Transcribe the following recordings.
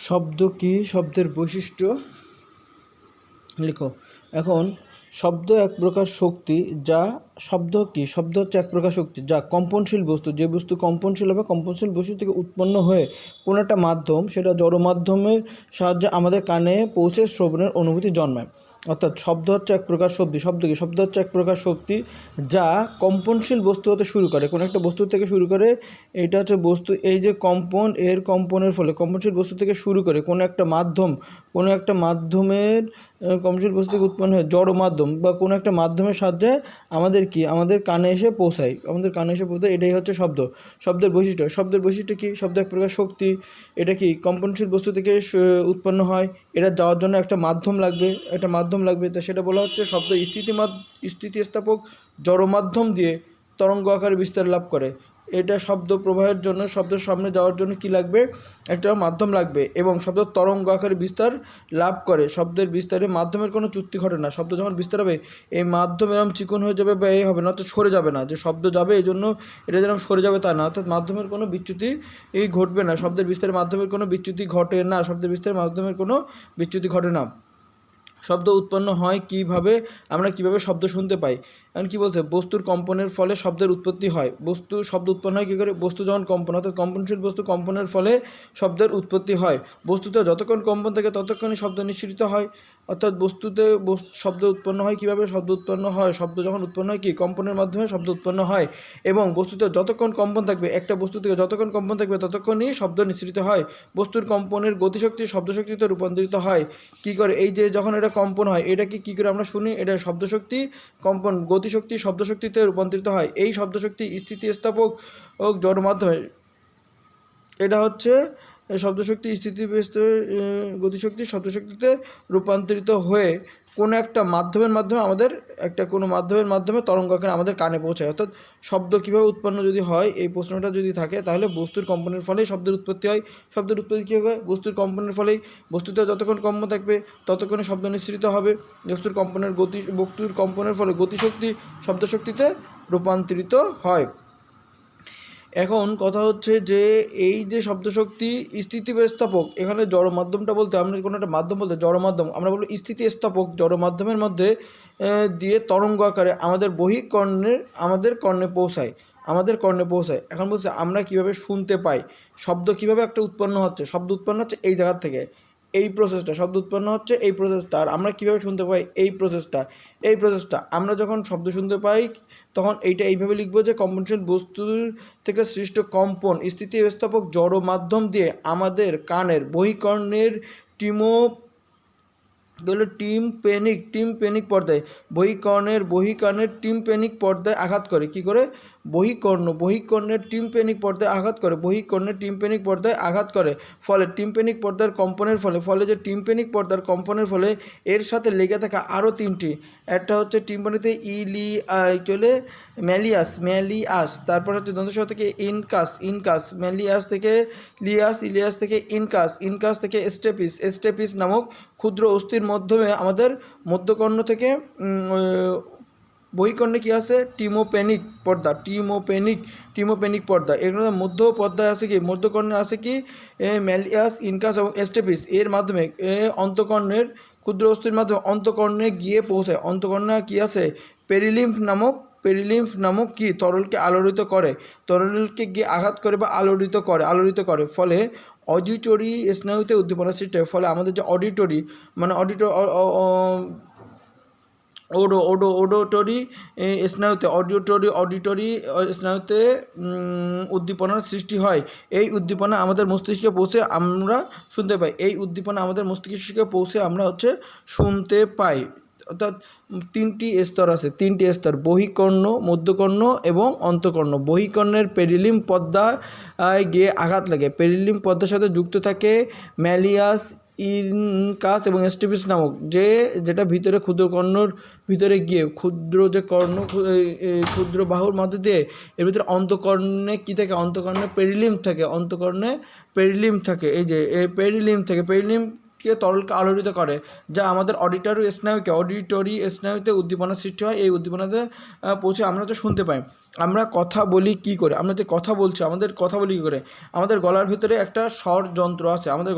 শব্দ কি, শব্দের বৈশিষ্ট্য লিখো। এখন শব্দ এক প্রকার শক্তি, যা শব্দ কি, শব্দ হচ্ছে এক প্রকার শক্তি যা কম্পনশীল বস্তু, যে বস্তু কম্পনশীল হবে, কম্পনশীল বস্তু থেকে উৎপন্ন হয়ে কোনো একটা মাধ্যম, সেটা জড় মাধ্যমের সাহায্যে আমাদের কানে পৌঁছে শ্রবণের অনুভূতি জন্মায়। অর্থাৎ শব্দ হচ্ছে এক প্রকার শক্তি। শব্দ কি, শব্দ হচ্ছে এক প্রকার শক্তি যা কম্পনশীল বস্তু হতে শুরু করে, কোনো একটা বস্তু থেকে শুরু করে। এইটা হচ্ছে বস্তু, এই যে কম্পন, এর কম্পনের ফলে কম্পনশীল বস্তু থেকে শুরু করে কোনো একটা মাধ্যম, কোনো একটা মাধ্যমের কম্পনশীল বস্তু থেকে উৎপন্ন হয় জড় মাধ্যম বা কোনো একটা মাধ্যমের সাহায্যে আমাদের কি, আমাদের কানে এসে পৌঁছায়, আমাদের কানে এসে পৌঁছায়। এটাই হচ্ছে শব্দ। শব্দের বৈশিষ্ট্য, শব্দের বৈশিষ্ট্য কি, শব্দ এক প্রকার শক্তি। এটা কি কম্পনশীল বস্তু থেকে উৎপন্ন হয়। এটা যাওয়ার জন্য একটা মাধ্যম লাগবে, একটা মাধ্যম লাগবে। তো সেটা বলা হচ্ছে শব্দ স্থিতিস্থাপক জড় মাধ্যম দিয়ে তরঙ্গ আকারে বিস্তার লাভ করে। এটা শব্দ প্রবাহের জন্য, শব্দের সামনে যাওয়ার জন্য কি লাগবে, একটা মাধ্যম লাগবে, এবং শব্দ তরঙ্গ আকারে বিস্তার লাভ করে। শব্দের বিস্তারে মাধ্যমের কোনো চ্যুতি ঘটে না। শব্দ যখন বিস্তার হবে, এই মাধ্যম এরকম চিকন হয়ে যাবে বা এই হবে না, অর্থাৎ সরে যাবে না। যে শব্দ যাবে এই জন্য এটা যেরকম সরে যাবে তা না, অর্থাৎ মাধ্যমের কোনো বিচ্যুতি ঘটবে না। শব্দের বিস্তারের মাধ্যমের কোনো বিচ্যুতি ঘটে না, শব্দের বিস্তারের মাধ্যমের কোনো বিচ্যুতি ঘটে না। শব্দ উৎপন্ন হয় কিভাবে, আমরা কিভাবে শব্দ শুনতে পাই। এখন কী বলছে, বস্তুর কম্পনের ফলে শব্দের উৎপত্তি হয়। শব্দ উৎপন্ন হয় কী করে, বস্তু যখন কম্পন, অর্থাৎ কম্পনশীল বস্তু কম্পনের ফলে শব্দের উৎপত্তি হয়। বস্তুতে যতক্ষণ কম্পন থাকে ততক্ষণই শব্দ নিঃসৃত হয়। অর্থাৎ বস্তুতে শব্দ উৎপন্ন হয় কীভাবে, শব্দ উৎপন্ন হয়, শব্দ যখন উৎপন্ন হয় কি, কম্পনের মাধ্যমে শব্দ উৎপন্ন হয়। এবং বস্তুতে যতক্ষণ কম্পন থাকবে, একটা বস্তু থেকে যতক্ষণ কম্পন থাকবে ততক্ষণই শব্দ নিঃসৃত হয়। বস্তুর কম্পনের গতিশক্তি শব্দশক্তিতে রূপান্তরিত হয়। কী করে, এই যে যখন এটা কম্পন হয়, এটা কী করে আমরা শুনি, এটা শব্দশক্তি কম্পন গতিশক্তি শব্দশক্তিতে রূপান্তরিত হয়। এই শব্দশক্তি স্থিতিস্থাপক জড় মাধ্যমে, এটা হচ্ছে শব্দশক্তি গতিশক্তি শব্দশক্তিতে রূপান্তরিত হয়ে কোনো একটা মাধ্যমের মাধ্যমে কোনো মাধ্যমের মাধ্যমে তরঙ্গ আকারে আমাদের কানে পৌঁছায়। অর্থাৎ শব্দ কীভাবে উৎপন্ন যদি হয়, এই প্রশ্নটা যদি থাকে, তাহলে বস্তুর কম্পনের ফলেই শব্দের উৎপত্তি হয়। শব্দের উৎপত্তি কী হবে, বস্তুর কম্পনের ফলেই। বস্তুতে যতক্ষণ কম্পন থাকবে ততক্ষণে শব্দ নিঃসৃত হবে। বস্তুর কম্পনের ফলে গতিশক্তি শব্দশক্তিতে রূপান্তরিত হয়। এখন কথা হচ্ছে যে এই যে শব্দশক্তি স্থিতিস্থাপক, এখানে জড় মাধ্যমটা বলতে, আমরা কোনো একটা মাধ্যম বলতে জড় মাধ্যম, আমরা বলবো স্থিতিস্থাপক জড় মাধ্যমের মধ্যে দিয়ে তরঙ্গ আকারে আমাদের কর্ণে পৌঁছায়। এখন বলছে আমরা কিভাবে শুনতে পাই, শব্দ কিভাবে একটা উৎপন্ন হচ্ছে। শব্দ উৎপন্ন হচ্ছে এই জায়গার থেকে, এই প্রসেসটা, শব্দ উৎপন্ন হচ্ছে এই প্রসেসটা। আর আমরা কীভাবে শুনতে পাই, এই প্রসেসটা আমরা যখন শব্দ শুনতে পাই তখন এইভাবে লিখবো যে কম্পনশীল বস্তুর থেকে সৃষ্ট কম্পন স্থিতিস্থাপক জড় মাধ্যম দিয়ে আমাদের কানের বহিকর্ণের টিম্প্যানিক পর্দায়, বহিকর্ণের টিম্প্যানিক পর্দায় আঘাত করে। কী করে, বহিকর্ণের টিম্প্যানিক পর্দায় আঘাত করে। ফলে টিম্প্যানিক পর্দার কম্পনের ফলে যে টিম্প্যানিক পর্দার কম্পনের ফলে এর সাথে লেগে থাকা আরও তিনটি, একটা হচ্ছে টিম্প্যানিতে ম্যালিয়াস, তারপর হচ্ছে দন্তস থেকে ইনকাস, ম্যালিয়াস থেকে ইলিয়াস থেকে ইনকাস থেকে স্টেপিস নামক ক্ষুদ্র অস্থির মাধ্যমে আমাদের মধ্যকর্ণ থেকে বহিকর্ণে কী আছে, টিমোপ্যানিক পর্দা। এগুলো মধ্যকর্ণে আছে কি ম্যালিয়াস, ইনকাস এবং স্টেপিস। এর মাধ্যমে অন্তকর্ণের ক্ষুদ্র অস্থির মাধ্যমে অন্তকর্ণে গিয়ে পৌঁছায়। অন্তকর্ণে কী আছে, পেরিলিম্ফ নামক কি তরলকে আলোড়িত করে, তরলকে গিয়ে আঘাত করে বা আলোড়িত করে। ফলে অডিটরি স্নায়ুতে উদ্দীপনা সৃষ্টি হয়। ফলে আমাদের যে অডিটরি স্নায়ুতে উদ্দীপনার সৃষ্টি হয়। এই উদ্দীপনা আমাদের মস্তিষ্কে পৌঁছে আমরা শুনতে পাই। অর্থাৎ তিনটি স্তর, বহিকর্ণ, মধ্যকর্ণ এবং অন্তকর্ণ। বহিকর্ণের পেরিলিম্ফ পর্দায় গিয়ে আঘাত লাগে। পেরিলিম্ফ পর্দার সাথে যুক্ত থাকে ম্যালিয়াস, ইনকাস এবং স্টেপিস নামক যেটা ভিতরে ক্ষুদ্রকর্ণর ভিতরে গিয়ে ক্ষুদ্র বাহুর মধ্যে দিয়ে এর ভিতরে অন্তকর্ণে কী থাকে, অন্তকর্ণে পেরিলিম্ফ থাকে। এই যে পেরিলিম্ফ তরলকে আলোড়িত করে, যা আমাদের অডিটরি স্নায়ুতে উদ্দীপনার সৃষ্টি হয়। এই উদ্দীপনাতে পৌঁছে আমরা তো শুনতে পাই। আমরা কথা বলি কী করে? আমরা যে কথা বলছি, আমাদের কথা বলি কী করে? আমাদের গলার ভিতরে একটা স্বর যন্ত্র আছে, আমাদের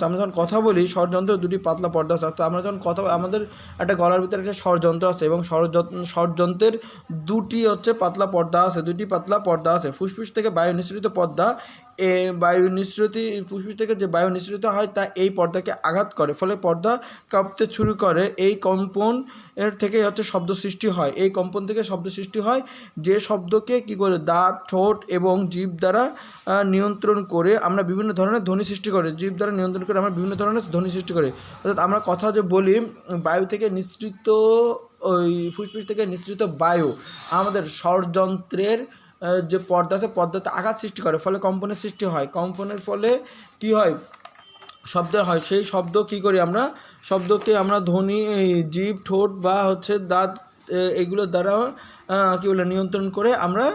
আমরা যখন কথা বলি স্বরযন্ত্র দুটি পাতলা পর্দা আছে। আমরা যখন কথা আমাদের একটা গলার ভিতরে একটা স্বরযন্ত্র আছে এবং স্বরযন্ত্রের দুটি পাতলা পর্দা আছে। ফুসফুস থেকে বায়ু নিঃসৃত পর্দা ফুসফুস থেকে যে বায়ু নিঃসৃত হয় তা এই পর্দাকে আঘাত করে, ফলে পর্দা কাঁপতে শুরু করে। এই কম্পন এর থেকেই শব্দ সৃষ্টি হয়। এই কম্পন থেকে শব্দ সৃষ্টি হয়, যে শব্দকে কী করে দাঁত, ঠোঁট এবং জিভ দ্বারা নিয়ন্ত্রণ করে আমরা বিভিন্ন ধরনের ধ্বনি সৃষ্টি করি। অর্থাৎ আমরা কথা যে বলি, বায়ু থেকে নিঃসৃত ওই ফুসফুস থেকে নিঃসৃত বায়ু আমাদের স্বরযন্ত্রের যে পর্দা আছে পর্দাতে আঘাত সৃষ্টি করে, ফলে কম্পনের সৃষ্টি হয়। কম্পনের ফলে কি হয়? শব্দের হয়। সেই শব্দ কী করি আমরা? শব্দকে আমরা ধ্বনি, জিভ, ঠোঁট বা দাঁত এগুলোর দ্বারা নিয়ন্ত্রণ করে আমরা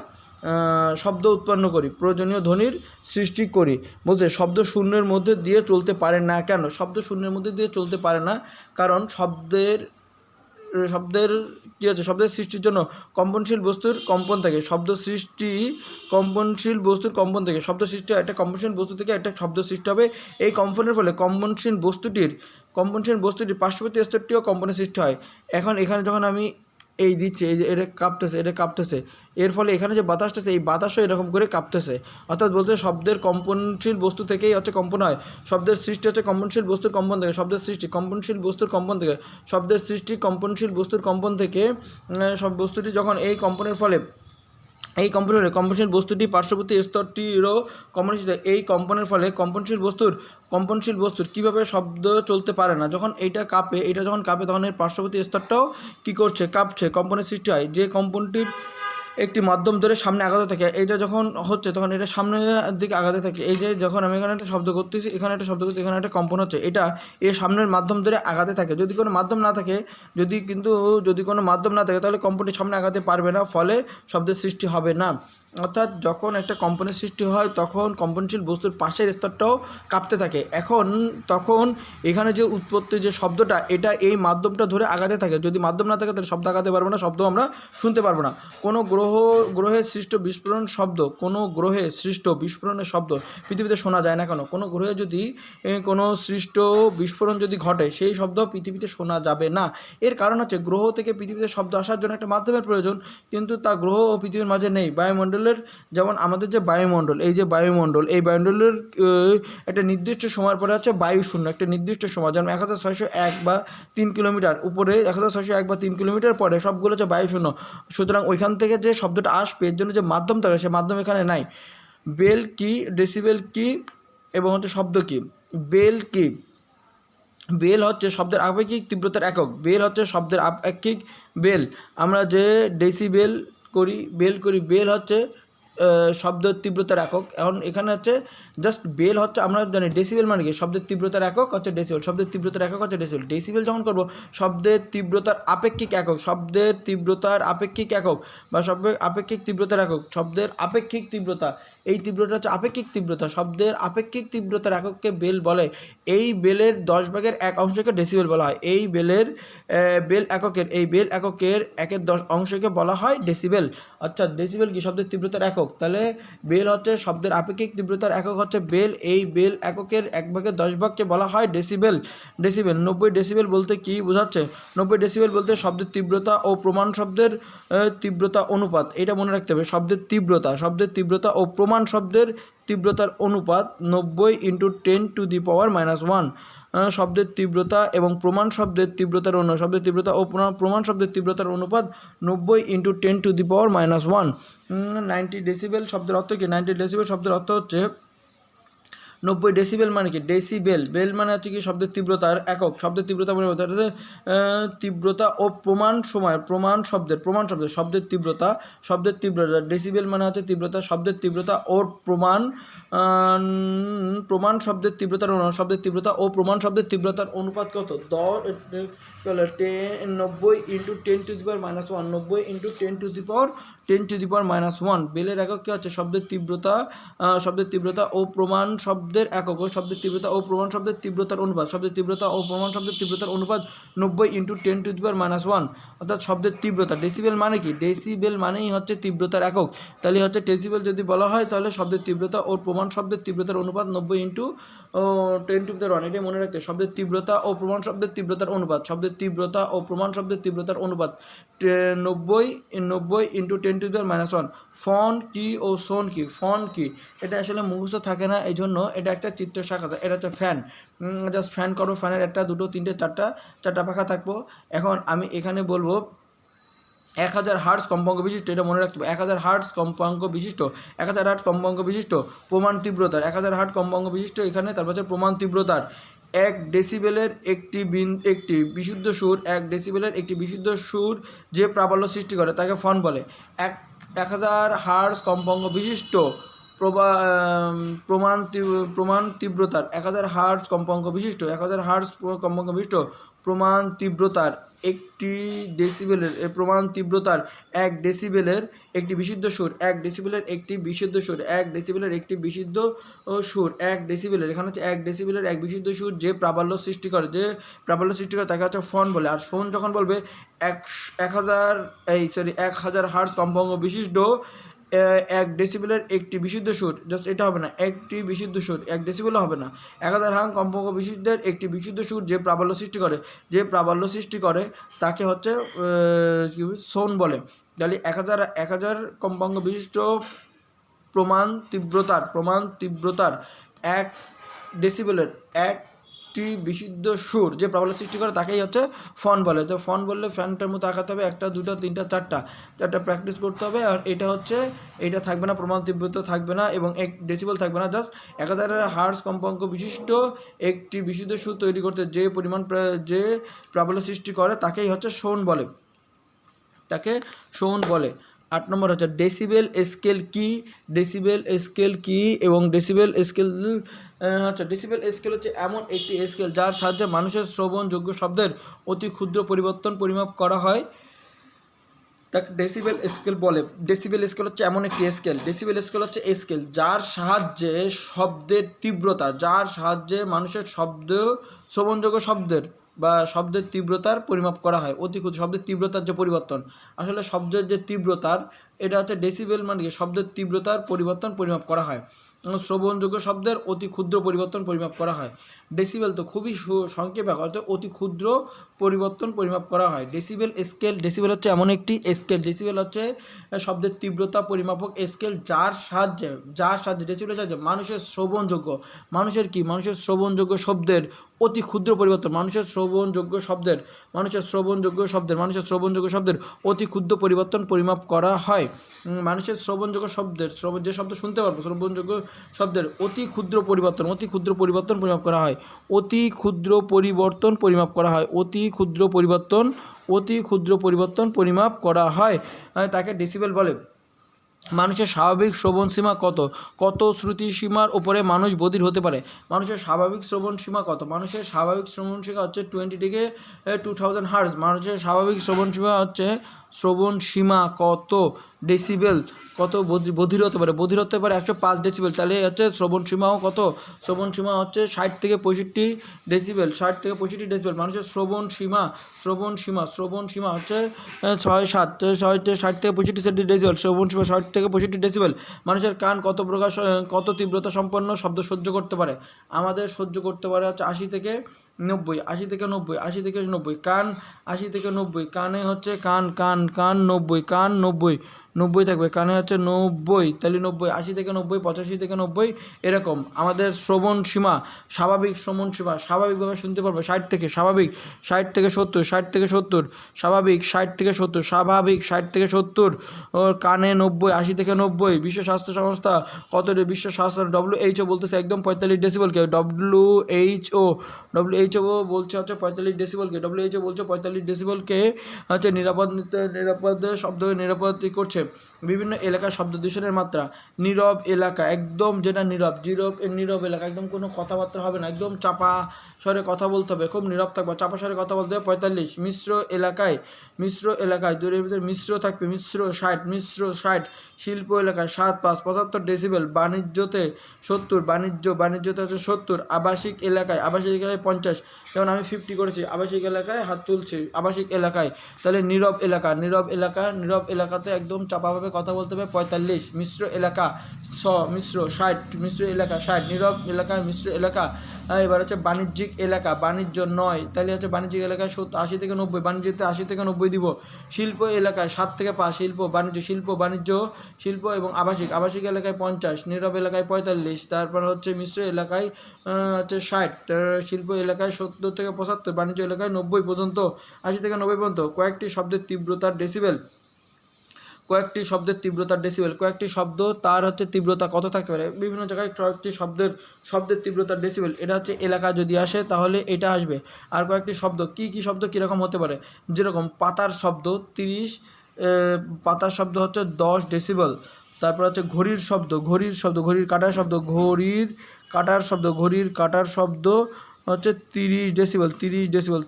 শব্দ উৎপন্ন করি, প্রয়োজনীয় ধ্বনির সৃষ্টি করি। বলতে শব্দ শূন্যের মধ্যে দিয়ে চলতে পারে না কেন? শব্দ শূন্যের মধ্যে দিয়ে চলতে পারে না কারণ শব্দের কী হচ্ছে? শব্দের সৃষ্টির জন্য কম্পনশীল বস্তুর কম্পন থাকে। শব্দ সৃষ্টি কম্পনশীল বস্তুর কম্পন থেকে শব্দ সৃষ্টি হয়। একটা কম্পনশীল বস্তু থেকে একটা শব্দ সৃষ্টি হবে। এই কম্পনের ফলে কম্পনশীল বস্তুটির পার্শ্ববর্তী স্তরটিও কম্পনের সৃষ্টি হয়। এখন এখানে যখন আমি এই দিচ্ছি, এই যে এটা কাঁপতেছে, এর ফলে এখানে যে বাতাসটা আছে এই বাতাসও এরকম করে কাঁপতেছে। অর্থাৎ বলতে শব্দের কম্পনশীল বস্তু থেকেই কম্পন হয়। শব্দের সৃষ্টি কম্পনশীল বস্তুর কম্পন থেকে। শব্দের সৃষ্টি কম্পনশীল বস্তুর কম্পন থেকে। সব বস্তুটি যখন এই কম্পনের ফলে কম্পনশীল বস্তুটি পার্শ্ববর্তী স্তরটিরও কম্পনশীল। এই কম্পনের ফলে কম্পনশীল বস্তুর কীভাবে শব্দ চলতে পারে না? যখন এটা যখন কাঁপে তখন এর পার্শ্ববর্তী স্তরটাও কী করছে? কাঁপছে, কম্পনের সৃষ্টি হয়। যে কম্পনটির একটি মাধ্যম ধরে সামনে আগাতে থাকে, এইটা যখন হচ্ছে তখন এটা সামনের দিকে আগাতে থাকে। এই যে যখন আমি এখানে একটা শব্দ করতেছি, এখানে একটা কম্পন হচ্ছে, এটা এর সামনের মাধ্যম ধরে আগাতে থাকে। যদি কোনো মাধ্যম না থাকে তাহলে কম্পনটি সামনে আগাতে পারবে না, ফলে শব্দের সৃষ্টি হবে না। অর্থাৎ যখন একটা কম্পনের সৃষ্টি হয় তখন কম্পনশীল বস্তুর পাশের স্তরটাও কাঁপতে থাকে। তখন এখানে যে উৎপত্তি যে শব্দটা, এটা এই মাধ্যমটা ধরে আগাতে থাকে। যদি মাধ্যম না থাকে তাহলে শব্দ আগাতে পারবো না, শব্দ আমরা শুনতে পারবো না। কোনো গ্রহে সৃষ্ট বিস্ফোরণের শব্দ পৃথিবীতে শোনা যায় না কেন? কোনো গ্রহে যদি কোনো সৃষ্ট বিস্ফোরণ যদি ঘটে, সেই শব্দ পৃথিবীতে শোনা যাবে না। এর কারণ হচ্ছে গ্রহ থেকে পৃথিবীতে শব্দ আসার জন্য একটা মাধ্যমের প্রয়োজন, কিন্তু তা গ্রহ ও পৃথিবীর মাঝে নেই। যেমন আমাদের যে বায়ুমণ্ডল, এই বায়ুমণ্ডলের একটা নির্দিষ্ট সময়ের পরে বায়ু শূন্য, একটা নির্দিষ্ট সময়, যেমন 1601 বা 3 কিলোমিটার উপরে, 1601 বা 3 কিলোমিটার পরে সবগুলো বায়ু শূন্য। সুতরাং ওইখান থেকে যে শব্দটা আসবে এর জন্য যে মাধ্যম থাকে, সে মাধ্যম এখানে নাই। বেল কি, ডেসিবেল কি এবং শব্দ কি? বেল হচ্ছে শব্দের আপেক্ষিক তীব্রতার একক। বেল আমরা যে ডেসিবেল করি, বেল হচ্ছে শব্দের তীব্রতার একক। এখন এখানে জাস্ট বেল আমরা জানি ডেসিবেল মানে কি? শব্দের তীব্রতার একক ডেসিবেল। ডেসিবেল যখন করবো শব্দের তীব্রতার আপেক্ষিক একক, বা আপেক্ষিক তীব্রতার একক, শব্দের আপেক্ষিক তীব্রতা। এই তীব্রতা আপেক্ষিক তীব্রতা। শব্দের আপেক্ষিক তীব্রতার একককে বেল বলে। এই বেলের 10 ভাগের 1 অংশকে ডেসিবেল বলা হয়। এই বেল এককের 1/10 অংশকে বলা হয় ডেসিবেল। আচ্ছা, ডেসিবেল কি? শব্দের তীব্রতার একক। তাহলে বেল শব্দের আপেক্ষিক তীব্রতার একক বেল। এই বেল এককের 1/10 ভাগকে বলা হয় ডেসিবেল। 90 ডেসিবেল বলতে কি বোঝাচ্ছে? 90 ডেসিবেল বলতে শব্দের তীব্রতা ও প্রমাণ শব্দের তীব্রতা অনুপাত। এটা মনে রাখতে হবে। শব্দের তীব্রতা ও প্রমাণ শব্দের তীব্রতার অনুপাত 90 × 10⁻⁻1। শব্দের তীব্রতা এবং প্রমাণ শব্দের তীব্রতার প্রমাণ শব্দের তীব্রতার অনুপাত 90 × 10⁻⁻1। 90 ডেসিবেল শব্দের অর্থ কি? 90 ডেসিবেল শব্দের অর্থ হচ্ছে 90 ডেসিবেল মানে কি? বেল মানে হচ্ছে কি? শব্দের তীব্রতার একক। শব্দের তীব্রতা মানে তীব্রতা ও প্রমাণ শব্দের তীব্রতা। ডেসিবেল মানে হচ্ছে তীব্রতা, শব্দের তীব্রতা ও প্রমাণ শব্দের তীব্রতার তীব্রতা ও প্রমাণ শব্দের তীব্রতার অনুপাত কত? 90 × 10⁻⁻1। 90 × 10⁻⁻1। বেলের একক কি হচ্ছে? শব্দের তীব্রতা ও প্রমাণ শব্দের শব্দের একক ও শব্দের তীব্রতা ও প্রমাণ শব্দের তীব্রতার অনুপাত, শব্দের তীব্রতা ও প্রমাণ শব্দের তীব্রতার অনুপাত 90 × 10⁻⁻1, অর্থাৎ শব্দের তীব্রতা। ডেসিবেল মানে কি? ডেসিবেল মানেই হচ্ছে তীব্রতার একক। তাহলে হচ্ছে ডেসিবেল যদি বলা হয় তাহলে শব্দের তীব্রতা ও প্রমাণ শব্দের তীব্রতার অনুপাত 90 × 10⁻1, এটাই মনে রাখতে। শব্দের তীব্রতা ও প্রমাণ শব্দের তীব্রতার অনুপাত, শব্দের তীব্রতা ও প্রমাণ শব্দের তীব্রতার অনুপাত 90 × 10⁻1। ফন কি ও সোন কি? ফন কি এটা আসলে মুখস্থ থাকে না, এই জন্য এটা একটা চিত্র শাখা। এটা হচ্ছে ফ্যান। জাস্ট ফ্যান করো, ফ্যানের একটা দুটো তিনটে চারটা পাখা থাকবো। এখন আমি এখানে বলবো 1000 হার্টজ কম্পাঙ্ক বিশিষ্ট, এটা মনে রাখতে হবে। 1000 হার্টজ কম্পাঙ্ক বিশিষ্ট, 1000 হার্টজ কম্পাঙ্ক বিশিষ্ট প্রমাণ তীব্রতার, 1000 হার্টজ কম্পাঙ্ক বিশিষ্ট এখানে তারপর হচ্ছে প্রমাণ তীব্রতার 1 ডেসিবেলের একটি বিশুদ্ধ সুর, 1 ডেসিবেলের একটি বিশুদ্ধ সুর যে প্রাবল্য সৃষ্টি করে তাকে ফন বলে। 1000 হার্টজ কম্পাঙ্ক বিশিষ্ট প্রমাণ তীব্রতার, 1000 হার্টজ কম্পাঙ্ক বিশিষ্ট, 1000 হার্টজ কম্পাঙ্ক বিশিষ্ট প্রমাণ তীব্রতার একটি ডেসিবেলের প্রমাণ তীব্রতার 1 ডেসিবেলের একটি বিশুদ্ধ সুর, 1 ডেসিবেলের একটি বিশুদ্ধ সুর, 1 ডেসিবেলের একটি বিশুদ্ধ সুর, 1 ডেসিবেলের, এখানে হচ্ছে 1 ডেসিবেলের এক বিশুদ্ধ সুর যে প্রাবল্য সৃষ্টি করে, তাকে হচ্ছে ফন বলে। আর ফোন যখন বলবে 1000 হার্টজ কম্পাঙ্ক বিশিষ্ট 1 ডেসিবেলের একটি বিশুদ্ধ সুর, জাস্ট এটা হবে না, একটি বিশুদ্ধ সুর, 1 ডেসিবেলও হবে না, 1000 হার্টজ কম্পাঙ্ক বিশিষ্টের একটি বিশুদ্ধ সুর যে প্রাবল্য সৃষ্টি করে তাকে হচ্ছে সোন বলে। তাহলে 1000 কম্পাঙ্ক বিশিষ্ট প্রমাণ তীব্রতার 1 ডেসিবেলের একটি বিশুদ্ধ সুর যে প্রাবল্য সৃষ্টি করে তাকেই হচ্ছে ফন বলে। তো ফন বললে ফ্যানটার মতো আঁকাতে হবে, 1টা 2টা 3টা 4টা প্র্যাকটিস করতে হবে। আর এটা থাকবে না, প্রমাণ তীব্রতা থাকবে না এবং 1 ডেসিবেল থাকবে না, জাস্ট 1000 হার্টজ কম্পাঙ্ক বিশিষ্ট একটি বিশুদ্ধ সুর তৈরি করতে যে প্রাবল্য সৃষ্টি করে তাকেই হচ্ছে সোন বলে। 8 নম্বর হচ্ছে ডেসিবেল স্কেল কি? এবং ডেসিবেল স্কেল ডেসিবেল স্কেল হচ্ছে এমন একটি স্কেল যার সাহায্যে মানুষের শ্রবণযোগ্য শব্দের অতি ক্ষুদ্র পরিবর্তন পরিমাপ করা হয়, তাকে ডেসিবেল স্কেল বলে। ডেসিবেল স্কেল হচ্ছে এমন একটি স্কেল যার সাহায্যে শব্দের তীব্রতা, মানুষের শ্রবণযোগ্য শব্দের তীব্রতার পরিমাপ করা হয়, অতি ক্ষুদ্র শব্দের তীব্রতার যে পরিবর্তন। আসলে শব্দের যে তীব্রতার, এটা হচ্ছে ডেসিবেল মানে কি? শব্দের তীব্রতার পরিবর্তন পরিমাপ করা হয়, শ্রবণযোগ্য শব্দের অতি ক্ষুদ্র পরিবর্তন পরিমাপ করা হয়। ডেসিবেল তো খুবই সংক্ষেপে, অর্থাৎ অতি ক্ষুদ্র পরিবর্তন পরিমাপ করা হয়। ডেসিবেল হচ্ছে এমন একটি স্কেল, ডেসিবেল হচ্ছে শব্দের তীব্রতা পরিমাপক স্কেল যার সাহায্যে ডেসিবেলের সাহায্যে মানুষের শ্রবণযোগ্য শব্দের অতি ক্ষুদ্র পরিবর্তন, মানুষের শ্রবণযোগ্য শব্দের অতি ক্ষুদ্র পরিবর্তন পরিমাপ করা হয়। মানুষের শ্রবণযোগ্য শব্দের যে শব্দ শুনতে পারবো, শ্রবণযোগ্য শব্দের অতি ক্ষুদ্র পরিবর্তন পরিমাপ করা হয়, অতি ক্ষুদ্র পরিবর্তন পরিমাপ করা হয়, তাকে ডেসিবেল বলে। মানুষের স্বাভাবিক শ্রবণসীমা কত শ্রুতিসীমার উপরে মানুষ বধির হতে পারে? মানুষের স্বাভাবিক শ্রবণসীমা কত? মানুষের স্বাভাবিক শ্রবণসীমা হচ্ছে 20 থেকে 2000 হার্টজ। মানুষের স্বাভাবিক শ্রবণসীমা কত ডেসিবেল, কত বধির হতে পারে? 105 ডেসিবেল। তাহলে হচ্ছে শ্রবণসীমাও কত? শ্রবণসীমা হচ্ছে 60 থেকে 65 ডেসিবেল, মানুষের শ্রবণসীমা হচ্ছে 60 থেকে 65 ডেসিবেল, শ্রবণসীমা 60 থেকে 65 ডেসিবেল। মানুষের কান কত তীব্রতা সম্পন্ন শব্দ সহ্য করতে পারে? আমাদের সহ্য করতে পারে হচ্ছে 80 থেকে 90, কান 80 থেকে 90, কানে হচ্ছে কান 90 থাকবে, কানে হচ্ছে 90, তাহলে 90, 80 থেকে 90, 85 থেকে 90, এরকম। আমাদের শ্রবণসীমা স্বাভাবিকভাবে শুনতে পারবে 60 থেকে 70, স্বাভাবিক 60 থেকে 70, ওর কানে 90, 80 থেকে 90। বিশ্ব স্বাস্থ্য সংস্থা কত? বিশ্ব স্বাস্থ্য WHO বলতেছে একদম 45 ডেসিবেলকে, WHO বলছে হচ্ছে 45 ডেসিবেলকে, WHO বলছে 45 ডেসিবেলকে হচ্ছে নিরাপদ শব্দ করছে। বিভিন্ন এলাকার শব্দ দূষণের মাত্রা। নীরব এলাকা, একদম যেটা নীরব, নীরব এলাকা, একদম কোনো কথাবার্তা হবে না, একদম চাপা স্বরে কথা বলতে হবে, খুব নীরব থাকবে, চাপা স্বরে কথা বলতে হবে 45। মিশ্র এলাকায় দূরের ভিতরে মিশ্র থাকবে, মিশ্র 60, শিল্প এলাকায় 7-5 75 ডেসিবেল, বাণিজ্যতে 70, বাণিজ্যতে হচ্ছে 70, আবাসিক এলাকায় 50, যেমন আমি 50 করেছি, আবাসিক এলাকায় হাত তুলছি, আবাসিক এলাকায়। তাহলে নীরব এলাকাতে একদম চাপাভাবে কথা বলতে হবে 45। মিশ্র এলাকা 60, মিশ্র এলাকা 60, নীরব এলাকায় মিশ্র এলাকা। এবার হচ্ছে বাণিজ্যিক এলাকা, বাণিজ্য 9, তাহলে হচ্ছে বাণিজ্যিক এলাকায় 80 থেকে 90, বাণিজ্যতে 80 থেকে 90 দিব। শিল্প এলাকায় 7 থেকে 5, শিল্প এবং আবাসিক এলাকায় 50, নীরব এলাকায় 45, তারপর হচ্ছে মিশ্র এলাকায় হচ্ছে 60, শিল্প এলাকায় 70 থেকে 75, বাণিজ্য এলাকায় 90 পর্যন্ত, 80 থেকে 90 পর্যন্ত। কয়েকটি শব্দের তীব্রতার ডেসিবেল, কয়েকটি শব্দ তার হচ্ছে তীব্রতা কত থাকতে পারে, বিভিন্ন জায়গায় কয়েকটি শব্দের তীব্রতার ডেসিবেল, এটা হচ্ছে এলাকা যদি আসে তাহলে এটা আসবে। আর কয়েকটি শব্দ কী শব্দ কীরকম হতে পারে, যেরকম পাতার শব্দ 30, পাতার শব্দ হচ্ছে 10 ডেসিবেল। তারপর হচ্ছে ঘড়ির কাটার শব্দ হচ্ছে 30 ডেসিবেল, 30 ডেসিবেল।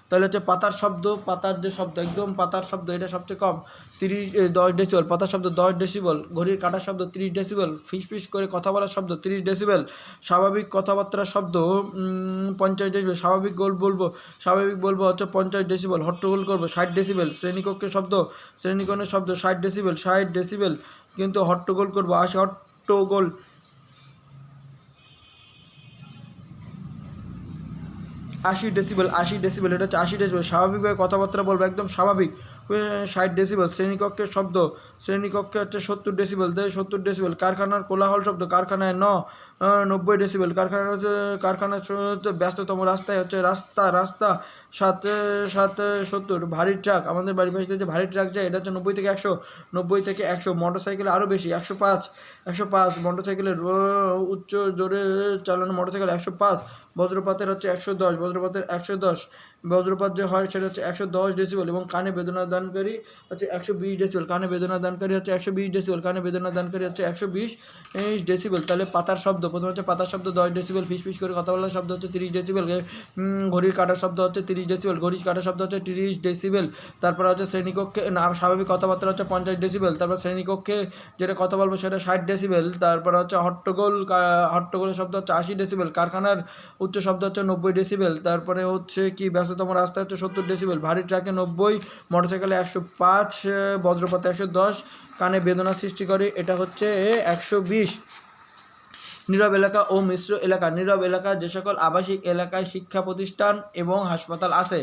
তাহলে হচ্ছে পাতার যে শব্দ, একদম পাতার শব্দ, এটা সবচেয়ে কম, 10 ডেসিবেল, পাতার শব্দ 10 ডেসিবেল, ঘড়ির কাটার শব্দ 30 ডেসিবেল, ফিস করে কথা বলার শব্দ 30 ডেসিবেল, স্বাভাবিক কথাবার্তার শব্দ 50 ডেসিবেল, স্বাভাবিক বলবো হচ্ছে 50 ডেসিবেল, হট্টগোল করবো 60 ডেসিবেল, শ্রেণীকোণের শব্দ 60 ডেসিবেল, কিন্তু হট্টগোল করবো 80, হট্টগোল 80 ডেসিবেল, এটা হচ্ছে 80 ডেসিবেল। স্বাভাবিকভাবে কথাবার্তা বলবো, একদম স্বাভাবিক, 60 ডেসিবেল। শ্রেণীকক্ষে হচ্ছে 70 ডেসিবেল, 70 ডেসিবেল। কারখানার কোলাহল শব্দ, কারখানায় 90 ডেসিবেল, কারখানার ব্যস্ততম রাস্তায় হচ্ছে রাস্তা 70। ভারী ট্রাক, আমাদের বাড়ির পাশে যে ভারী ট্রাক যায়, এটা হচ্ছে 90 থেকে 100, মোটরসাইকেল আরও বেশি 105, মোটরসাইকেলের উচ্চ জোরে চালানো মোটরসাইকেল 105। বজ্রপাতের হচ্ছে 110, বজ্রপাত যে হয় সেটা হচ্ছে 110 ডেসিবেল, এবং কানে বেদনা দানকারী হচ্ছে 120 ডেসিবেল, কানে বেদনা দানকারী হচ্ছে 120 ডেসিবেল। তাহলে পাতার শব্দ, প্রথমে হচ্ছে পাতার শব্দ 10 ডেসিবেল, ফিস করে কথা বলার শব্দ হচ্ছে 30 ডেসিবেল, ঘড়ির কাটার শব্দ হচ্ছে 30 ডেসিবেল, ঘড়ির কাটার শব্দ হচ্ছে 30 ডেসিবেল। তারপর হচ্ছে শ্রেণীকক্ষে স্বাভাবিক কথাবার্তা হচ্ছে 50 ডেসিবেল, তারপর শ্রেণীকক্ষে যেটা কথা বলবো সেটা 60 ডেসিবেল। তারপর হচ্ছে হট্টগোলের শব্দ হচ্ছে 80 ডেসিবেল, কারখানার উচ্চ শব্দ হচ্ছে 90 ডেসিবেল। তারপরে হচ্ছে কি ব্যস্ততম রাস্তা হচ্ছে 70 ডেসিবেল, ভারী ট্রাকে 90, মোটরসাইকেলে 105, বজ্রপাতে 110, কানে বেদনা সৃষ্টি করে এটা হচ্ছে 120। নীরব এলাকা ও মিশ্র এলাকা। নীরব এলাকা যে সকল আবাসিক এলাকায় শিক্ষা প্রতিষ্ঠান এবং হাসপাতাল আছে,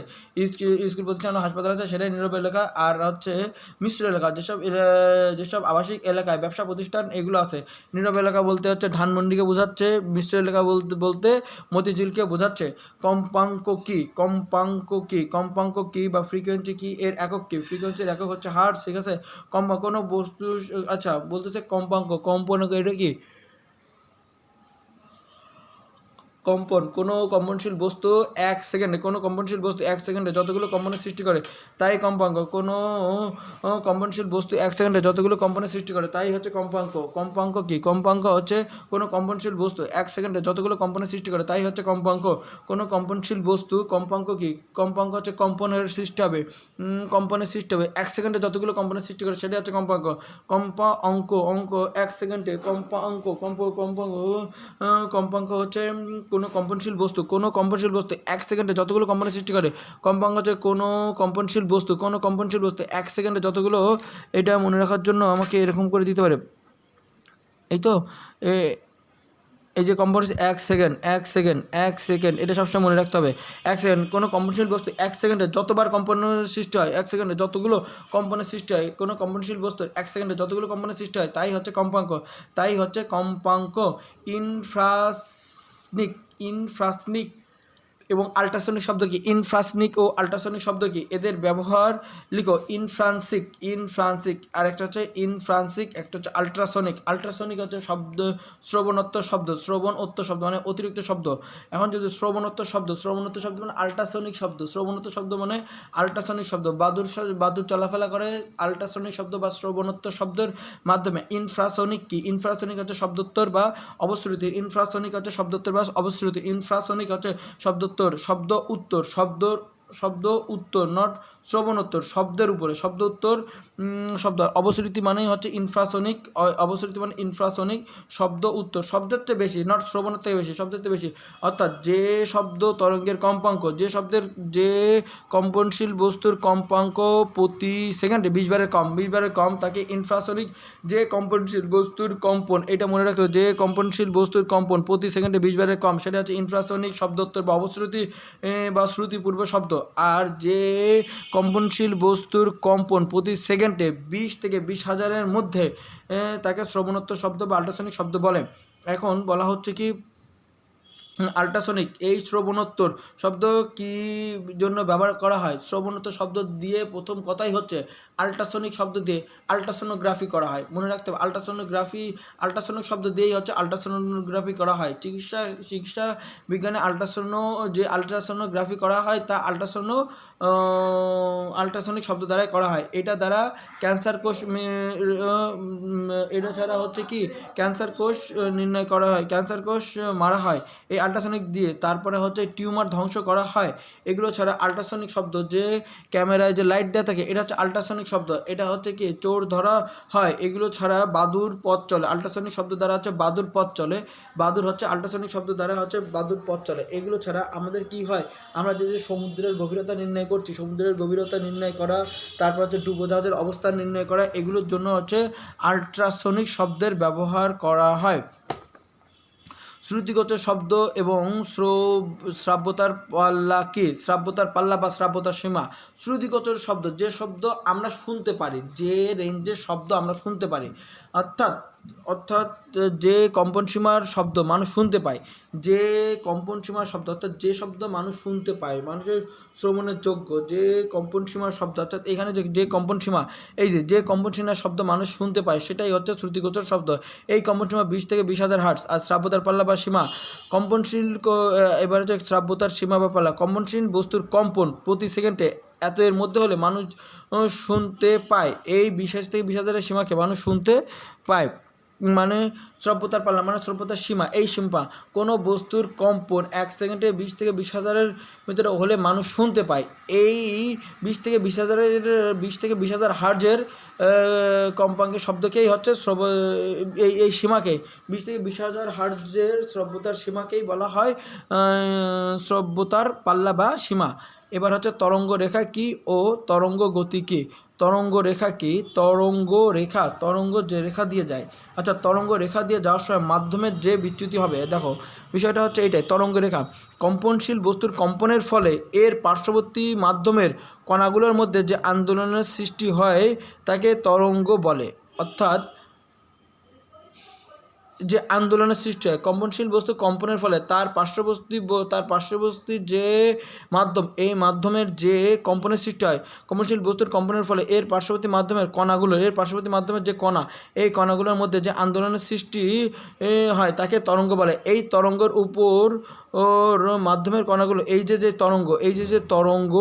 স্কুল প্রতিষ্ঠান ও হাসপাতাল আছে, সেটাই নীরব এলাকা। আর হচ্ছে মিশ্র এলাকা, যেসব আবাসিক এলাকায় ব্যবসা প্রতিষ্ঠান এগুলো আছে। নীরব এলাকা বলতে হচ্ছে ধানমন্ডিকে বোঝাচ্ছে, মিশ্র এলাকা বলতে মতিঝিলকে বোঝাচ্ছে। কম্পাঙ্ক কি বা ফ্রিকোয়েন্সি কি, এর একক কি? ফ্রিকোয়েন্সির একক হচ্ছে হার্টজ, ঠিক আছে। কোনো বস্তু, আচ্ছা বলতেছে কম্পাঙ্ক, এটা কি? কোনো কম্পনশীল বস্তু 1 সেকেন্ডে যতগুলো কম্পনের সৃষ্টি করে তাই কম্পাঙ্ক। কোনো কম্পনশীল বস্তু 1 সেকেন্ডে যতগুলো কম্পনের সৃষ্টি করে তাই হচ্ছে কম্পাঙ্ক। কম্পাঙ্ক কি? কম্পাঙ্ক হচ্ছে কোনো কম্পনশীল বস্তু 1 সেকেন্ডে যতগুলো কম্পনের সৃষ্টি করে তাই হচ্ছে কম্পাঙ্ক। কোনো কম্পনশীল বস্তু কম্পাঙ্ক কি? কম্পাঙ্ক হচ্ছে কম্পনের সৃষ্টি হবে 1 সেকেন্ডে যতগুলো কম্পনের সৃষ্টি করে সেটাই হচ্ছে কম্পাঙ্ক। অঙ্ক 1 সেকেন্ডে কম্পাঙ্ক হচ্ছে কোনো কম্পনশীল বস্তু 1 সেকেন্ডে যতগুলো কম্পনের সৃষ্টি করে। কম্পাঙ্ক হচ্ছে কোনো কম্পনশীল বস্তু 1 সেকেন্ডে যতগুলো, এটা মনে রাখার জন্য আমাকে এরকম করে দিতে পারে, এই তো এই যে কম্পনশীল 1 সেকেন্ড, এটা সবসময় মনে রাখতে হবে। 1 সেকেন্ড, কোনো কম্পনশীল বস্তু 1 সেকেন্ডে যতবার কম্পনের সৃষ্টি হয়, 1 সেকেন্ডে যতগুলো কম্পনের সৃষ্টি হয়, কোনো কম্পনশীল বস্তু 1 সেকেন্ডে যতগুলো কম্পনের সৃষ্টি হয় তাই হচ্ছে কম্পাঙ্ক। ইনফ্রাসনিক এবং আল্ট্রাসনিক শব্দ কি? ইনফ্রাসনিক ও আল্ট্রাসনিক শব্দ কি? এদের ব্যবহার লিখো। ইনফ্রান্সিক, আর একটা হচ্ছে ইনফ্রান্সিক, একটা হচ্ছে আল্ট্রাসনিক। আল্ট্রাসনিক হচ্ছে শব্দ শ্রবণোত্তর শব্দ, শ্রবণোত্তর শব্দ মানে অতিরিক্ত শব্দ। এখন যদি শ্রবণোত্তর শব্দ মানে আল্ট্রাসনিক শব্দ, শ্রবণোত্তর শব্দ মানে আল্ট্রাসনিক শব্দ। বাদুর চলাফেরা করে আল্ট্রাসনিক শব্দ বা শ্রবণোত্তর শব্দের মাধ্যমে। ইনফ্রাসনিক কি? ইনফ্রাসনিক হচ্ছে শব্দোত্তর বা অবশ্রুতি। ইনফ্রাসনিক হচ্ছে শব্দোত্তর বা অবশ্রুতি। ইনফ্রাসনিক হচ্ছে শব্দোত্তর, শব্দ উত্তর নট শ্রবণোত্তর, শব্দের উপরে শব্দ উত্তর শব্দ। অবশ্রুতি মানেই হচ্ছে ইনফ্রাসনিক, অবশ্রুতি মানে ইনফ্রাসনিক, শব্দ উত্তর শব্দের চেয়ে বেশি, নট শ্রবণের থেকে বেশি, শব্দের চেয়ে বেশি। অর্থাৎ যে শব্দ তরঙ্গের কম্পাঙ্ক, যে কম্পনশীল বস্তুর কম্পাঙ্ক প্রতি সেকেন্ডে 20 বারের কম তাকে ইনফ্রাসনিক। যে কম্পনশীল বস্তুর কম্পন, এটা মনে রাখতে হবে, যে কম্পনশীল বস্তুর কম্পন প্রতি সেকেন্ডে 20 বারের কম, সেটা হচ্ছে ইনফ্রাসনিক শব্দোত্তর বা অবশ্রুতি বা শ্রুতিপূর্ব শব্দ। আর যে কম্পনশীল বস্তুর কম্পন প্রতি সেকেন্ডে 20 থেকে 20,000-এর মধ্যে তাকে শ্রবণোত্তর শব্দ বা আল্ট্রাসনিক শব্দ বলে। এখন বলা হচ্ছে কি আল্ট্রাসনিক। এই শ্রবণোত্তর শব্দ কি জন্য ব্যবহার করা হয়? শ্রবণোত্তর শব্দ দিয়ে প্রথম কথাই হচ্ছে আল্ট্রাসনিক শব্দ দিয়ে আল্ট্রাসোনোগ্রাফি করা হয়। মনে রাখতে হবে আল্ট্রাসনিক শব্দ দিয়েই হচ্ছে আল্ট্রাসোনোগ্রাফি করা হয়। চিকিৎসা বিজ্ঞানে আল্ট্রাসোনোগ্রাফি করা হয় তা আল্ট্রাসনিক শব্দ দ্বারাই করা হয়। এটা দ্বারা ক্যান্সার কোষ, এটা ছাড়া হচ্ছে কি ক্যান্সার কোষ নির্ণয় করা হয়, ক্যান্সার কোষ মারা হয় এই আল্ট্রাসনিক দিয়ে। তারপরে হচ্ছে টিউমার ধ্বংস করা হয়। এগুলো ছাড়া আল্ট্রাসনিক শব্দ, যে ক্যামেরায় যে লাইট দেওয়া থাকে এটা হচ্ছে আল্ট্রাসনিক শব্দ, এটা হচ্ছে কি চোর ধরা হয়। এগুলো ছাড়া বাদুর পথ চলে, আল্ট্রাসনিক শব্দ দ্বারা হচ্ছে বাদুর পথ চলে। বাদুর হচ্ছে আল্ট্রাসনিক শব্দ দ্বারা হচ্ছে বাদুর পথ চলে। এগুলো ছাড়া আমাদের কি হয়, আমরা যে সমুদ্রের গভীরতা নির্ণয় করছি, সমুদ্রের গভীরতা নির্ণয় করা, তারপর হচ্ছে ডুবোজাহাজের অবস্থান নির্ণয় করা, এগুলোর জন্য হচ্ছে আল্ট্রাসনিক শব্দের ব্যবহার করা হয়। শ্রুতিগত শব্দ এবং শ্রাব্যতার পাল্লা বা শ্রাব্যতার সীমা। শ্রুতিগত শব্দ, যে শব্দ আমরা শুনতে পারি, যে রেঞ্জের শব্দ আমরা শুনতে পারি, অর্থাৎ যে কম্পনসীমার শব্দ মানুষ শুনতে পায়, যে কম্পনসীমার শব্দ অর্থাৎ যে শব্দ মানুষ শুনতে পায়, মানুষের শ্রবণের যোগ্য যে কম্পনসীমার শব্দ, অর্থাৎ এখানে যে কম্পনসীমা, এই যে কম্পনসীমার শব্দ মানুষ শুনতে পায় সেটাই হচ্ছে শ্রুতিগোচর শব্দ। এই কম্পনসীমা 20 থেকে 20,000 হার্টজ। আর শ্রাব্যতার পাল্লা বা সীমা, কম্পনশীল, এবার হচ্ছে শ্রাব্যতার সীমা বা পাল্লা, কম্পনশীল বস্তুর কম্পন প্রতি সেকেন্ডে এত এর মধ্যে হলে মানুষ শুনতে পায়। এই 20 থেকে 20,000-এর সীমাকে মানুষ শুনতে পায়। মানে শ্রব্যতার পাল্লা মানে শ্রব্যতার সীমা, এই সীমা কোনো বস্তুর কম্পন 1 সেকেন্ডে 20 থেকে 20,000-এর ভিতরে হলে মানুষ শুনতে পায়। এই 20 থেকে 20,000 হার্টজের কম্পাঙ্কের শব্দকেই হচ্ছে এই সীমাকে 20 থেকে 20,000 হার্টজের শ্রব্যতার সীমাকেই বলা হয় শ্রব্যতার পাল্লা বা সীমা। এবার হচ্ছে তরঙ্গ রেখা কি ও তরঙ্গ গতি কি? তরঙ্গ রেখা কি? তরঙ্গ যে রেখা দিয়ে যায়, আচ্ছা তরঙ্গ রেখা দিয়ে যাওয়ার সময় মাধ্যমের যে বিচ্যুতি হবে, দেখো বিষয়টা হচ্ছে এইটাই। তরঙ্গ রেখা কম্পনশীল বস্তুর কম্পনের ফলে এর পার্শ্ববর্তী মাধ্যমের কণাগুলোর মধ্যে যে আন্দোলনের সৃষ্টি হয় তাকে তরঙ্গ বলে। অর্থাৎ যে আন্দোলনের সৃষ্টি হয় কম্পনশীল বস্তু কম্পনের ফলে তার পার্শ্ববর্তী যে মাধ্যম, এই মাধ্যমের যে কম্পনের সৃষ্টি হয়, কম্পনশীল বস্তুর কম্পনের ফলে এর পার্শ্ববর্তী মাধ্যমের যে কণা, এই কণাগুলোর মধ্যে যে আন্দোলনের সৃষ্টি হয় তাকে তরঙ্গ বলে। এই তরঙ্গের উপর মাধ্যমের কণাগুলো, এই যে তরঙ্গ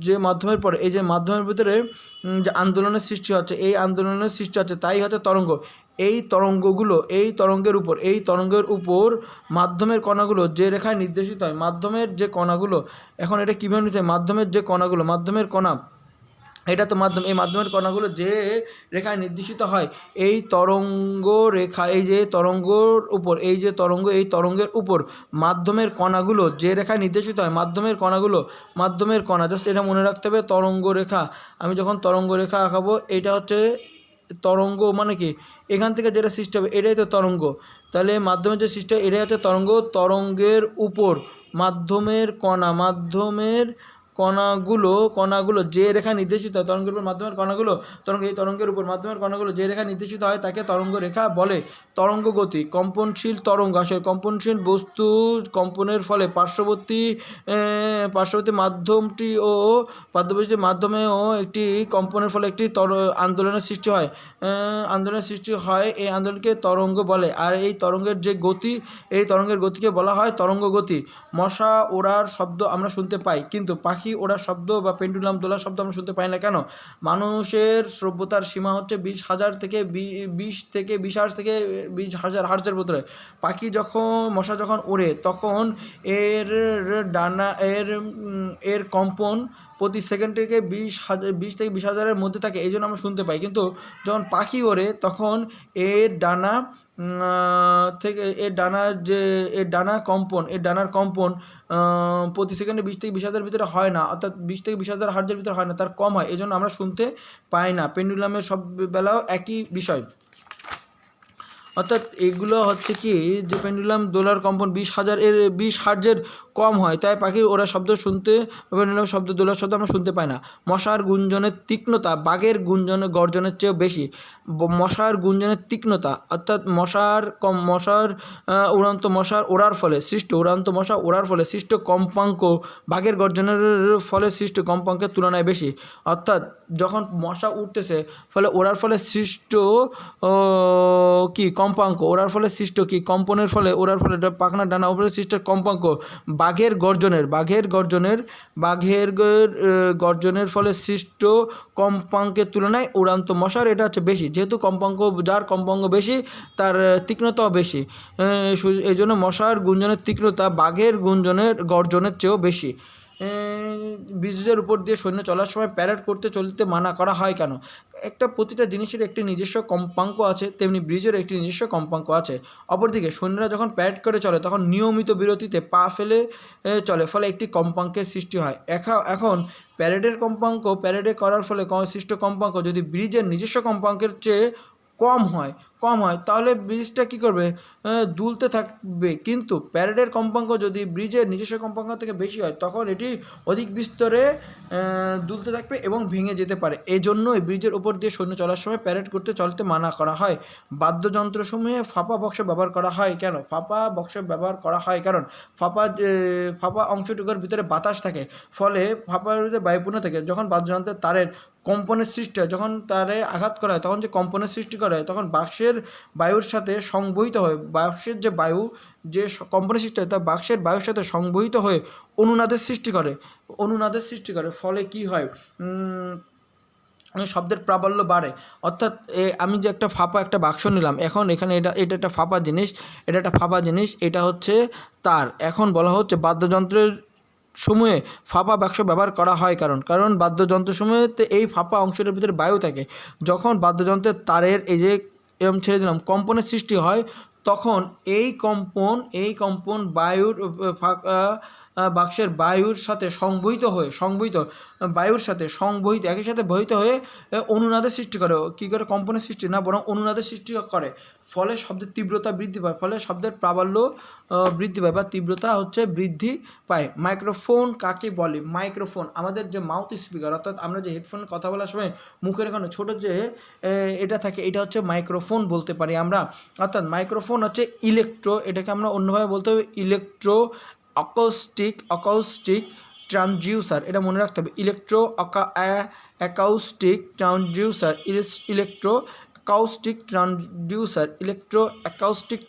যে মাধ্যমের পরে এই যে মাধ্যমের ভিতরে যে আন্দোলনের সৃষ্টি হচ্ছে, এই আন্দোলনের সৃষ্টি হচ্ছে তাই হচ্ছে তরঙ্গ। এই তরঙ্গের উপর মাধ্যমের কণাগুলো যে রেখায় নির্দেশিত হয়, মাধ্যমের যে কণাগুলো, এখন এটা কীভাবে নিতে হয়, মাধ্যমের কণা, এটা তো মাধ্যম, এই মাধ্যমের কণাগুলো যে রেখায় নির্দেশিত হয়, এই তরঙ্গ রেখা, এই তরঙ্গের উপর মাধ্যমের কণাগুলো যে রেখায় নির্দেশিত হয়, মাধ্যমের কণা, জাস্ট এটা মনে রাখতে হবে। তরঙ্গ রেখা, আমি যখন তরঙ্গ রেখা আঁকাবো, এটা হচ্ছে তরঙ্গ, মানে কি এখান থেকে যেটা সৃষ্টি হবে এটাই তো তরঙ্গ। তাহলে মাধ্যমের যে সৃষ্টি হয় এটাই হচ্ছে তরঙ্গ। তরঙ্গের উপর মাধ্যমের কণাগুলো যে রেখা নির্দেশিত হয় তরঙ্গের উপর মাধ্যমের কণাগুলো এই তরঙ্গের উপর মাধ্যমের কণাগুলো যে রেখা নির্দেশিত হয় তাকে তরঙ্গ রেখা বলে। তরঙ্গ গতি, কম্পনশীল তরঙ্গ, আসলে কম্পনশীল বস্তু কম্পনের ফলে পার্শ্ববর্তী মাধ্যমেও একটি কম্পনের ফলে একটি আন্দোলনের সৃষ্টি হয়। এই আন্দোলনকে তরঙ্গ বলে। আর এই তরঙ্গের যে গতি, এই তরঙ্গের গতিকে বলা হয় তরঙ্গ গতি। মশা ওড়ার শব্দ আমরা শুনতে পাই, কিন্তু পাখি ওড়ার শব্দ বা পেন্ডুলাম দোলার শব্দ আমরা শুনতে পাই না কেন? মানুষের শ্রব্যতার সীমা হচ্ছে 20,000 থেকে 20,000 হার্জের ভিতরে। মশা যখন ওড়ে তখন এর ডানা এর কম্পন প্রতি সেকেন্ড থেকে 20 থেকে 20,000-এর মধ্যে থাকে, এই জন্য আমরা শুনতে পাই। কিন্তু যখন পাখি ওড়ে তখন এর ডানার কম্পন প্রতি সেকেন্ডে 20 থেকে 20,000 ভিতরে হয় না, অর্থাৎ 20 থেকে 20,000 হার্জের ভিতরে হয় না, তার কম হয়, এই জন্য আমরা শুনতে পাই না। পেন্ডুলামের সব বেলাও একই বিষয়। অর্থাৎ এগুলো হচ্ছে কি যে পেন্ডুলাম দোলার কম্পন 20 হার্জের কম হয়, তাই পাখির ওরা শব্দ শুনতে পেন্ডুলাম শব্দ দোলার শব্দ আমরা শুনতে পাই না। মশার গুঞ্জনের তীক্ষ্ণতা বাঘের গর্জনের চেয়েও বেশি। মশার গুঞ্জনের তীক্ষ্ণতা অর্থাৎ উড়ন্ত মশার ওড়ার ফলে সৃষ্ট কম্পাঙ্ক বাঘের গর্জনের ফলে সৃষ্ট কম্পাঙ্কের তুলনায় বেশি। অর্থাৎ যখন মশা উঠতেছে ফলে ওড়ার ফলে সৃষ্ট কম্পাঙ্ক, ওড়ার ফলে সৃষ্ট কম্পনের ফলে ওড়ার ফলে পাখনার ডানা উপরে সৃষ্ট কম্পাঙ্ক বাঘের গর্জনের ফলে সৃষ্ট কম্পাঙ্কের তুলনায় উড়ান্ত মশার এটা হচ্ছে বেশি। যেহেতু যার কম্পাঙ্ক বেশি তার তীক্ষ্ণতাও বেশি, এই জন্য মশার গুঞ্জনের তীক্ষ্ণতা বাঘের গর্জনের চেয়েও বেশি। ব্রিজের উপর দিয়ে সৈন্য চলার সময় প্যারেড করতে চলতে মানা করা হয় কেন? প্রতিটা জিনিসের একটি নিজস্ব কম্পাঙ্ক আছে, তেমনি ব্রিজের একটি নিজস্ব কম্পাঙ্ক আছে। অপরদিকে সৈন্যরা যখন প্যারেড করে চলে তখন নিয়মিত বিরতিতে পা ফেলে চলে, ফলে একটি কম্পাঙ্কের সৃষ্টি হয়। এখন প্যারেডে করার ফলে সৃষ্ট কম্পাঙ্ক যদি ব্রিজের নিজস্ব কম্পাঙ্কের চেয়ে কম হয় তাহলে ব্রিজটা কী করবে? দুলতে থাকবে। কিন্তু প্যারেডের কম্পাঙ্ক যদি ব্রিজের নিজস্ব কম্পাঙ্ক থেকে বেশি হয় তখন এটি অধিক বিস্তরে দুলতে থাকবে এবং ভেঙে যেতে পারে। এই জন্যই ব্রিজের উপর দিয়ে সৈন্য চলার সময় প্যারেড করতে চলতে মানা করা হয়। বাদ্যযন্ত্রসমূহে ফাঁপা বক্স ব্যবহার করা হয় কেন? কারণ ফাঁপা অংশটুকুর ভিতরে বাতাস থাকে, ফলে ফাঁপার ভিতরে বায়ুপূর্ণ থাকে। যখন বাদ্যযন্ত্রের তারের কম্পনের সৃষ্টি হয়, যখন তারে আঘাত করা হয় তখন যে কম্পনের সৃষ্টি করা হয় তখন বাক্সের বায়ুর সাথে সংবহিত হয়, বাক্সের যে বায়ু যে কম্পনের সৃষ্টি হয় তা বাক্সের বায়ুর সাথে সংবহিত হয়ে অনুনাদের সৃষ্টি করে। ফলে কি হয়? শব্দের প্রাবল্য বাড়ে। অর্থাৎ আমি যে একটা বাক্স নিলাম, এখন এখানে এটা একটা ফাঁপা জিনিস, এটা হচ্ছে তার। এখন বলা হচ্ছে বাদ্যযন্ত্রের সমূহে ফাঁপা বাক্স ব্যবহার করা হয় কারণ বাদ্যযন্ত্রসমূহেতে এই ফাঁপা অংশটার ভিতরে বায়ু থাকে। যখন বাদ্যযন্ত্রের তারের এই যে এরকম ছেড়ে দিলাম কম্পনের সৃষ্টি হয় তখন এই কম্পন বায়ুর বাক্সের বায়ুর সাথে একই সাথে বহিত হয়ে অনুনাদের সৃষ্টি করে। কী করে? কম্পনের সৃষ্টি না, বরং অনুনাদের সৃষ্টি করে। ফলে শব্দের তীব্রতা বৃদ্ধি পায়, ফলে শব্দের প্রাবল্য বৃদ্ধি পায় বা তীব্রতা বৃদ্ধি পায়। মাইক্রোফোন কাকে বলে? মাইক্রোফোন আমাদের যে মাউথ স্পিকার, অর্থাৎ আমরা যে হেডফোন কথা বলার সময় মুখের এখানে ছোটো যে এটা থাকে, এটা হচ্ছে মাইক্রোফোন বলতে পারি আমরা। অর্থাৎ মাইক্রোফোন হচ্ছে এটাকে আমরা অন্যভাবে বলতে হবে ইলেকট্রো অ্যাকাউস্টিক ট্রান্সডিউসার। এটা মনে রাখতে হবে, অ্যাকাউস্টিক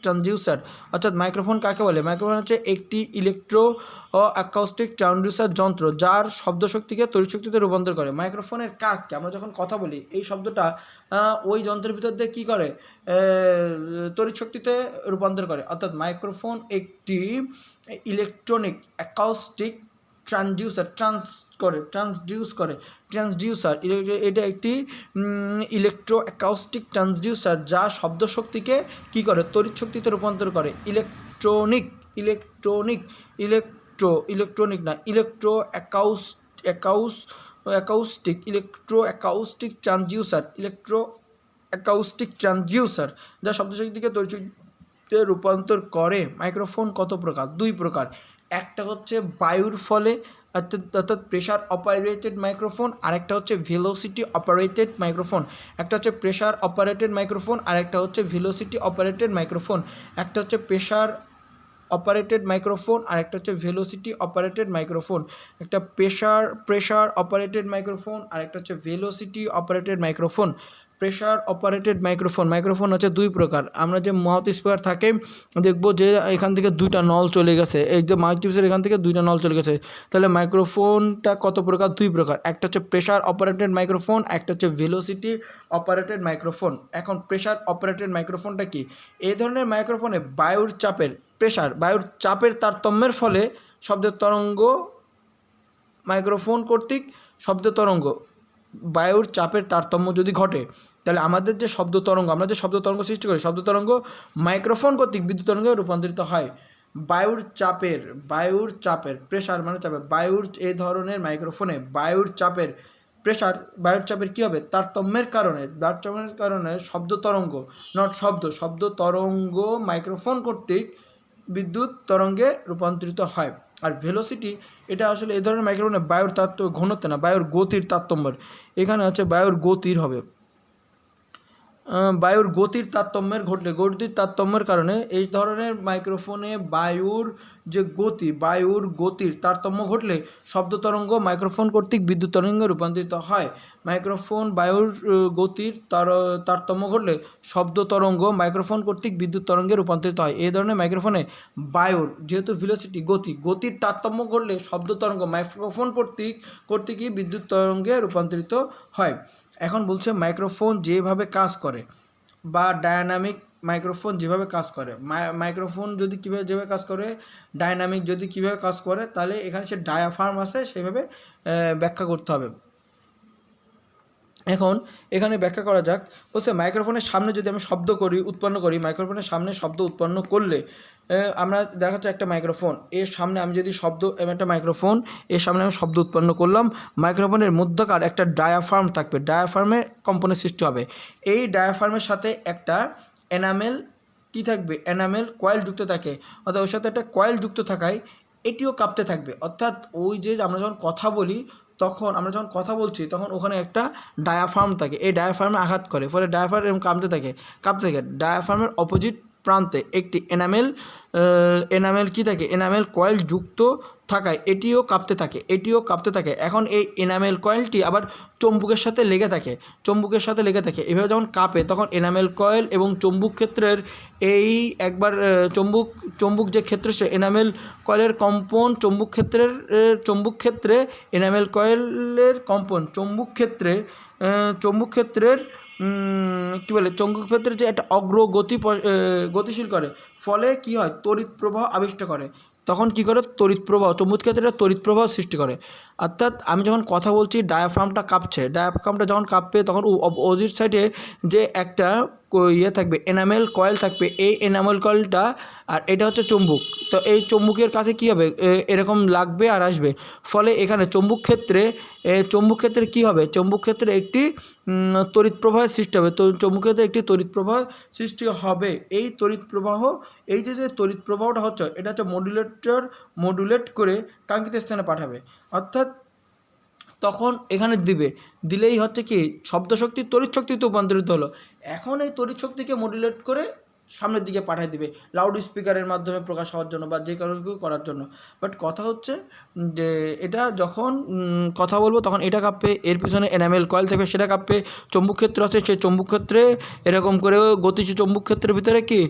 ট্রান্সডিউসার। অর্থাৎ মাইক্রোফোন কাকে বলে? মাইক্রোফোন হচ্ছে একটি অ্যাকাউস্টিক ট্রান্সডিউসার যন্ত্র যার শব্দশক্তিকে তড়িৎশক্তিতে রূপান্তর করে। মাইক্রোফোনের কাজ কি? আমরা যখন কথা বলি এই শব্দটা ওই যন্ত্রের ভিতর দিয়ে কী করে? তড়িৎশক্তিতে রূপান্তর করে। অর্থাৎ মাইক্রোফোন একটি ইলেকট্রনিক অ্যাকাউস্টিক ট্রান্সডিউসার। এটা একটি ইলেকট্রো অ্যাকাউস্টিক ট্রান্সডিউসার যা শব্দশক্তিকে কী করে? তড়িৎশক্তিতে রূপান্তর করে। ইলেকট্রোঅ্যাকাউস্টিক ট্রান্সডিউসার যা শব্দশক্তিকে তড়িৎশক্তিতে রূপান্তর করে। মাইক্রোফোন কত প্রকার? 2 প্রকার। একটা হচ্ছে বায়ুর ফলে অর্থাৎ প্রেশার অপারেটেড মাইক্রোফোন, আরেকটা হচ্ছে ভেলোসিটি অপারেটেড মাইক্রোফোন। একটা হচ্ছে প্রেশার অপারেটেড মাইক্রোফোন, আরেকটা হচ্ছে ভেলোসিটি অপারেটেড মাইক্রোফোন। একটা হচ্ছে প্রেশার অপারেটেড মাইক্রোফোন, আর একটা হচ্ছে ভেলোসিটি অপারেটেড মাইক্রোফোন। একটা প্রেশার অপারেটেড মাইক্রোফোন, আর একটা হচ্ছে velocity operated microphone. Pressure operated microphone হচ্ছে দুই প্রকার। আমরা যে মাউথ স্পিকার থাকে দেখব যে এখান থেকে দুইটা নল চলে গেছে, এই যে মাউথ পিসের এখান থেকে দুইটা নল চলে গেছে। তাহলে মাইক্রোফোনটা কত প্রকার? দুই প্রকার। একটা হচ্ছে প্রেশার অপারেটেড মাইক্রোফোন, একটা হচ্ছে ভেলোসিটি অপারেটেড মাইক্রোফোন। এখন প্রেশার অপারেটেড মাইক্রোফোনটা কি? এই ধরনের মাইক্রোফোনে বায়ুর চাপের তারতম্যের ফলে শব্দের তরঙ্গ মাইক্রোফোন কর্তৃক বায়ুর চাপের তারতম্য যদি ঘটে, তাহলে আমাদের যে আমরা যে শব্দ তরঙ্গ সৃষ্টি করি, শব্দ তরঙ্গ মাইক্রোফোন কর্তৃক বিদ্যুৎ তরঙ্গে রূপান্তরিত হয়। বায়ুর চাপের প্রেশার মানে বায়ুর এই ধরনের মাইক্রোফোনে বায়ুর চাপের কী হবে? তারতম্যের কারণে শব্দ তরঙ্গ মাইক্রোফোন কর্তৃক বিদ্যুৎ তরঙ্গে রূপান্তরিত হয়। আর ভেলোসিটি, এটা আসলে এই ধরনের মাইক্রোফোনে বায়ুর ঘনত্ব না, বায়ুর গতির তারতম্যের। এখানে হচ্ছে বায়ুর গতির হবে। বায়ুর গতির তারতম্যের কারণে এই ধরনের মাইক্রোফোনে বায়ুর গতির তারতম্য ঘটলে শব্দ তরঙ্গ মাইক্রোফোন কর্তৃক বিদ্যুৎ তরঙ্গে রূপান্তরিত হয়। বায়ুর গতির তারতম্য ঘটলে শব্দ তরঙ্গ মাইক্রোফোন কর্তৃক বিদ্যুৎ তরঙ্গে রূপান্তরিত হয়। এই ধরনের মাইক্রোফোনে বায়ুর যেহেতু ভেলোসিটি গতির তারতম্য ঘটলে শব্দ তরঙ্গ মাইক্রোফোন কর্তৃকই বিদ্যুৎ তরঙ্গে রূপান্তরিত হয়। এখন বলছে মাইক্রোফোন যেভাবে কাজ করে, বা ডায়নামিক মাইক্রোফোন যেভাবে কাজ করে, মাইক্রোফোন যদি যেভাবে কাজ করে, ডায়নামিক যদি কীভাবে কাজ করে, তাহলে এখানে সে ডায়াফ্রাম আছে সেইভাবে ব্যাখ্যা করতে হবে। এখন এখানে ব্যাখ্যা করা যাক। বলছে মাইক্রোফোনের সামনে যদি আমি উৎপন্ন করি, মাইক্রোফোনের সামনে শব্দ উৎপন্ন করলে আমরা দেখাচ্ছে একটা মাইক্রোফোন এর সামনে আমি যদি শব্দ উৎপন্ন করলাম, মাইক্রোফোনের মধ্যকার একটা ডায়াফ্রাম থাকবে, ডায়াফ্রামের কম্পনের সৃষ্টি হবে। এই ডায়াফ্রামের সাথে একটা এনামেল কয়েল যুক্ত থাকে, অর্থাৎ ওর সাথে একটা কয়েল যুক্ত থাকায় এটিও কাঁপতে থাকবে। অর্থাৎ ওই যে আমরা যখন কথা বলছি তখন ওখানে একটা ডায়াফ্রাম থাকে, এই ডায়াফ্রামে আঘাত করে, ফলে ডায়াফ্রাম কাঁপতে থাকে। ডায়াফ্রামের অপোজিট প্রান্তে একটি এনামেল কয়েল যুক্ত থাকায় এটিও কাঁপতে থাকে। এখন এই এনামেল কয়েলটি আবার চুম্বকের সাথে লেগে থাকে। এভাবে যখন কাঁপে তখন এনামেল কয়েল এবং চুম্বক ক্ষেত্রের চুম্বক যে ক্ষেত্র, সে এনামেল কয়েলের কম্পন চুম্বক ক্ষেত্রে এনামেল কয়েলের কম্পন চুম্বক ক্ষেত্রের চুম্বক ক্ষেত্রে যে একটা গতিশীল করে, ফলে কি হয়? তড়িৎ প্রবাহ আবিষ্ট করে। তখন কি করে? চুম্বক ক্ষেত্রে তড়িৎ প্রবাহ সৃষ্টি করে। অর্থাৎ আমি যখন কথা বলছি ডায়াফ্রামটা যখন কাঁপবে তখন অপোজিট সাইডে যে একটা থাকবে, এনামেল কয়েল থাকবে। এই এনামেল কয়েলটা, আর এটা হচ্ছে চুম্বক, তো এই চুম্বকের কাছে কী হবে? এরকম লাগবে আর আসবে, ফলে এখানে চুম্বক ক্ষেত্রে কী হবে? চুম্বক ক্ষেত্রে একটি তড়িৎ প্রবাহের সৃষ্টি হবে। তো চুম্বক ক্ষেত্রে একটি তড়িৎ প্রবাহ সৃষ্টি হবে। এই যে তড়িৎ প্রবাহটা হচ্ছে, এটা হচ্ছে মডুলেট করে কাঙ্ক্ষিত স্থানে পাঠাবে। অর্থাৎ তখন এখানে দিলেই হচ্ছে কি, শব্দশক্তি তড়িৎ শক্তিতে রূপান্তরিত হলো। এখন এই তড়িৎ শক্তিকে মডুলেট করে সামনের দিকে পাঠিয়ে দিবে লাউড স্পিকারের মাধ্যমে প্রকাশ হওয়ার জন্য বা যে কারো কেউ করার জন্য। বাট কথা হচ্ছে যে এটা যখন কথা বলবো তখন এটা কাঁপবে, এর পিছনে এনামেল কয়েল থাকবে, সেটা কাঁপবে। চুম্বক ক্ষেত্র আছে, সেই চুম্বক ক্ষেত্রে এরকম করে গতিশীল চুম্বক ক্ষেত্রের ভিতরে কি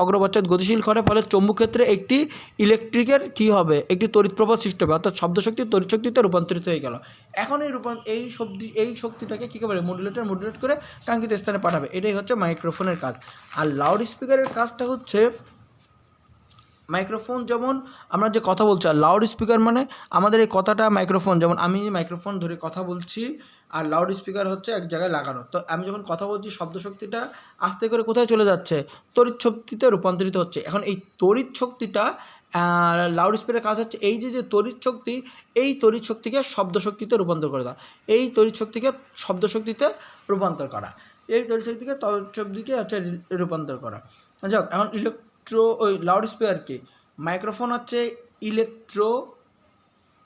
অগ্রপশ্চাৎ গতিশীল করে, ফলে চুম্বক ক্ষেত্রে একটি ইলেকট্রিকের কী হবে? একটি তড়িৎ প্রবাহ সৃষ্টি হবে। অর্থাৎ শব্দশক্তি তড়িৎ শক্তিতে রূপান্তরিত হয়ে গেল। এখন এই শক্তিটাকে কী করে? মডুলেট করে কাঙ্ক্ষিত স্থানে পাঠাবে। এটাই হচ্ছে মাইক্রোফোনের কাজ। আর লাউড স্পিকারের কাজটা হচ্ছে, মাইক্রোফোন যেমন আমরা যে কথা বলছি, আর লাউড স্পিকার মানে আমাদের এই কথাটা মাইক্রোফোন, যেমন আমি মাইক্রোফোন ধরে কথা বলছি আর লাউড স্পিকার হচ্ছে এক জায়গায় লাগানো। তো আমি যখন কথা বলছি শব্দশক্তিটা আস্তে করে কোথায় চলে যাচ্ছে? তড়িৎ শক্তিতে রূপান্তরিত হচ্ছে। এখন এই তড়িৎ শক্তিটা লাউড স্পিকারের কাজ হচ্ছে এই যে তড়িৎ শক্তিকে শব্দশক্তিতে রূপান্তর করে দেওয়া, এই তড়িৎ শক্তিকে শব্দশক্তিতে রূপান্তর করা, হচ্ছে রূপান্তর করা। যাক, এখন লাউড স্পিকার কি? মাইক্রোফোন হচ্ছে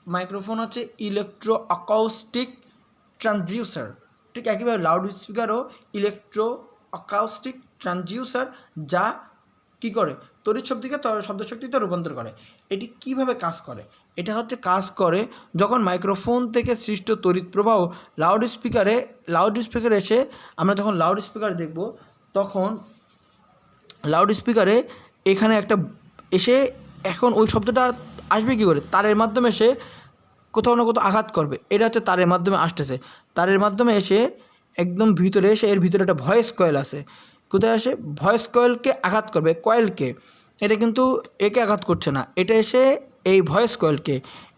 মাইক্রোফোন হচ্ছে ইলেকট্রো অ্যাকাউস্টিক ট্রান্সডিউসার। ঠিক একইভাবে লাউড স্পিকারও ইলেকট্রো অ্যাকাউস্টিক ট্রান্সডিউসার, যা কী করে তড়িৎ শক্তিকে শব্দ শক্তিতে রূপান্তর করে। এটি কিভাবে কাজ করে? এটা হচ্ছে কাজ করে যখন মাইক্রোফোন থেকে সৃষ্ট তড়িৎ প্রবাহ লাউড স্পিকারে এসে, আমরা যখন লাউড স্পিকার দেখব তখন লাউড স্পিকারে এখানে একটা এসে, এখন ওই শব্দটা আসবে কী করে? তারের মাধ্যমে এসে কোথাও না কোথাও আঘাত করবে। এটা হচ্ছে তারের মাধ্যমে আসতেছে, তারের মাধ্যমে এসে একদম ভিতরে এসে, এর ভিতরে একটা ভয়েস কয়েল আছে। কোথায় আসে? ভয়েস কয়েলকে আঘাত করবে, কয়েলকে। এটা কিন্তু একে আঘাত করছে না, এটা এসে এই ভয়েস কয়েলকে,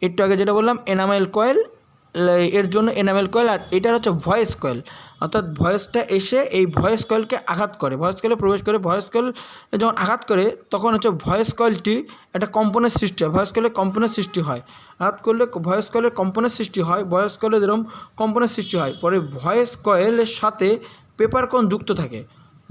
একটু আগে যেটা বললাম এনামেল কয়েল, এর জন্য এনামেল কয়েল, আর এটার হচ্ছে ভয়েস কয়েল, অর্থাৎ ভয়েসটা এসে এই ভয়েস কয়েলকে আঘাত করে, ভয়েস কয়েলে প্রবেশ করে। ভয়েস কয়েল যখন আঘাত করে তখন হচ্ছে ভয়েস কয়েলটি একটা কম্পনের সৃষ্টি হয়, ভয়েস কয়েলের কম্পনের সৃষ্টি হয়। আঘাত করলে ভয়েস কয়েলের কম্পনের সৃষ্টি হয়, ভয়েস কয়েলের যেরকম কম্পনের সৃষ্টি হয়। পরে ভয়েস কয়েলের সাথে পেপারকোন যুক্ত থাকে,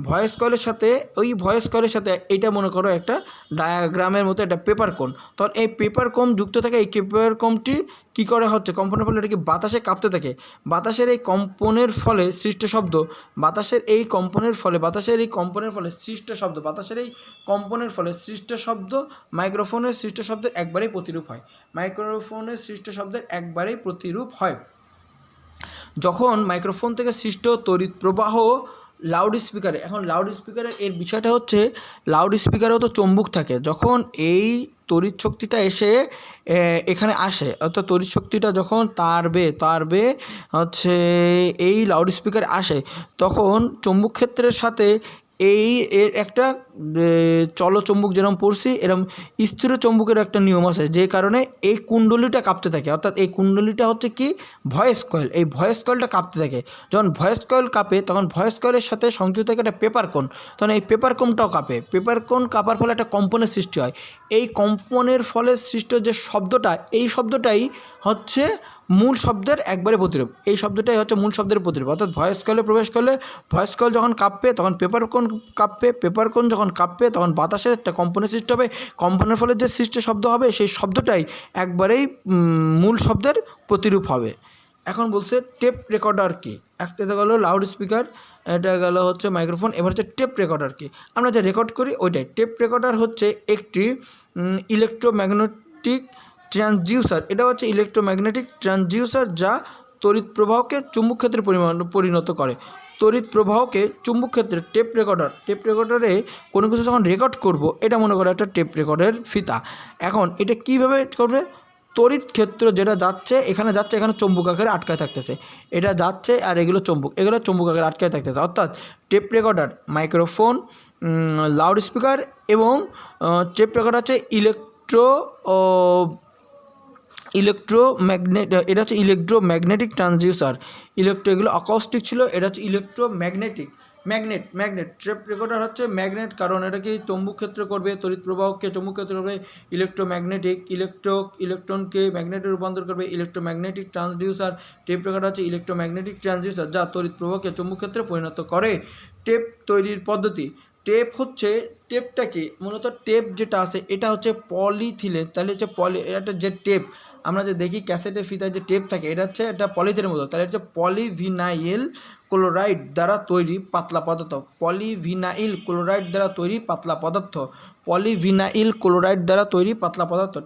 ভয়েস কয়েলের সাথে, ওই ভয়েস কয়েলের সাথে এইটা মনে করো একটা ডায়াগ্রামের মতো একটা পেপারকোন, তখন এই পেপারকোন যুক্ত থাকে। এই পেপারকোনটি কী করা হচ্ছে? কম্পনের ফলে এটা কি বাতাসে কাঁপতে থাকে। বাতাসের এই কম্পনের ফলে সৃষ্ট শব্দ, বাতাসের এই কম্পনের ফলে সৃষ্ট শব্দ মাইক্রোফোনের সৃষ্ট শব্দের একবারেই প্রতিরূপ হয়। যখন মাইক্রোফোন থেকে সৃষ্ট তড়িৎ প্রবাহ লাউড স্পিকারে, এখন লাউড স্পিকারের এর বিষয়টা হচ্ছে লাউড স্পিকারেও তো চুম্বক থাকে। যখন এই তড়িৎ শক্তিটা এসে এখানে আসে, অর্থাৎ তড়িৎ শক্তিটা যখন তার হচ্ছে এই লাউড স্পিকারে আসে, তখন চুম্বক ক্ষেত্রের সাথে এর একটা চলচম্বুক যেরকম পড়ছি, এরকম স্থির চম্বুকের একটা নিয়ম আছে, যে কারণে এই কুণ্ডলীটা কাঁপতে থাকে। অর্থাৎ এই কুণ্ডলীটা হচ্ছে কি? Voice coil. এই ভয়েস কয়েলটা কাঁপতে থাকে। যখন ভয়েস কয়েল কাঁপে তখন ভয়েস কয়েলের সাথে সংযুক্ত থাকে একটা পেপারকোন, তখন এই পেপারকোনটাও কাঁপে। পেপারকোন কাঁপার ফলে একটা কম্পনের সৃষ্টি হয়। এই কম্পনের ফলে সৃষ্ট যে শব্দটা, এই শব্দটাই হচ্ছে মূল শব্দের একবারে প্রতিরূপ। এই শব্দটাই হচ্ছে মূল শব্দের প্রতিরূপ। অর্থাৎ ভয়েস কয়েলে প্রবেশ করলে ভয়েস কয়েল যখন কাঁপবে তখন পেপারকোন কাঁপবে, পেপারকোন যখন কাঁপবে তখন বাতাসে একটা কম্পনের সৃষ্টি হবে। কম্পনের ফলে যে সৃষ্ট শব্দ হবে সেই শব্দটাই একবারেই মূল শব্দের প্রতিরূপ হবে। এখন বলছে টেপ রেকর্ডার কি? একটা গেলো লাউড স্পিকার, এটা গেল হচ্ছে মাইক্রোফোন, এবার হচ্ছে টেপ রেকর্ডার কি? আমরা যা রেকর্ড করি ওইটাই। টেপ রেকর্ডার হচ্ছে একটি ইলেকট্রোম্যাগনেটিক ট্রান্সডিউসার। এটা হচ্ছে ইলেকট্রোম্যাগনেটিক ট্রান্সডিউসার, যা তড়িৎ প্রবাহকে চুম্বক ক্ষেত্রে পরিণত করে। তড়িৎ প্রবাহকে চুম্বক ক্ষেত্রে টেপ রেকর্ডারে কোনো কিছু যখন রেকর্ড করব, এটা মনে করো একটা টেপ রেকর্ডের ফিতা। এখন এটা কীভাবে করবে? তড়িৎ ক্ষেত্র যেটা যাচ্ছে, এখানে চুম্বক আকারে আটকায় থাকতেছে, এটা যাচ্ছে, আর এগুলো চুম্বক আকারে আটকায় থাকতেছে। অর্থাৎ tape recorder, microphone, loudspeaker এবং টেপ রেকর্ডার হচ্ছে এটা হচ্ছে ইলেকট্রোম্যাগনেটিক ট্রান্সডিউসার। এগুলো অ্যাকাউস্টিক ছিল, এটা হচ্ছে ইলেকট্রোম্যাগনেটিক। ম্যাগনেট টেপ রেকর্ডার হচ্ছে ম্যাগনেট, কারণ এটা কি চৌম্বক ক্ষেত্র করবে, তড়িৎ প্রবাহকে চৌম্বক ক্ষেত্র করবে। ইলেকট্রোম্যাগনেটিক, ইলেকট্রনকে ম্যাগনেটে রূপান্তর করবে। Electromagnetic transducer. টেপ রেকর্ডার হচ্ছে ইলেকট্রোম্যাগনেটিক ট্রান্সডিউসার, যা তড়িৎ প্রবাহকে চৌম্বক ক্ষেত্রে পরিণত করে। টেপ তৈরির পদ্ধতি। টেপটা কি? মূলত টেপ যেটা আছে এটা হচ্ছে পলিথিলেন। তাহলে হচ্ছে এটা যে টেপ আমরা যে দেখি ক্যাসেটের ফিতায় যে টেপ থাকে, এটা হচ্ছে একটা পলিথিনের মতো। তাহলে হচ্ছে পলিভিনাইল ক্লোরাইড দ্বারা তৈরি পাতলা পদার্থ।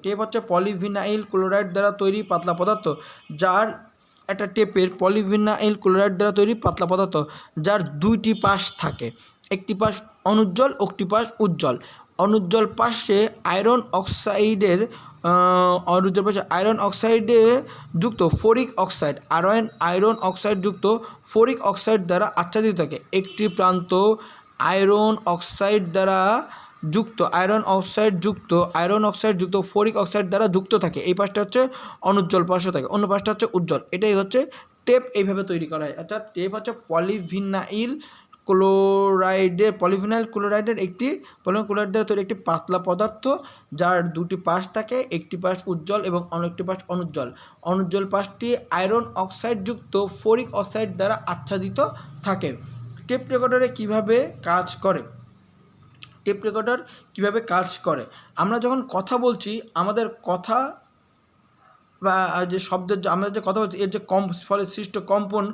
টেপ হচ্ছে পলিভিনাইল ক্লোরাইড দ্বারা তৈরি পাতলা পদার্থ, যার একটা টেপের পলিভিনাইল ক্লোরাইড দ্বারা তৈরি পাতলা পদার্থ, যার দুইটি পাশ থাকে, একটি পাশ অনুজ্জ্বল, একটি পাশ উজ্জ্বল। অনুজ্জ্বল পাশে আয়রন অক্সাইডে যুক্ত ফোরিক অক্সাইড, আয়রন অক্সাইড যুক্ত ফোরিক অক্সাইড দ্বারা আচ্ছাদিত থাকে। একটি প্রান্ত আয়রন অক্সাইড যুক্ত ফোরিক অক্সাইড দ্বারা যুক্ত থাকে। এই পাশটা হচ্ছে অনুজ্জ্বল পাশও থাকে, অন্য পাশটা হচ্ছে উজ্জ্বল। এটাই হচ্ছে টেপ, এইভাবে তৈরি করা হয়। আচ্ছা, টেপ হচ্ছে পলিভিনাইল ক্লোরাইডের দ্বারা তৈরি একটি পাতলা পদার্থ, যার দুটি পাশ থাকে, একটি পাশ উজ্জ্বল এবং অন্যটি পাশ অনুজ্জ্বল। অনুজ্জ্বল পাশটি আয়রন অক্সাইড যুক্ত ফোরিক অক্সাইড দ্বারা আচ্ছাদিত থাকে। টেপ রেকর্ডারে কিভাবে কাজ করে? টেপ রেকর্ডার কীভাবে কাজ করে। আমরা যখন কথা বলছি আমাদের কথা বা যে শব্দের আমরা যে কথা বলছি এর যে ফলে সৃষ্ট কম্পন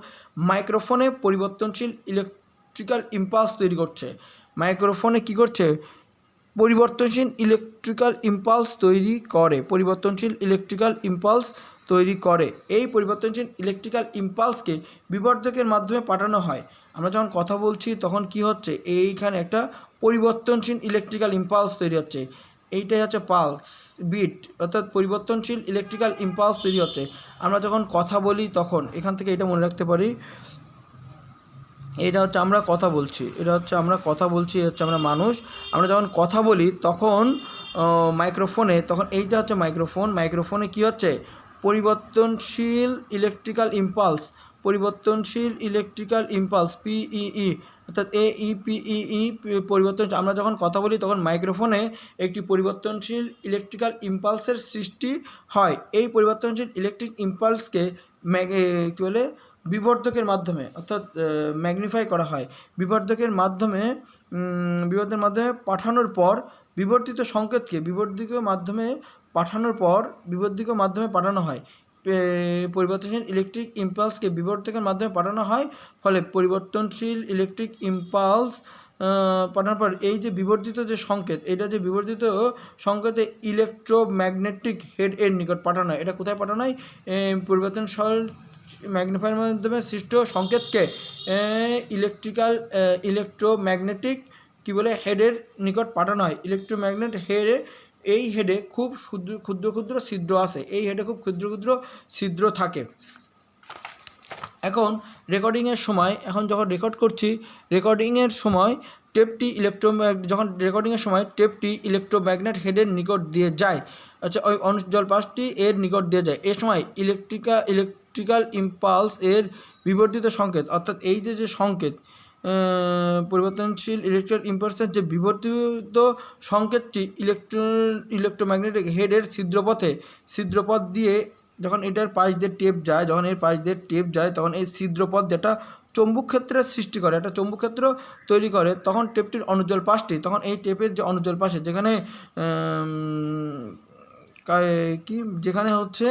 মাইক্রোফোনে পরিবর্তনশীল ইলেকট্রিক্যাল ইম্পালস তৈরি করছে। মাইক্রোফোনে কী করছে? পরিবর্তনশীল ইলেকট্রিক্যাল ইম্পালস তৈরি করে। পরিবর্তনশীল ইলেকট্রিক্যাল ইম্পালস তৈরি করে। এই পরিবর্তনশীল ইলেকট্রিক্যাল ইম্পালসকে বিবর্ধকের মাধ্যমে পাঠানো হয়। আমরা যখন কথা বলছি তখন কি হচ্ছে? এইখানে একটা পরিবর্তনশীল ইলেকট্রিক্যাল ইম্পালস তৈরি হচ্ছে। এইটাই হচ্ছে পালস বিট, অর্থাৎ পরিবর্তনশীল ইলেকট্রিক্যাল ইম্পালস তৈরি হচ্ছে। আমরা যখন কথা বলি তখন এখান থেকে এটা মনে রাখতে পারি, এটা হচ্ছে আমরা কথা বলছি, এটা হচ্ছে আমরা কথা বলছি, হচ্ছে আমরা মানুষ। আমরা যখন কথা বলি তখন মাইক্রোফোনে, তখন এইটা হচ্ছে মাইক্রোফোন। মাইক্রোফোনে কী হচ্ছে? পরিবর্তনশীল ইলেকট্রিক্যাল ইম্পালস, পরিবর্তনশীল ইলেকট্রিক্যাল ইম্পালস পিইই, অর্থাৎ AEPEE পরিবর্তন। আমরা যখন কথা বলি তখন মাইক্রোফোনে একটি পরিবর্তনশীল ইলেকট্রিক্যাল ইম্পালসের সৃষ্টি হয়। এই পরিবর্তনশীল ইলেকট্রিক ইম্পালসকে কী বলে? বিবর্ধকের মাধ্যমে, অর্থাৎ ম্যাগনিফাই করা হয়। বিবর্ধকের মাধ্যমে পাঠানোর পর বিবর্ধিত সংকেতকে বিবর্ধকের মাধ্যমে পাঠানো হয়। পরিবর্তনশীল ইলেকট্রিক ইম্পালসকে বিবর্ধকের মাধ্যমে পাঠানো হয়। ফলে পরিবর্তনশীল ইলেকট্রিক ইম্পালস পাঠানোর পর এই যে বিবর্ধিত যে সংকেত, এটা যে বিবর্ধিত সংকেতে ইলেকট্রোম্যাগনেটিক হেড এর নিকট পাঠানো হয়। এটা কোথায় পাঠানো হয়? পরিবর্তনশীল ম্যাগনিফায়ারের মাধ্যমে সৃষ্ট সংকেতকে ইলেকট্রোম্যাগনেটিক কী বলে? হেডের নিকট পাঠানো হয়। ইলেকট্রোম্যাগনেট হেডে, এই হেডে খুব ক্ষুদ্র ক্ষুদ্র ছিদ্র আছে, এই হেডে খুব ক্ষুদ্র ক্ষুদ্র ছিদ্র থাকে। এখন রেকর্ডিংয়ের সময়, এখন যখন রেকর্ড করছি, রেকর্ডিংয়ের সময় টেপটি ইলেকট্রোম্যাগনেট হেডের নিকট দিয়ে যায়। আচ্ছা, ওই অনুজ্জ্বল পাশটি এর নিকট দিয়ে যায়। এ সময় ইলেকট্রিক্যাল ইম্পালস এর বিবর্ধিত সংকেত, অর্থাৎ এই যে সংকেত পরিবর্তনশীল ইলেকট্রিক্যাল ইম্পালসের যে বিবর্ধিত সংকেতটি ইলেকট্রোম্যাগনেটিক হেডের ছিদ্রপথ দিয়ে যখন এটার পাশ দিয়ে টেপ যায়, তখন এই ছিদ্রপথ যেটা চৌম্বক ক্ষেত্রের সৃষ্টি করে, একটা চৌম্বক ক্ষেত্র তৈরি করে। তখন টেপটির অনুজ্জ্বল পাশটি, তখন এই টেপের যে অনুজ্জ্বল পাশে যেখানে হচ্ছে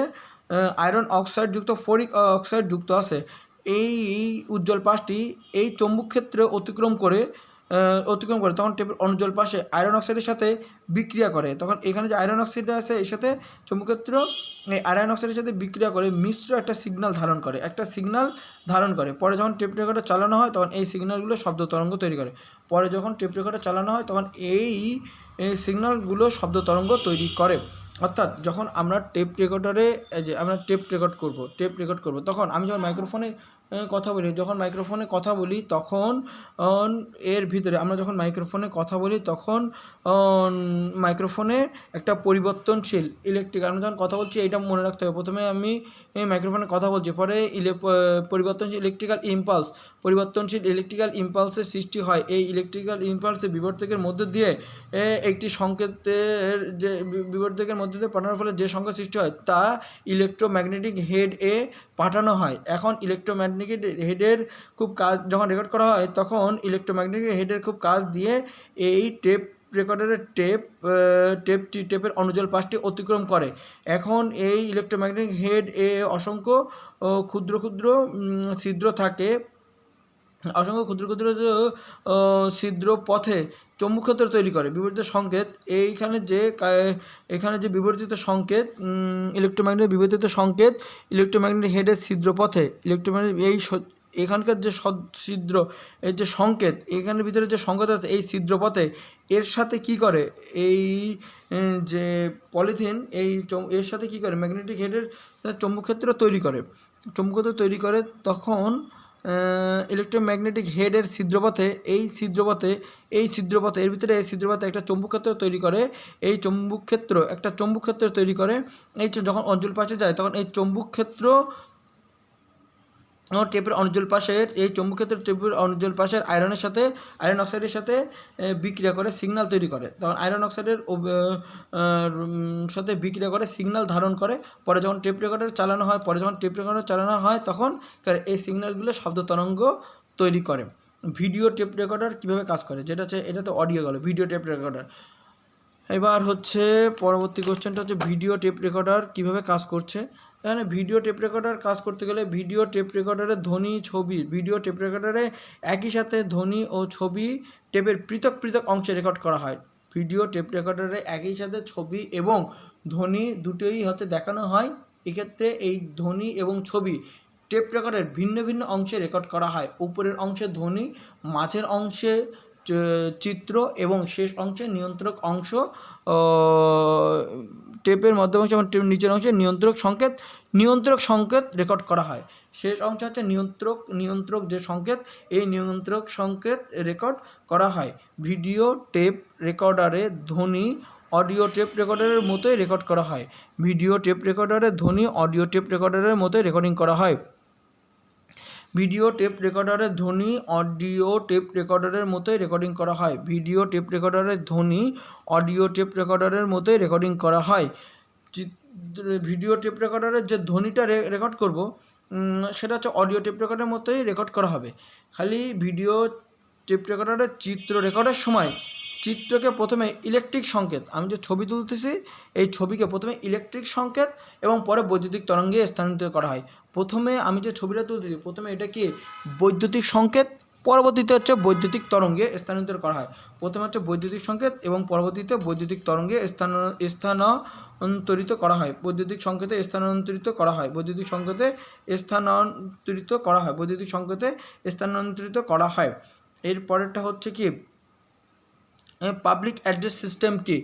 আয়রন অক্সাইড যুক্ত ফরিক অক্সাইড যুক্ত আছে, এই উজ্জ্বল পাশটি এই চৌম্বক ক্ষেত্রে অতিক্রম করে তখন টেপের অনুজ্জ্বল পাশে আয়রন অক্সাইডের সাথে বিক্রিয়া করে। তখন এখানে যে আয়রন অক্সাইড আছে এর সাথে চৌম্বক ক্ষেত্র এই আয়রন অক্সাইডের সাথে বিক্রিয়া করে মিশ্র একটা সিগন্যাল ধারণ করে। পরে যখন টেপ রেকর্ডার চালানো হয় তখন এই সিগন্যালগুলো শব্দ তরঙ্গ তৈরি করে। এই সিগন্যালগুলো শব্দ তরঙ্গ তৈরি করে। অর্থাৎ যখন আমরা টেপ রেকর্ডারে আমরা টেপ রেকর্ড করব তখন আমি যখন মাইক্রোফোনে কথা বলি তখন এর ভিতরে আমরা যখন মাইক্রোফোনে কথা বলি তখন মাইক্রোফোনে একটা পরিবর্তনশীল ইলেকট্রিক, আমরা যখন কথা বলছি এইটা মনে রাখতে হবে। প্রথমে আমি এই মাইক্রোফোনে কথা বলছি, পরে পরিবর্তনশীল ইলেকট্রিক্যাল ইম্পালসের সৃষ্টি হয়। এই ইলেকট্রিক্যাল ইম্পালসের বিবর্ধকের মধ্য দিয়ে একটি সংকেতের যে বিবর্ধকের মধ্য দিয়ে পাঠানোর ফলে যে সংকেত সৃষ্টি হয় তা ইলেকট্রোম্যাগনেটিক হেড এ পাঠানো হয়। এখন ইলেকট্রোম্যাগনেটিক হেডের খুব কাজ যখন রেকর্ড করা হয় তখন ইলেকট্রোম্যাগনেটিক হেডের খুব কাজ দিয়ে এই টেপ রেকর্ডারের টেপের অনুজ্জ্বল পাশটি অতিক্রম করে। এখন এই ইলেকট্রোম্যাগনেটিক হেড এ অসংখ্য ক্ষুদ্র ক্ষুদ্র ছিদ্র থাকে। ছিদ্র পথে চৌম্বক ক্ষেত্র তৈরি করে। বিবর্ধিত সংকেত, এখানে যে বিবর্ধিত সংকেত ইলেকট্রোম্যাগনেটিক হেডের ছিদ্রপথে এখানকার যে ছিদ্র এর যে সংকেত, এখানের ভিতরে যে সংকেত আছে এই ছিদ্রপথে এর সাথে কি করে, এই যে পলিথিন এর সাথে কি করে ম্যাগনেটিক হেডের চৌম্বক ক্ষেত্র তৈরি করে। তখন ইলেকট্রোম্যাগনেটিক হেডের ছিদ্রপথে এর ভিতরে একটা চৌম্বক ক্ষেত্র তৈরি করে। এই চৌম্বক ক্ষেত্র তৈরি করে। যখন অনুজ্জ্বল পাশে যায় তখন এই চৌম্বক ক্ষেত্র টেপের অনুজ্জ্বল পাশের আয়রন অক্সাইডের সাথে বিক্রিয়া করে সিগন্যাল তৈরি করে। তখন আয়রন অক্সাইডের সাথে বিক্রিয়া করে সিগন্যাল ধারণ করে। পরে যখন টেপ রেকর্ডার চালানো হয় তখন এই সিগন্যালগুলো শব্দ তরঙ্গ তৈরি করে। ভিডিও টেপ রেকর্ডার কীভাবে কাজ করে, যেটা হচ্ছে এটা তো অডিও গেল, ভিডিও টেপ রেকর্ডার। এবার হচ্ছে পরবর্তী কোশ্চেনটা হচ্ছে ভিডিও টেপ রেকর্ডার কীভাবে কাজ করছে। এখানে ভিডিও টেপ রেকর্ডার কাজ করতে গেলে ভিডিও টেপ রেকর্ডারে ধ্বনি ছবি, ভিডিও টেপ রেকর্ডারে একই সাথে ধ্বনি ও ছবি টেপের পৃথক পৃথক অংশে রেকর্ড করা হয়। ভিডিও টেপ রেকর্ডারে একই সাথে ছবি এবং ধ্বনি দুটোই হচ্ছে দেখানো হয়। এক্ষেত্রে এই ধ্বনি এবং ছবি টেপ রেকর্ডের ভিন্ন ভিন্ন অংশে রেকর্ড করা হয়। উপরের অংশে ধ্বনি, মাঝের অংশে চিত্র এবং শেষ অংশে নিয়ন্ত্রক অংশ, টেপের মধ্যম অংশ এবং নিচের অংশে নিয়ন্ত্রক সংকেত রেকর্ড করা হয়। শেষ অংশ হচ্ছে নিয়ন্ত্রক যে সংকেত, এই নিয়ন্ত্রক সংকেত রেকর্ড করা হয়। ভিডিও টেপ রেকর্ডারে ধ্বনি অডিও টেপ রেকর্ডারের মতোই রেকর্ড করা হয়। ভিডিও টেপ রেকর্ডারে ধ্বনি অডিও টেপ রেকর্ডারের মতোই রেকর্ডিং করা হয়। ভিডিও টেপ রেকর্ডারের ধ্বনি অডিও টেপ রেকর্ডারের মতোই রেকর্ডিং করা হয়। ভিডিও টেপ রেকর্ডারের ধ্বনি অডিও টেপ রেকর্ডারের মতোই রেকর্ডিং করা হয়। ভিডিও টেপ রেকর্ডারের যে ধ্বনিটা রেকর্ড করব সেটা হচ্ছে অডিও টেপ রেকর্ডারের মতোই রেকর্ড করা হবে। খালি ভিডিও টেপ রেকর্ডারের চিত্র রেকর্ডের সময় চিত্রকে প্রথমে ইলেকট্রিক সংকেত, আমি যে ছবি তুলতেছি এই ছবিকে প্রথমে ইলেকট্রিক সংকেত এবং পরে বৈদ্যুতিক তরঙ্গে স্থানান্তরিত করা হয়। প্রথমে আমি যে ছবিটা তুলতেছি প্রথমে এটা কি বৈদ্যুতিক সংকেত, পরবর্তীতে হচ্ছে বৈদ্যুতিক তরঙ্গে স্থানান্তরিত করা হয়। প্রথমে হচ্ছে বৈদ্যুতিক সংকেত এবং পরবর্তীতে বৈদ্যুতিক তরঙ্গে স্থানান্তরিত করা হয়। বৈদ্যুতিক সংকেতে স্থানান্তরিত করা হয়। বৈদ্যুতিক সংকেতে স্থানান্তরিত করা হয়। বৈদ্যুতিক সংকেতে স্থানান্তরিত করা হয়। এর পরেরটা হচ্ছে কি পাবলিক অ্যাড্রেস সিস্টেম কি।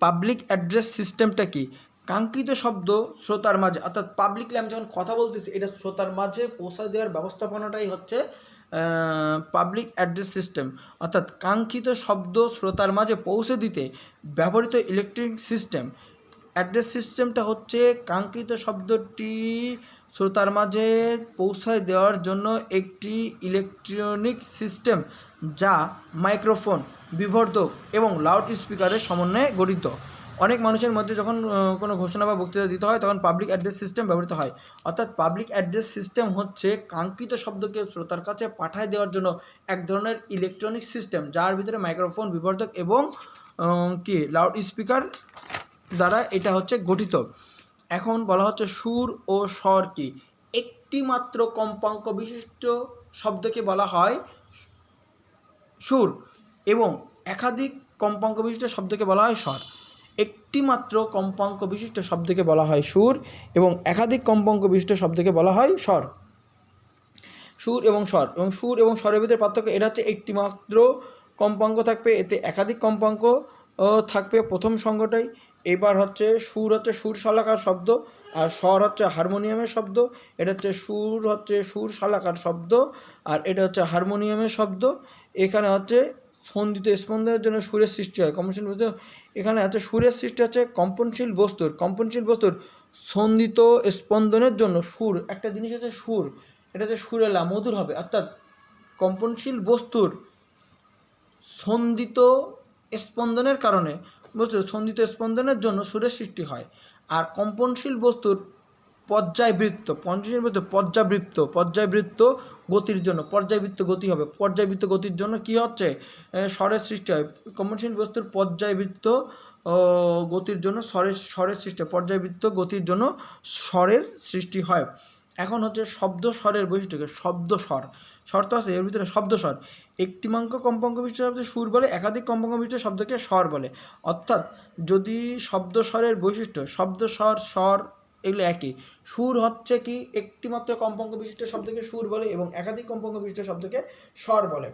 পাবলিক অ্যাড্রেস সিস্টেমটা কি, কাঙ্ক্ষিত শব্দ শ্রোতার মাঝে, অর্থাৎ পাবলিকলি আমি যখন কথা বলতেছি এটা শ্রোতার মাঝে পৌঁছায় দেওয়ার ব্যবস্থাপনাটাই হচ্ছে পাবলিক অ্যাড্রেস সিস্টেম। অর্থাৎ কাঙ্ক্ষিত শব্দ শ্রোতার মাঝে পৌঁছে দিতে ব্যবহৃত ইলেকট্রিক সিস্টেম। অ্যাড্রেস সিস্টেমটা হচ্ছে কাঙ্ক্ষিত শব্দটি শ্রোতার মাঝে পৌঁছায় দেওয়ার জন্য একটি ইলেকট্রনিক সিস্টেম যা মাইক্রোফোন, বিবর্ধক এবং লাউড স্পিকারের সমন্বয়ে গঠিত। অনেক মানুষের মধ্যে যখন কোনো ঘোষণা বা বক্তৃতা দিতে হয় তখন পাবলিক অ্যাড্রেস সিস্টেম ব্যবহৃত হয়। অর্থাৎ পাবলিক অ্যাড্রেস সিস্টেম হচ্ছে কাঙ্ক্ষিত শব্দকে শ্রোতার কাছে পাঠায় দেওয়ার জন্য এক ধরনের ইলেকট্রনিক সিস্টেম যার ভিতরে মাইক্রোফোন, বিবর্ধক এবং লাউড স্পিকার দ্বারা এটা হচ্ছে গঠিত। এখন বলা হচ্ছে সুর ও স্বর কি। একটি মাত্র কম্পাঙ্ক বিশিষ্ট শব্দকে বলা হয় সুর এবং একাধিক কম্পাঙ্ক বিশিষ্ট শব্দকে বলা হয় স্বর। একটি মাত্র কম্পাঙ্ক বিশিষ্ট শব্দকে বলা হয় সুর এবং একাধিক কম্পাঙ্ক বিশিষ্ট শব্দকে বলা হয় স্বর। সুর এবং স্বর এবং সুর এবং স্বরের ভিতরে পার্থক্য, এটা হচ্ছে একটি মাত্র কম্পাঙ্ক থাকবে, এতে একাধিক কম্পাঙ্ক থাকবে প্রথম সঙ্গটাই। এবার হচ্ছে সুর হচ্ছে সুর শালাকার শব্দ আর স্বর হচ্ছে হারমোনিয়ামের শব্দ। এটা হচ্ছে সুর শালাকার শব্দ আর এটা হচ্ছে হারমোনিয়ামের শব্দ। এখানে হচ্ছে স্পন্দিত স্পন্দনের জন্য সুরের সৃষ্টি হয়। কম্পনশীল বস্তু, এখানে হচ্ছে সুরের সৃষ্টি হচ্ছে কম্পনশীল বস্তুর স্পন্দিত স্পন্দনের জন্য সুর, একটা জিনিস হচ্ছে সুর, এটা হচ্ছে সুরেলা মধুর হবে। অর্থাৎ কম্পনশীল বস্তুর স্পন্দিত স্পন্দনের কারণে স্পন্দিত স্পন্দনের জন্য সুরের সৃষ্টি হয়। আর কম্পনশীল বস্তুর পর্যায়বৃত্ত গতির জন্য পর্যায়বৃত্ত গতি হবে। পর্যায়বৃত্ত গতির জন্য কি হচ্ছে স্বরের সৃষ্টি হয়। কম্পনশীল বস্তুর পর্যায়বৃত্ত গতির জন্য স্বরের সৃষ্টি হয়। পর্যায়বৃত্ত গতির জন্য স্বরের সৃষ্টি হয়। এখন হচ্ছে শব্দ স্বরের বৈশিষ্ট্য। শব্দ স্বর তো আছে, এর ভিতরে শব্দ স্বর। একটি মাত্র কম্পাঙ্ক বিশিষ্ট শব্দকে সুর বলে, একাধিক কম্পাঙ্ক বিশিষ্ট শব্দকে স্বর বলে। অর্থাৎ যদি শব্দ স্বরের বৈশিষ্ট্য, শব্দ স্বর এগুলো একই। সুর হচ্ছে কি একটি মাত্র কম্পাঙ্ক বিশিষ্ট শব্দকে সুর বলে এবং একাধিক কম্পাঙ্ক বিশিষ্ট শব্দকে স্বর বলে।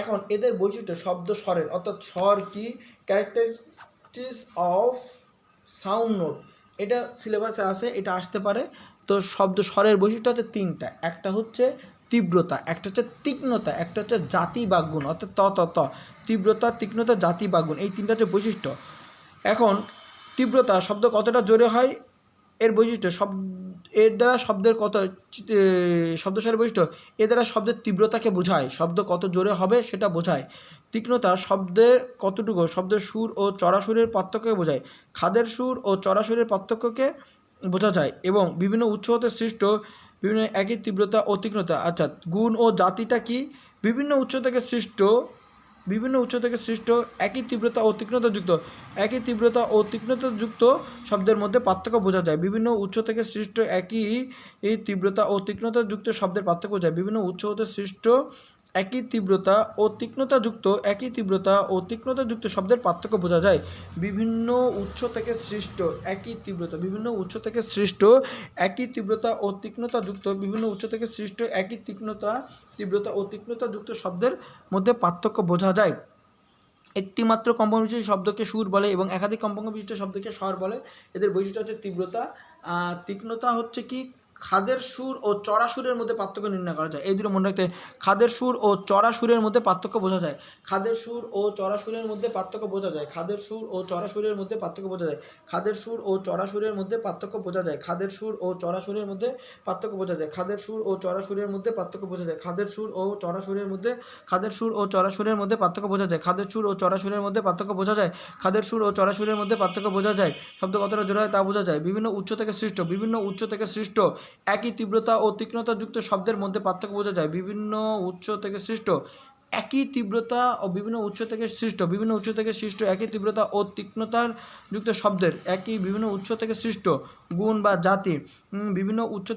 এখন এদের বৈশিষ্ট্য শব্দ স্বরের, অর্থাৎ স্বর কি, ক্যারেক্টারিস্টিক্স অফ সাউন্ড নোট, এটা সিলেবাসে আছে, এটা আসতে পারে। তো শব্দ স্বরের বৈশিষ্ট্য হচ্ছে তিনটা। একটা হচ্ছে তীব্রতা, একটা হচ্ছে তীক্ষ্ণতা, একটা হচ্ছে জাতি বা গুণ, অর্থাৎ ত তীব্রতা, তীক্ষ্ণতা, জাতি বা গুণ, এই তিনটা হচ্ছে বৈশিষ্ট্য। এখন তীব্রতা, শব্দ কতটা জোরে হয় এর বৈশিষ্ট্য। এর দ্বারা শব্দের শব্দ স্বরের বৈশিষ্ট্য, এর দ্বারা শব্দের তীব্রতাকে বোঝায়, শব্দ কত জোরে হবে সেটা বোঝায়। তীক্ষ্ণতা, শব্দের কতটুকু, শব্দের সুর ও চড়া সুরের পার্থক্যকে বোঝায়। খাদের সুর ও চড়া সুরের পার্থক্যকে বোঝা যায় এবং বিভিন্ন উৎস হতে সৃষ্ট বিভিন্ন একই তীব্রতা ও তীক্ষ্ণতা। আচ্ছা, গুণ ও জাতিটা কি, বিভিন্ন উৎস থেকে সৃষ্ট একই তীব্রতা ও তীক্ষ্ণতাযুক্ত শব্দের মধ্যে পার্থক্য বোঝা যায়। বিভিন্ন উৎস থেকে সৃষ্ট একই তীব্রতা ও তীক্ষ্ণতাযুক্ত শব্দের পার্থক্য বোঝায়। বিভিন্ন উৎস হতে সৃষ্ট একই তীব্রতা ও তীক্ষ্ণতাযুক্ত শব্দের পার্থক্য বোঝা যায়। বিভিন্ন উৎস থেকে সৃষ্ট একই তীব্রতা ও তীক্ষ্ণতাযুক্ত শব্দের মধ্যে পার্থক্য বোঝা যায়। একটি মাত্র কম্পন বিশিষ্ট শব্দকে সুর বলে এবং একাধিক কম্পাঙ্ক বিশিষ্ট শব্দকে স্বর বলে। এদের বৈশিষ্ট্য হচ্ছে তীব্রতা, তীক্ষ্ণতা হচ্ছে কি খাদের সুর ও চড়া সুরের মধ্যে পার্থক্য নির্ণয় করা যায়। এই দুটো মনে রাখতে, খাদের সুর ও চড়া সুরের মধ্যে পার্থক্য বোঝা যায়। খাদের সুর ও চড়া সুরের মধ্যে পার্থক্য বোঝা যায়। খাদের সুর ও চড়া সুরের মধ্যে পার্থক্য বোঝা যায়। খাদের সুর ও চড়া সুরের মধ্যে পার্থক্য বোঝা যায়। খাদের সুর ও চড়া সুরের মধ্যে পার্থক্য বোঝা যায়। খাদের সুর ও চড়া সুরের মধ্যে পার্থক্য বোঝা যায়। খাদের সুর ও চড়া সুরের মধ্যে পার্থক্য বোঝা যায়। খাদের সুর ও চড়া সুরের মধ্যে পার্থক্য বোঝা যায়। খাদের সুর ও চড়া সুরের মধ্যে পার্থক্য বোঝা যায়। শব্দ কতটা জোড়া হয় তা বোঝা যায়। বিভিন্ন উৎস থেকে সৃষ্ট একই তীব্রতা ও তীক্ষ্ণতাযুক্ত শব্দের মধ্যে পার্থক্য বোঝা যায়। বিভিন্ন উৎস থেকে সৃষ্ট একই তীব্রতা ও বিভিন্ন উৎস থেকে সৃষ্ট একই তীব্রতা ও তীক্ষ্ণতাযুক্ত শব্দের বিভিন্ন উৎস থেকে সৃষ্ট গুণ বা জাতি। বিভিন্ন উৎস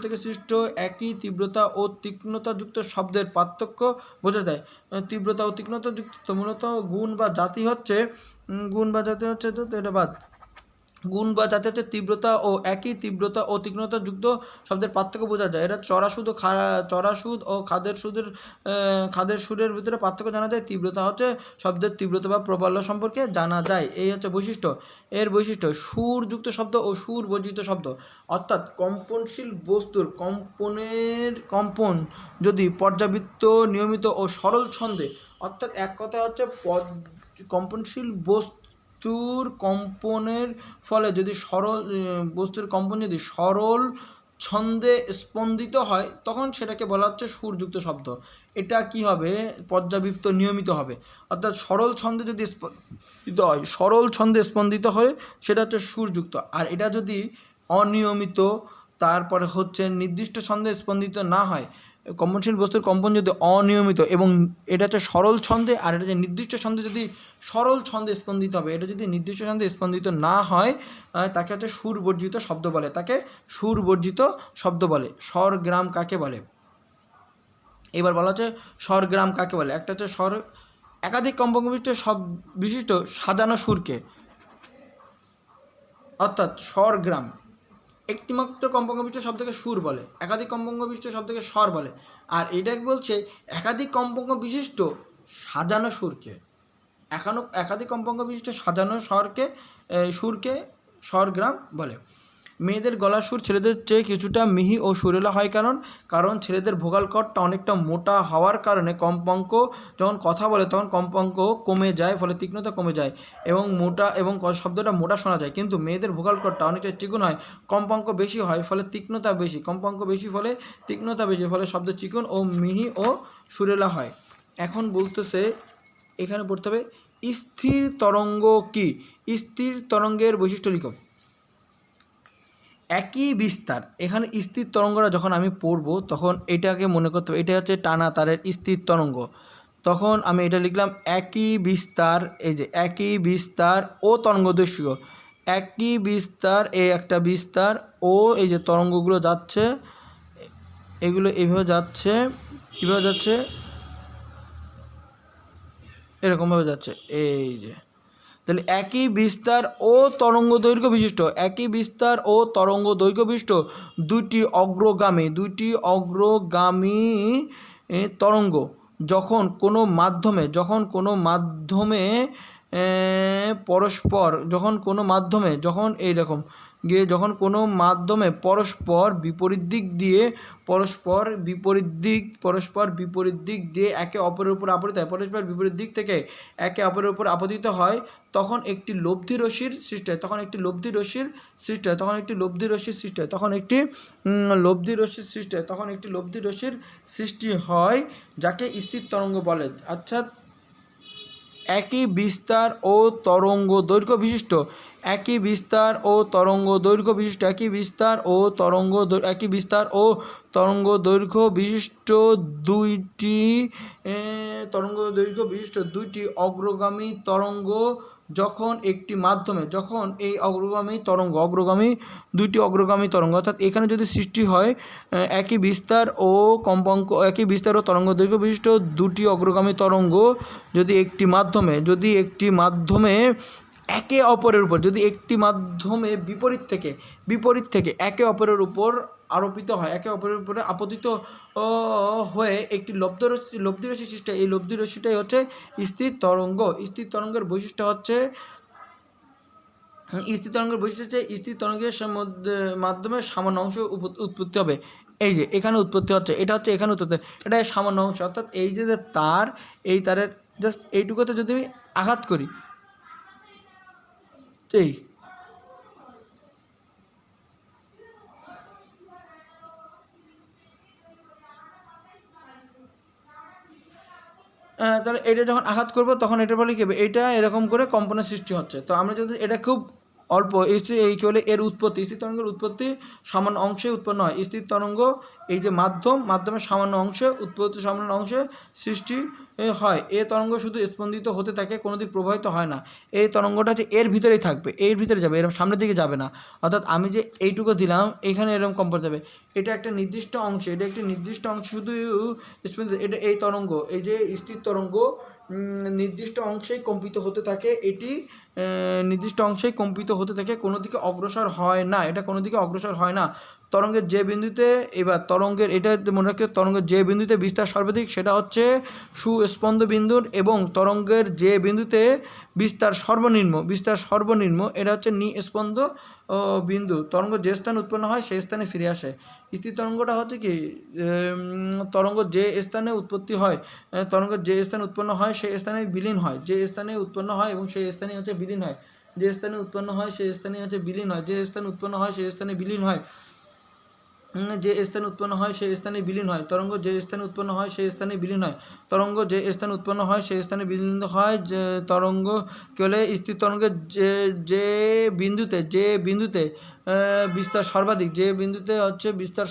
থেকে সৃষ্ট একই তীব্রতা ও তীক্ষ্ণতাযুক্ত শব্দের পার্থক্য বোঝা যায়। তীব্রতা ও তীক্ষ্ণতাযুক্ত মূলত গুণ বা জাতি হচ্ছে তো এটা বাদ। গুণ বা জাতি হচ্ছে তীব্রতা ও একই তীব্রতা ও তীক্ষ্ণতাযুক্ত শব্দের পার্থক্য বোঝা যায়। এটা চড়া সুদ ও খাদের সুরের ভিতরে পার্থক্য জানা যায়। তীব্রতা হচ্ছে শব্দের তীব্রতা বা প্রবল্য সম্পর্কে জানা যায়। এই হচ্ছে বৈশিষ্ট্য। এর বৈশিষ্ট্য সুরযুক্ত শব্দ ও সুর বর্জিত শব্দ, অর্থাৎ কম্পনশীল বস্তুর কম্পন যদি পর্যাবৃত্ত, নিয়মিত ও সরল ছন্দে, অর্থাৎ এক কথা হচ্ছে কম্পনশীল বস্তুর কম্পনের ফলে যদি বস্তুর কম্পন যদি সরল ছন্দে স্পন্দিত হয় তখন সেটাকে বলা হচ্ছে সুরযুক্ত শব্দ। এটা কি হবে? পর্যাবৃত্ত, নিয়মিত হবে। অর্থাৎ সরল ছন্দে স্পন্দিত হয় সেটা হচ্ছে সুরযুক্ত। আর এটা যদি অনিয়মিত, তারপরে হচ্ছে নির্দিষ্ট ছন্দে স্পন্দিত না হয়, কম্পনশীল বস্তুর কম্পন যদি অনিয়মিত এবং এটা হচ্ছে সরল ছন্দে, আর এটা যে নির্দিষ্ট ছন্দে যদি সরল ছন্দে স্পন্দিত হবে, এটা যদি নির্দিষ্ট ছন্দে স্পন্দিত না হয় তাকে হচ্ছে সুরবর্জিত শব্দ বলে। স্বরগ্রাম কাকে বলে? এবার বলা হচ্ছে স্বরগ্রাম কাকে বলে। একটা হচ্ছে একাধিক কম্পাঙ্ক বিশিষ্ট সাজানো সুরকে, অর্থাৎ স্বরগ্রাম। একটিমাত্র কম্পাঙ্ক বিশিষ্ট শব্দকে সুর বলে, একাধিক কম্পাঙ্ক বিশিষ্ট শব্দকে স্বর বলে। আর এটা বলছে একাধিক কম্পাঙ্ক বিশিষ্ট সাজানো সুরকে, একাধিক কম্পাঙ্ক বিশিষ্ট সাজানো সুরকে স্বরগ্রাম বলে। মেয়েদের গলার সুর ছেলেদের চেয়ে কিছুটা মিহি ও সুরেলা হয়, কারণ ছেলেদের ভোকাল কর্ডটা অনেকটা মোটা হওয়ার কারণে কম্পাঙ্ক যখন কথা বলে তখন কম্পাঙ্ক কমে যায়, ফলে তীক্ষ্ণতা কমে যায় এবং শব্দটা মোটা শোনা যায়। কিন্তু মেয়েদের ভোকাল কর্ডটা অনেকটা চিকন হয়, কম্পাঙ্ক বেশি হয়, ফলে তীক্ষ্ণতা বেশি, ফলে শব্দ চিকন ও মিহি ও সুরেলা হয়। এখন বলতেছে, এখানে পড়তে হবে স্থির তরঙ্গ কি? স্থির তরঙ্গের বৈশিষ্ট্য লিখো। একই বিস্তার। এখানে স্থির তরঙ্গটা যখন আমি পড়ব তখন এটাকে মনে করতে হবে, এটা হচ্ছে টানা তারের স্থির তরঙ্গ। তখন আমি এটা লিখলাম একই বিস্তার, এই যে একই বিস্তার ও তরঙ্গদৈর্ঘ্য। একই বিস্তার, এই একটা বিস্তার ও এই যে তরঙ্গগুলো যাচ্ছে, এগুলো এইভাবে যাচ্ছে, কীভাবে যাচ্ছে? এরকমভাবে যাচ্ছে, এই যে। তাহলে একই বিস্তার ও তরঙ্গ দৈর্ঘ্য বিশিষ্ট দুটি অগ্রগামী তরঙ্গ যখন কোনো মাধ্যমে পরস্পর বিপরীত দিক দিয়ে একে অপরের উপর আপতিত হয়, পরস্পর বিপরীত দিক থেকে একে অপরের উপর আপতিত হয়, তখন একটি লব্ধি রশ্মির সৃষ্টি হয়। তখন একটি লব্ধি রশ্মির সৃষ্টি হয়, যাকে স্থির তরঙ্গ বলে। আচ্ছা, একই বিস্তার ও তরঙ্গ দৈর্ঘ্য বিশিষ্ট একই বিস্তার ও তরঙ্গ দৈর্ঘ্য বিশিষ্ট দুইটি অগ্রগামী তরঙ্গ যখন এই দুইটি অগ্রগামী তরঙ্গ অর্থাৎ এখানে যদি সৃষ্টি হয় একই বিস্তার ও তরঙ্গ দৈর্ঘ্য বিশিষ্ট দুটি অগ্রগামী তরঙ্গ যদি একটি মাধ্যমে একে অপরের উপর বিপরীত থেকে একে অপরের উপর আরোপিত হয়, একে অপরের উপরে আপতিত হয়ে একটি লব্ধিরশ্মি সৃষ্টি হয়। এই লব্ধিরশ্মিটাই হচ্ছে স্থির তরঙ্গ। স্থির তরঙ্গের বৈশিষ্ট্য হচ্ছে স্থির তরঙ্গের মাধ্যমে সামান্য অংশ উৎপত্তি হবে। এই যে এখানে উৎপত্তি হচ্ছে, এটা হচ্ছে এখানে উৎপত্তি, এটা সামান্য অংশ। অর্থাৎ এই যে তার, এই তারের জাস্ট এইটুকুতে যদি আমি আঘাত করি, এই তাহলে এটা যখন আঘাত করবো তখন এটা বলে কি হবে, এটা এরকম করে কম্পনের সৃষ্টি হচ্ছে। তো আমরা যদি এটা খুব অল্প এই কি বলে এর উৎপত্তি, স্থির তরঙ্গের উৎপত্তি সামান্য অংশে উৎপন্ন হয়। স্থির তরঙ্গ এই যে মাধ্যমের সামান্য অংশে সৃষ্টি হয়। এই তরঙ্গ শুধু স্পন্দিত হতে থাকে, কোনো দিক প্রবাহিত হয় না। এই তরঙ্গটা যে এর ভিতরেই থাকবে, এর ভিতরে যাবে, এরকম সামনের দিকে যাবে না। অর্থাৎ আমি যে এইটুকু দিলাম, এখানে এরকম কম্পন যাবে, এটা একটি নির্দিষ্ট অংশ শুধু স্পন্দিত। এটা এই তরঙ্গ, এই যে স্থির তরঙ্গ নির্দিষ্ট অংশেই কম্পিত হতে থাকে, কোনো দিকে অগ্রসর হয় না, এটা কোনো দিকে অগ্রসর হয় না। তরঙ্গের যে বিন্দুতে এটা মনে রাখতে, তরঙ্গের যে বিন্দুতে বিস্তার সর্বাধিক সেটা হচ্ছে সুস্পন্দ বিন্দুর, এবং তরঙ্গের যে বিন্দুতে বিস্তার সর্বনিম্ন এটা হচ্ছে নিস্পন্দ বিন্দু। তরঙ্গ যে স্থানে উৎপন্ন হয় সেই স্থানে ফিরে আসে। স্থির তরঙ্গটা হচ্ছে কি, তরঙ্গ যে স্থানে উৎপন্ন হয় সেই স্থানে বিলীন হয়, যে স্থানে উৎপন্ন হয় সেই স্থানে হচ্ছে বিলীন হয়। তরঙ্গ যে স্থানে উৎপন্ন হয় সেই স্থানে বিলীন হয়। যে তরঙ্গ কেবল স্থির তরঙ্গের যে বিন্দুতে বিস্তার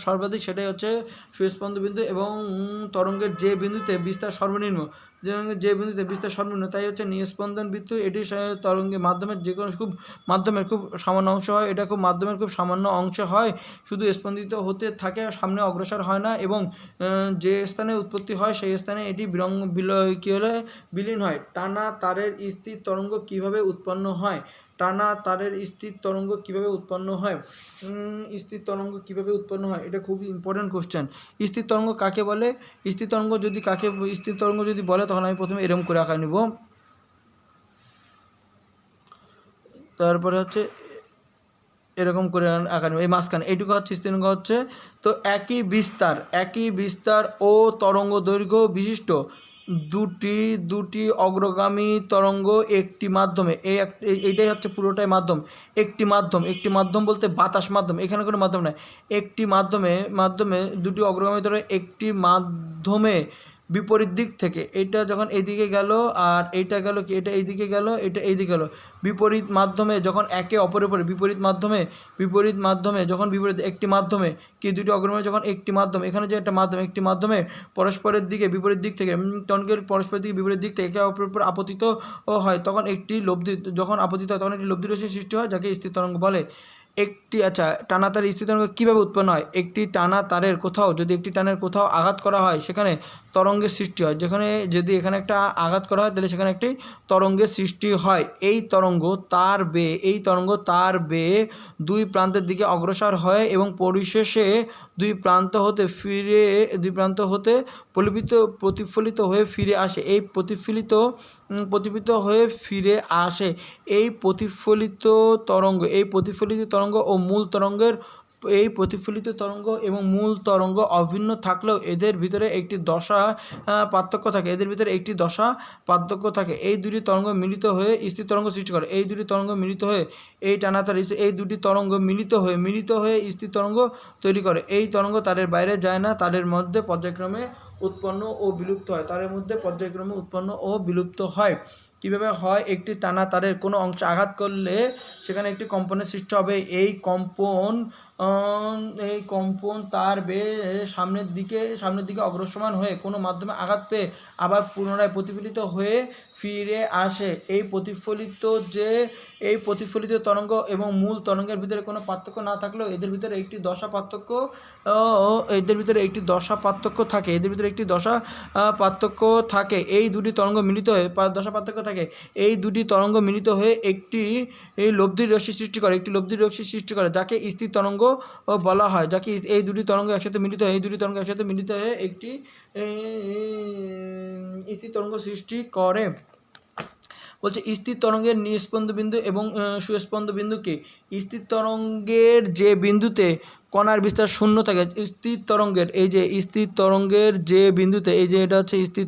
সর্বাধিক সেটাই হচ্ছে সুস্পন্দ বিন্দু, এবং তরঙ্গের যে বিন্দুতে বিস্তার সর্বনিম্ন তাই হচ্ছে নিস্পন্দন বিন্দু। এটি তরঙ্গের মাধ্যমের খুব সামান্য অংশ হয়, শুধু স্পন্দিত হতে থাকে, সামনে অগ্রসর হয় না, এবং যে স্থানে উৎপত্তি হয় সেই স্থানে এটি বিলীন হয়। টানা তারের স্থির তরঙ্গ কিভাবে উৎপন্ন হয়? এটা খুবই ইম্পর্টেন্ট কোশ্চেন। স্থির তরঙ্গ কাকে বলে? স্থির তরঙ্গ যদি বলে তখন আমি প্রথমে এরকম করে আঁকা নিব, তারপরে হচ্ছে এরকম করে আঁকা নিব, এই মাঝখানে এইটুকু হচ্ছে স্থির তরঙ্গ হচ্ছে। তো একই বিস্তার ও তরঙ্গ দৈর্ঘ্য বিশিষ্ট দুটি অগ্রগামী তরঙ্গ একটি মাধ্যমে, এইটাই হচ্ছে পুরোটাই মাধ্যম। একটি মাধ্যম বলতে বাতাস মাধ্যম, এখানে কোনো মাধ্যম নাই। একটি মাধ্যমে দুটি অগ্রগামী তরঙ্গ একটি মাধ্যমে বিপরীত দিক থেকে, এটা যখন এইদিকে গেল আর এইটা গেল কি, এটা এইদিকে গেল, এটা এইদিকে গেল, বিপরীত মাধ্যমে যখন একে অপরের উপরে বিপরীত মাধ্যমে যখন একটি মাধ্যমে কি দুটি অগ্রগামী যখন একটি মাধ্যম, এখানে যে একটা মাধ্যম, একটি মাধ্যমে পরস্পরের দিকে বিপরীত দিক থেকে তরঙ্গের বিপরীত দিক থেকে একে অপরের উপর আপতিত হয়, তখন একটি লব্ধি রশ্মি সৃষ্টি হয়, যাকে স্থির তরঙ্গ বলে। টানা তারের স্থির তরঙ্গ কীভাবে উৎপন্ন হয়? একটি টানের কোথাও আঘাত করা হয়, সেখানে তরঙ্গের সৃষ্টি হয়। যদি এখানে একটা আঘাত করা হয় তাহলে সেখানে একটি তরঙ্গের সৃষ্টি হয়। এই তরঙ্গ তার বেয়ে দুই প্রান্তের দিকে অগ্রসর হয় এবং পরিশেষে দুই প্রান্ত হতে প্রতিফলিত হয়ে ফিরে আসে। এই প্রতিফলিত হয়ে ফিরে আসে এই প্রতিফলিত তরঙ্গ ও মূল তরঙ্গের মূল তরঙ্গ অভিন্ন থাকলেও এদের ভিতরে একটি দশা পার্থক্য থাকে। এই দুটি তরঙ্গ মিলিত হয়ে স্থির তরঙ্গ সৃষ্টি করে। এই দুটি তরঙ্গ মিলিত হয়ে স্থির তরঙ্গ তৈরি করে। এই তরঙ্গ তারের বাইরে যায় না, তাদের মধ্যে পর্যায়ক্রমে উৎপন্ন ও বিলুপ্ত হয়। কীভাবে হয়, একটি টানা তারের কোনো অংশে আঘাত করলে সেখানে একটি কম্পনের সৃষ্টি হবে। এই কম্পন তার সামনের দিকে অগ্রসরমান হয়ে কোনো মাধ্যমে আঘাত পেয়ে আবার পুনরায় প্রতিফলিত হয়ে ফিরে আসে। এই প্রতিফলিত তরঙ্গ এবং মূল তরঙ্গের ভিতরে কোনো পার্থক্য না থাকলেও এদের ভিতরে একটি দশা পার্থক্য থাকে। এই দুটি তরঙ্গ মিলিত হয়ে একটি লব্ধির রশ্মি সৃষ্টি করে যাকে স্থির তরঙ্গ বলা হয়। এই দুটি তরঙ্গ একসাথে মিলিত হয়ে একটি স্থির তরঙ্গ সৃষ্টি করে। বলছে স্থির তরঙ্গের নিস্পন্দ বিন্দু এবং সুস্পন্দ বিন্দু কি? স্থির তরঙ্গের যে বিন্দুতে কণার বিস্তার শূন্য থাকে, স্থির তরঙ্গের যে বিন্দুতে এটা হচ্ছে স্থির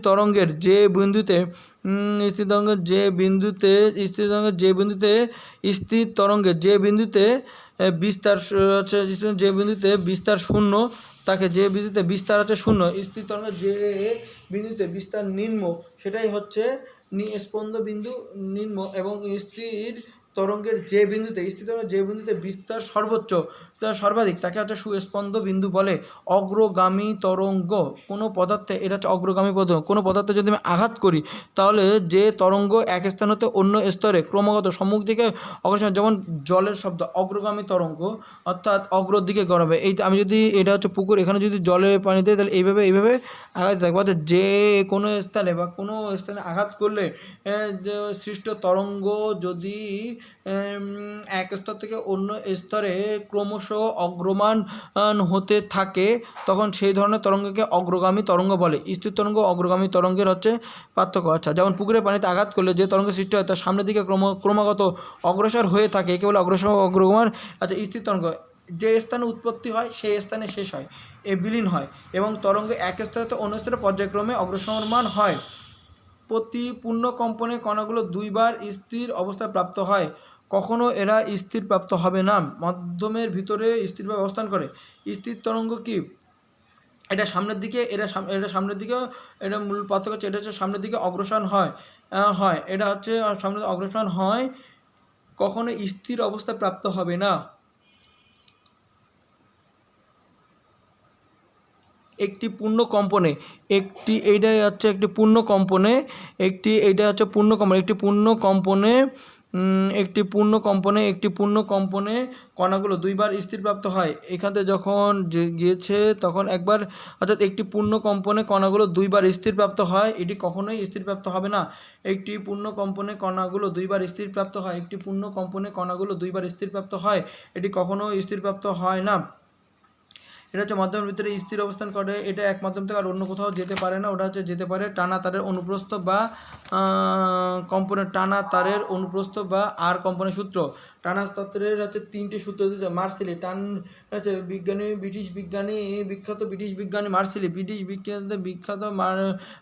তরঙ্গের যে বিন্দুতে বিস্তার শূন্য থাকে, যে বিন্দুতে বিস্তার আছে শূন্য, স্থির তরঙ্গের যে বিন্দুতে বিস্তার নিম্ন সেটাই হচ্ছে নিস্পন্দ বিন্দু নিম্ন, এবং স্থির তরঙ্গের যে বিন্দুতে বিস্তার সর্বাধিক তাকে হচ্ছে সুস্পন্দ বিন্দু বলে। অগ্রগামী তরঙ্গ কোনো পদার্থে, এটা হচ্ছে অগ্রগামী তরঙ্গ, কোনো পদার্থে যদি আমি আঘাত করি তাহলে যে তরঙ্গ এক স্থান হতে অন্য স্তরে ক্রমাগত সম্মুখ দিকে অগ্রসর, যেমন জলের শব্দ অগ্রগামী তরঙ্গ, অর্থাৎ অগ্রর দিকে গড়াবে। এই আমি যদি এটা হচ্ছে পুকুর, এখানে যদি জলের পানি দেয় তাহলে এইভাবে আঘাত থাকবে। অর্থাৎ যে কোনো স্থানে আঘাত করলে সৃষ্ট তরঙ্গ যদি এক স্তর থেকে অন্য স্তরে ক্রমশ অগ্রমান হতে থাকে তখন সেই ধরনের তরঙ্গকে অগ্রগামী তরঙ্গ বলে। স্থির তরঙ্গ অগ্রগামী তরঙ্গের হচ্ছে পার্থক্য। আচ্ছা, যেমন পুকুরের পানিতে আঘাত করলে যে তরঙ্গ সৃষ্টি হয় তার সামনের দিকে ক্রমাগত অগ্রসর হয়ে থাকে, একে বলে অগ্রগমান। আচ্ছা, স্থির তরঙ্গ যে স্থানে উৎপত্তি হয় সেই স্থানে শেষ হয়, বিলীন হয়, এবং তরঙ্গ এক স্তর থেকে অন্য স্তরে পর্যায়ক্রমে অগ্রসরমান হয়। প্রতি পূর্ণ কম্পনে কণাগুলো দুইবার স্থির অবস্থায় প্রাপ্ত হয়, কখনো এরা স্থির প্রাপ্ত হবে না, মাধ্যমের ভিতরে স্থিরভাবে অবস্থান করে। স্থির তরঙ্গ কি? এটা সামনের দিকে, এটা মূল পার্থক্য হচ্ছে এটা হচ্ছে সামনের দিকে অগ্রসর হয়, এটা হচ্ছে সামনে অগ্রসর হয়, কখনো স্থির অবস্থায় প্রাপ্ত হবে না। একটি পূর্ণ কম্পনে একটি পূর্ণ কম্পনে কণাগুলো দুইবার স্থিরপ্রাপ্ত হয়। এখানে যখন গিয়েছে তখন একবার, অর্থাৎ একটি পূর্ণ কম্পনে কণাগুলো দুইবার স্থিরপ্রাপ্ত হয়, এটি কখনোই স্থিরপ্রাপ্ত হবে না। একটি পূর্ণ কম্পনে কণাগুলো দুইবার স্থিরপ্রাপ্ত হয়, এটি কখনো স্থিরপ্রাপ্ত হয় না। এটা হচ্ছে মাধ্যমের ভিতরে স্থির অবস্থান করে, এটা এক মাধ্যম থেকে আর অন্য কোথাও যেতে পারে না। ওটা হচ্ছে যেতে পারে টানা তারের অনুপ্রস্থ বা কম্পনের টানা তারের অনুপ্রস্থ বা আর কম্পনের সূত্র। টানা তত্ত্বের হচ্ছে তিনটি সূত্র দিয়েছে মার্সেলি, হচ্ছে বিখ্যাত ব্রিটিশ বিজ্ঞানী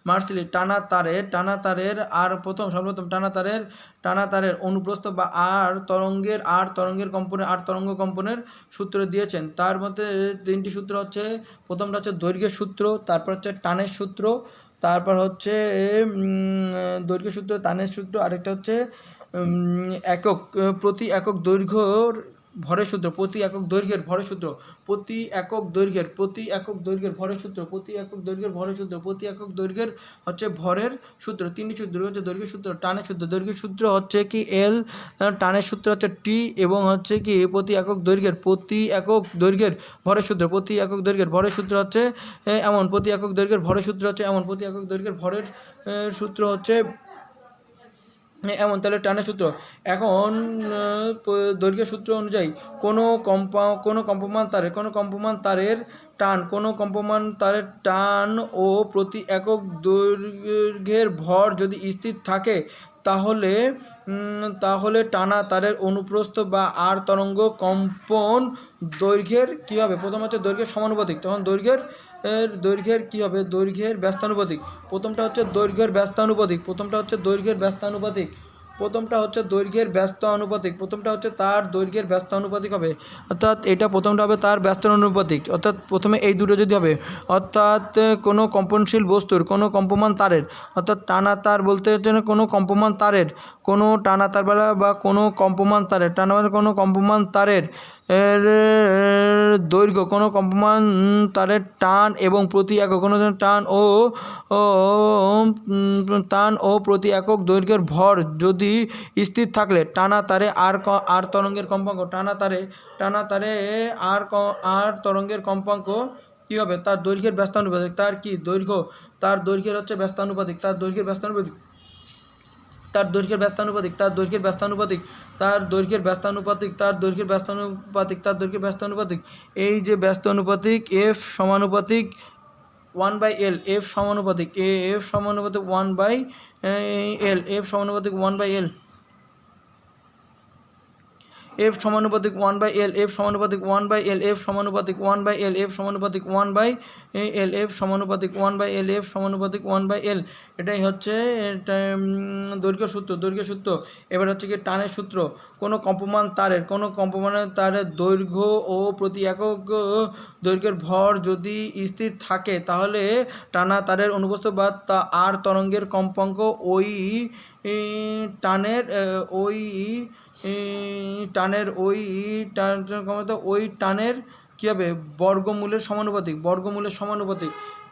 মার্সেলি টানা তারের আর সর্বপ্রথম টানা তারের অনুপ্রস্থ বা আর তরঙ্গের কম্পনের সূত্র দিয়েছেন। তার মধ্যে তিনটি সূত্র হচ্ছে, প্রথমটা হচ্ছে দৈর্ঘ্যের সূত্র, তারপর হচ্ছে টানের সূত্র, তারপর হচ্ছে টানের সূত্র, আরেকটা হচ্ছে প্রতি একক দৈর্ঘ্যের ভরের সূত্র, প্রতি একক দৈর্ঘ্যের ভরের সূত্র, হচ্ছে ভরের সূত্র। তিনটি সূত্র হচ্ছে দৈর্ঘ্যের সূত্র, টানের সূত্র। দৈর্ঘ্যের সূত্র হচ্ছে কি এল, টানের সূত্র হচ্ছে টি, এবং হচ্ছে কি প্রতি একক দৈর্ঘ্যের ভরের সূত্র, হচ্ছে এমন, প্রতি একক দৈর্ঘ্যের ভরের সূত্র হচ্ছে এমন। তাহলে টানের সূত্র, এখন দৈর্ঘ্যের সূত্র অনুযায়ী কোনো কম্পমান তারের টান ও প্রতি একক দৈর্ঘ্যের ভর যদি স্থির থাকে তাহলে টানা তারের অনুপ্রস্থ বা আর তরঙ্গ কম্পন দৈর্ঘ্যের কী হবে? প্রথম হচ্ছে দৈর্ঘ্যের সমানুপাতিক, তখন দৈর্ঘ্যের কী হবে? দৈর্ঘ্যের ব্যস্তানুপাতিক। প্রথমটা হচ্ছে দৈর্ঘ্যের ব্যস্তানুপাতিক, প্রথমটা হচ্ছে দৈর্ঘ্যের ব্যস্ত আনুপাতিক, প্রথমটা হচ্ছে তার দৈর্ঘ্যের ব্যস্ত আনুপাতিক হবে, অর্থাৎ এটা প্রথমটা হবে তার ব্যস্ত আনুপাতিক, অর্থাৎ প্রথমে এই দুটো যদি হবে, অর্থাৎ কোনো কম্পনশীল বস্তুর কোনো কম্পমান তারের, অর্থাৎ টানা তার বলতে হচ্ছে না কোনো কম্পমান তারের, কোনো টানা তার বা কোনো কম্পমান তারের, টানা মানে কোনো কম্পমান তারের এর দৈর্ঘ্য, কোনো কম্পমান তারের টান এবং প্রতি একক কোনো টান ও প্রতি একক দৈর্ঘ্যের ভর যদি স্থির থাকলে টানা তারে আর তরঙ্গের কম্পাঙ্ক, টানা তারে আর তরঙ্গের কম্পাঙ্ক কী হবে, তার দৈর্ঘ্যের ব্যস্তানুপাতিক, তার কি দৈর্ঘ্য, তার দৈর্ঘ্যের হচ্ছে ব্যস্তানুপাতিক, তার দৈর্ঘ্যের ব্যস্তানুপাতিক এই যে ব্যস্ত অনুপাতিক এফ সমানুপাতিক 1/L, এফ সমানুপাতিক 1/L, এফ সমানুপাতিক 1/L, f সমানুপাতিক 1/L, f সমানুপাতিক 1/L, f সমানুপাতিক 1/L, f সমানুপাতিক 1/L, f সমানুপাতিক 1/L, f সমানুপাতিক 1/L, এটাই হচ্ছে দৈর্ঘ্য সূত্র। এবার হচ্ছে কি টানের সূত্র, কোনো কম্পমানের তারের দৈর্ঘ্য ও প্রতি একক দৈর্ঘ্যের ভর যদি স্থির থাকে তাহলে টানা তারের অনুপ্রস্থ বা আর তরঙ্গের কম্পাঙ্ক ওই টানের কী হবে বর্গমূলের সমানুপাতিক,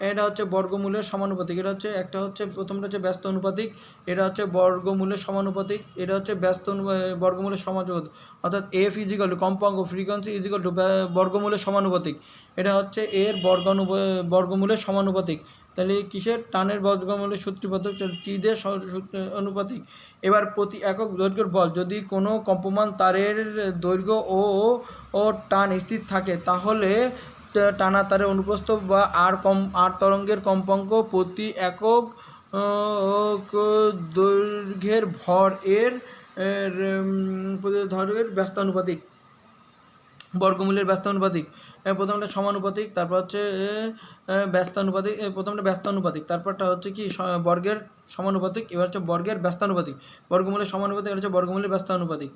এটা হচ্ছে বর্গমূলের সমানুপাতিক, এটা হচ্ছে একটা হচ্ছে প্রথমটা হচ্ছে ব্যস্ত অনুপাতিক, এটা হচ্ছে বর্গমূলের সমানুপাতিক, এটা হচ্ছে বর্গমূলের সমানুপাতিক, অর্থাৎ এফ ইজিক্যাল টু কম্পাঙ্ক ফ্রিকোয়েন্সি ইজিক্যাল টু বর্গমূলের সমানুপাতিক, এটা হচ্ছে এর বর্গমূলের সমানুপাতিক। তাহলে কিসের টানের বর্গমূলের সূত্রপাত টিদের অনুপাতিক। এবার প্রতি একক দৈর্ঘ্যের বল যদি কোনো কম্পমান তারের দৈর্ঘ্য ও টান স্থির থাকে তাহলে টানা তারের অনুপ্রস্থ বা আর তরঙ্গের কম্পাঙ্ক প্রতি একক দৈর্ঘ্যের ভর এর ব্যস্তানুপাতিক, বর্গমূলের ব্যস্তানুপাতিক। প্রথমটা সমানুপাতিক, তারপর হচ্ছে ব্যস্তানুপাতিক, প্রথমটা ব্যস্তানুপাতিক, তারপরটা হচ্ছে কি বর্গের সমানুপাতিক, এবার হচ্ছে বর্গের ব্যস্তানুপাতিক, বর্গমূলের সমানুপাতিক, এটা হচ্ছে বর্গমূলের ব্যস্তানুপাতিক।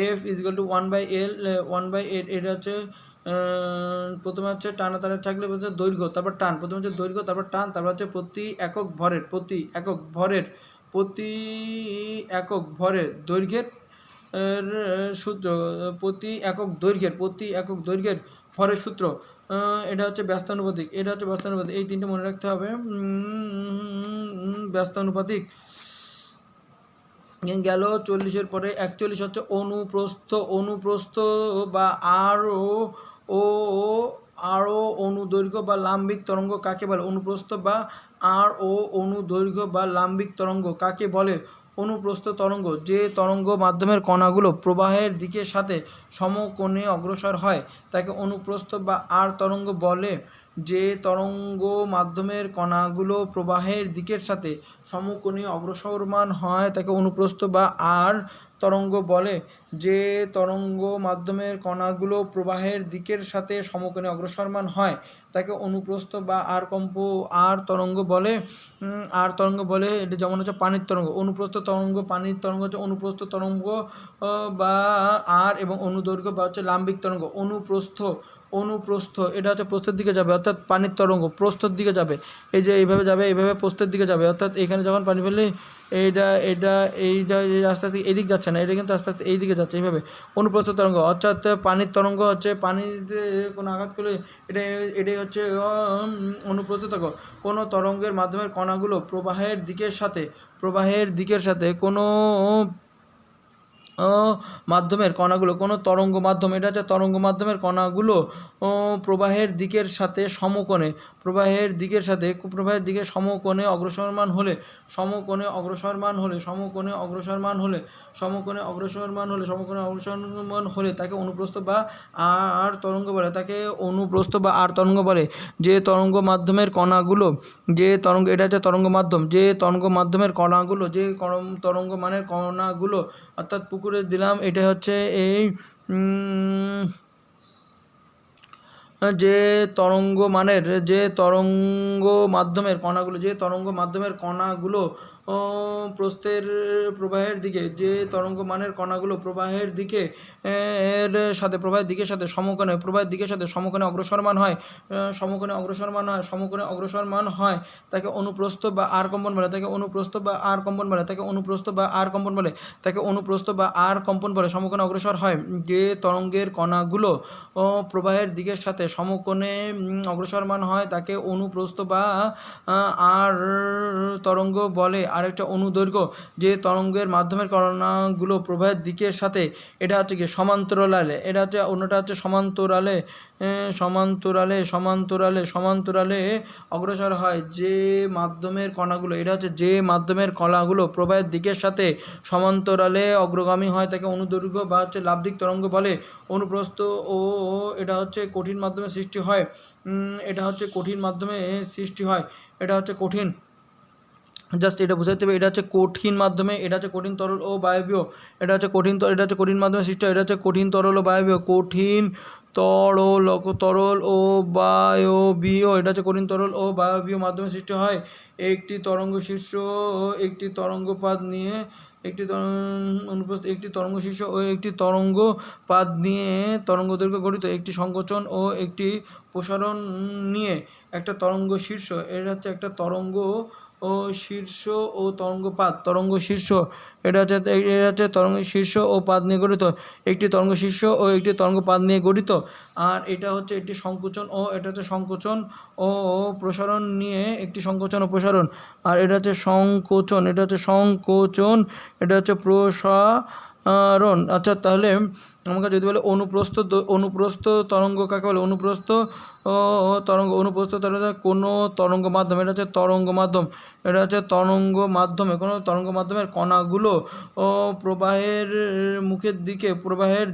এফ ইজিক্যাল টু 1/L, এটা হচ্ছে প্রথমে হচ্ছে টানা তারের থাকলে হচ্ছে দৈর্ঘ্য তারপর টান, প্রথমে হচ্ছে দৈর্ঘ্য তারপর টান, তারপর হচ্ছে প্রতি একক ভরের দৈর্ঘ্যের সূত্র, প্রতি একক দৈর্ঘ্যের ভরের সূত্র, এটা হচ্ছে ব্যস্তানুপাতিক, এই তিনটে মনে রাখতে হবে। ব্যস্তানুপাতিক গেল। 40-এর পরে 41 হচ্ছে অনুপ্রস্থ বা আরও অনুদৈর্ঘ্য বা লাম্বিক তরঙ্গ কাকে বলে, অনুপ্রস্থ বা অনুদৈর্ঘ্য বা লাম্বিক তরঙ্গ কাকে বলে। অনুপ্রস্থ তরঙ্গ যে তরঙ্গ মাধ্যমের কণাগুলো প্রবাহের দিকের সাথে সমকোণে অগ্রসর হয় তাকে অনুপ্রস্থ বা তরঙ্গ বলে। যে তরঙ্গ মাধ্যমের কণাগুলো প্রবাহের দিকের সাথে সমকোণে অগ্রসরমান হয় তাকে অনুপ্রস্থ বা তরঙ্গ বলে। যে তরঙ্গ মাধ্যমের কণাগুলো প্রবাহের দিকের সাথে সমকোণে অগ্রসরমান হয় তাকে অনুপ্রস্থ বা তরঙ্গ বলে। এটা যেমন হচ্ছে পানির তরঙ্গ, অনুপ্রস্থ তরঙ্গ, পানির তরঙ্গ হচ্ছে অনুপ্রস্থ তরঙ্গ বা এবং অনুদৈর্ঘ্য বা হচ্ছে লাম্বিক তরঙ্গ। অনুপ্রস্থ এটা হচ্ছে প্রস্থের দিকে যাবে, অর্থাৎ পানির তরঙ্গ প্রস্থের দিকে যাবে, এই যে এইভাবে যাবে, এইভাবে প্রস্থের দিকে যাবে, অর্থাৎ এখানে যখন পানি ফেললে এইটা আস্তে আস্তে এদিক যাচ্ছে না, এটা কিন্তু আস্তে আস্তে এই দিকে যাচ্ছে, এইভাবে অনুপ্রস্থ তরঙ্গ। অর্থাৎ পানির তরঙ্গ হচ্ছে পানিতে কোনো আঘাত করলে এটাই হচ্ছে অনুপ্রস্থ তরঙ্গ। কোনো তরঙ্গের মাধ্যমে কণাগুলো প্রবাহের দিকের সাথে কোনো মাধ্যমের কণাগুলো, কোনো তরঙ্গ মাধ্যম, এটা হচ্ছে তরঙ্গ মাধ্যমের কণাগুলো প্রবাহের দিকের সাথে সমকোণে সমকোণে অগ্রসরমান হলে তাকে অনুপ্রস্থ বা তরঙ্গ বলে। যে তরঙ্গ মাধ্যমের কণাগুলো এটা হচ্ছে তরঙ্গ মাধ্যম, যে তরঙ্গ মাধ্যমের কণাগুলো তরঙ্গ মানের কণাগুলো, অর্থাৎ পুকুরে দিলাম এটা হচ্ছে এই যে তরঙ্গ মানের যে তরঙ্গ মাধ্যমের কণাগুলো প্রস্থের প্রবাহের দিকে যে তরঙ্গ মানের কণাগুলো প্রবাহের দিকে প্রবাহের দিকের সাথে সমকোণে অগ্রসরমান হয় তাকে অনুপ্রস্থ বা আর কম্পন বলে তাকে অনুপ্রস্থ বা আর কম্পন বলে সমকোণে অগ্রসর হয় যে তরঙ্গের কণাগুলো প্রবাহের দিকের সাথে সমকোণে অগ্রসরমান হয় তাকে অনুপ্রস্থ বা আর তরঙ্গ বলে। আরেকটা অনুদৈর্ঘ্য যে তরঙ্গের মাধ্যমের কণাগুলো প্রবাহের দিকের সাথে এটা হচ্ছে কি সমান্তরালে অন্যটা হচ্ছে সমান্তরালে অগ্রসর হয় যে মাধ্যমের কণাগুলো প্রবাহের দিকের সাথে সমান্তরালে অগ্রগামী হয় তাকে অনুদৈর্ঘ্য বা হচ্ছে লাব্ধিক তরঙ্গ বলে। অনুপ্রস্থ এটা হচ্ছে কঠিন মাধ্যমে সৃষ্টি হয় জাস্ট এটা বোঝাতে হবে। এটা হচ্ছে কঠিন মাধ্যমে কঠিন তরল ও বায়বীয় এটা হচ্ছে কঠিন মাধ্যমে সৃষ্টি হয়। এটা হচ্ছে কঠিন তরল ও বায়বীয় এটা হচ্ছে কঠিন তরল ও বায়বীয় মাধ্যমে সৃষ্টি হয়। একটি তরঙ্গ শীর্ষ একটি তরঙ্গপাত নিয়ে একটি তরঙ্গপাত নিয়ে তরঙ্গ দৈর্ঘ্য গঠিত একটি সংকোচন ও একটি প্রসারণ নিয়ে একটা তরঙ্গ শীর্ষ এটা হচ্ছে একটা তরঙ্গ ও শীর্ষ ও তরঙ্গপাত এটা হচ্ছে তরঙ্গ শীর্ষ ও পাত নিয়ে গঠিত একটি তরঙ্গ শীর্ষ ও একটি তরঙ্গপাত নিয়ে গঠিত। আর এটা হচ্ছে একটি সংকোচন ও প্রসারণ নিয়ে একটি সংকোচন ও প্রসারণ। আর এটা হচ্ছে সংকোচন এটা হচ্ছে প্রসারণ। আচ্ছা, তাহলে আমাকে যদি বলে অনুপ্রস্থ তরঙ্গ কাকে বলে? অনুপ্রস্থ তরঙ্গ কোনো তরঙ্গ মাধ্যম এটা হচ্ছে তরঙ্গ মাধ্যমে কোনো তরঙ্গ মাধ্যমের কণাগুলো প্রবাহের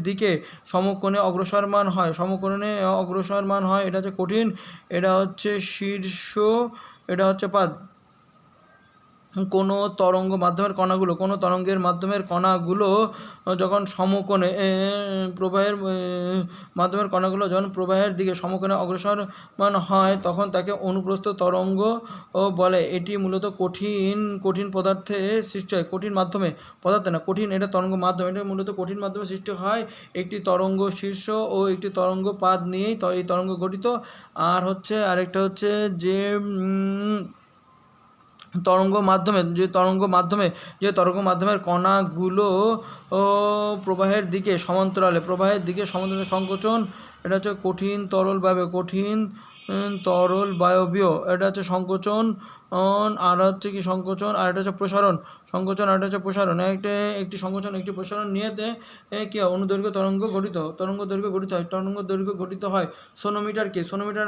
দিকে সমকোণে অগ্রসরমান হয় এটা হচ্ছে কঠিন, এটা হচ্ছে শীর্ষ, এটা হচ্ছে পাদ। কোনো তরঙ্গের মাধ্যমের কণাগুলো যখন সমকোণে প্রবাহের দিকে সমকোণে অগ্রসরমান হয় তখন তাকে অনুপ্রস্থ তরঙ্গ বলে। এটি মূলত কঠিন পদার্থে সৃষ্টি হয়, এটা তরঙ্গ মাধ্যম, এটা মূলত কঠিন মাধ্যমে সৃষ্টি হয় একটি তরঙ্গ শীর্ষ ও একটি তরঙ্গ পাদ নিয়েই এই তরঙ্গ গঠিত। আর হচ্ছে আরেকটা হচ্ছে যে তরঙ্গ মাধ্যমের কণাগুলো প্রবাহের দিকে সমান্তরালে সংকোচন এটা হচ্ছে কঠিন তরল বায়বীয় এটা হচ্ছে সংকোচন আর হচ্ছে কি সংকোচন আর এটা হচ্ছে প্রসারণ একটি সংকোচন একটি প্রসারণ নিয়ে কি অনুদৈর্ঘ্য তরঙ্গ দৈর্ঘ্য গঠিত হয়। সোনোমিটার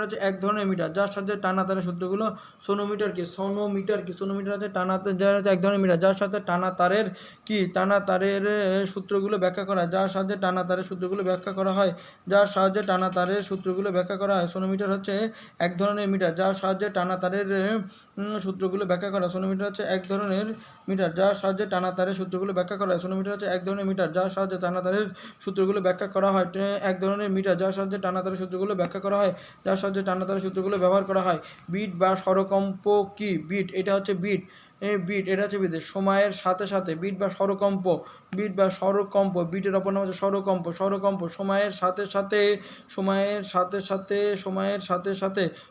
হচ্ছে এক ধরনের মিটার যার সাথে টানা তারের সূত্রগুলো সোনোমিটার হচ্ছে এক ধরনের মিটার যার সাথে টানা তারের সূত্রগুলো ব্যাখ্যা করা হয় সোনোমিটার হচ্ছে এক ধরনের মিটার যার সাহায্যে টানা তারের সূত্রগুলো ব্যাখ্যা করা সোনোমিটার হচ্ছে এক ধরনের মিটার যার সাহায্যে টানা তারের সূত্রগুলো ব্যাখ্যা করা সূত্রগুলো ব্যবহার করা হয়। বিট বা স্বরকম্প কি? এটা হচ্ছে বিট সময়ের সাথে সাথে বিটের অপর নাম হচ্ছে স্বরকম্প সময়ের সাথে সাথে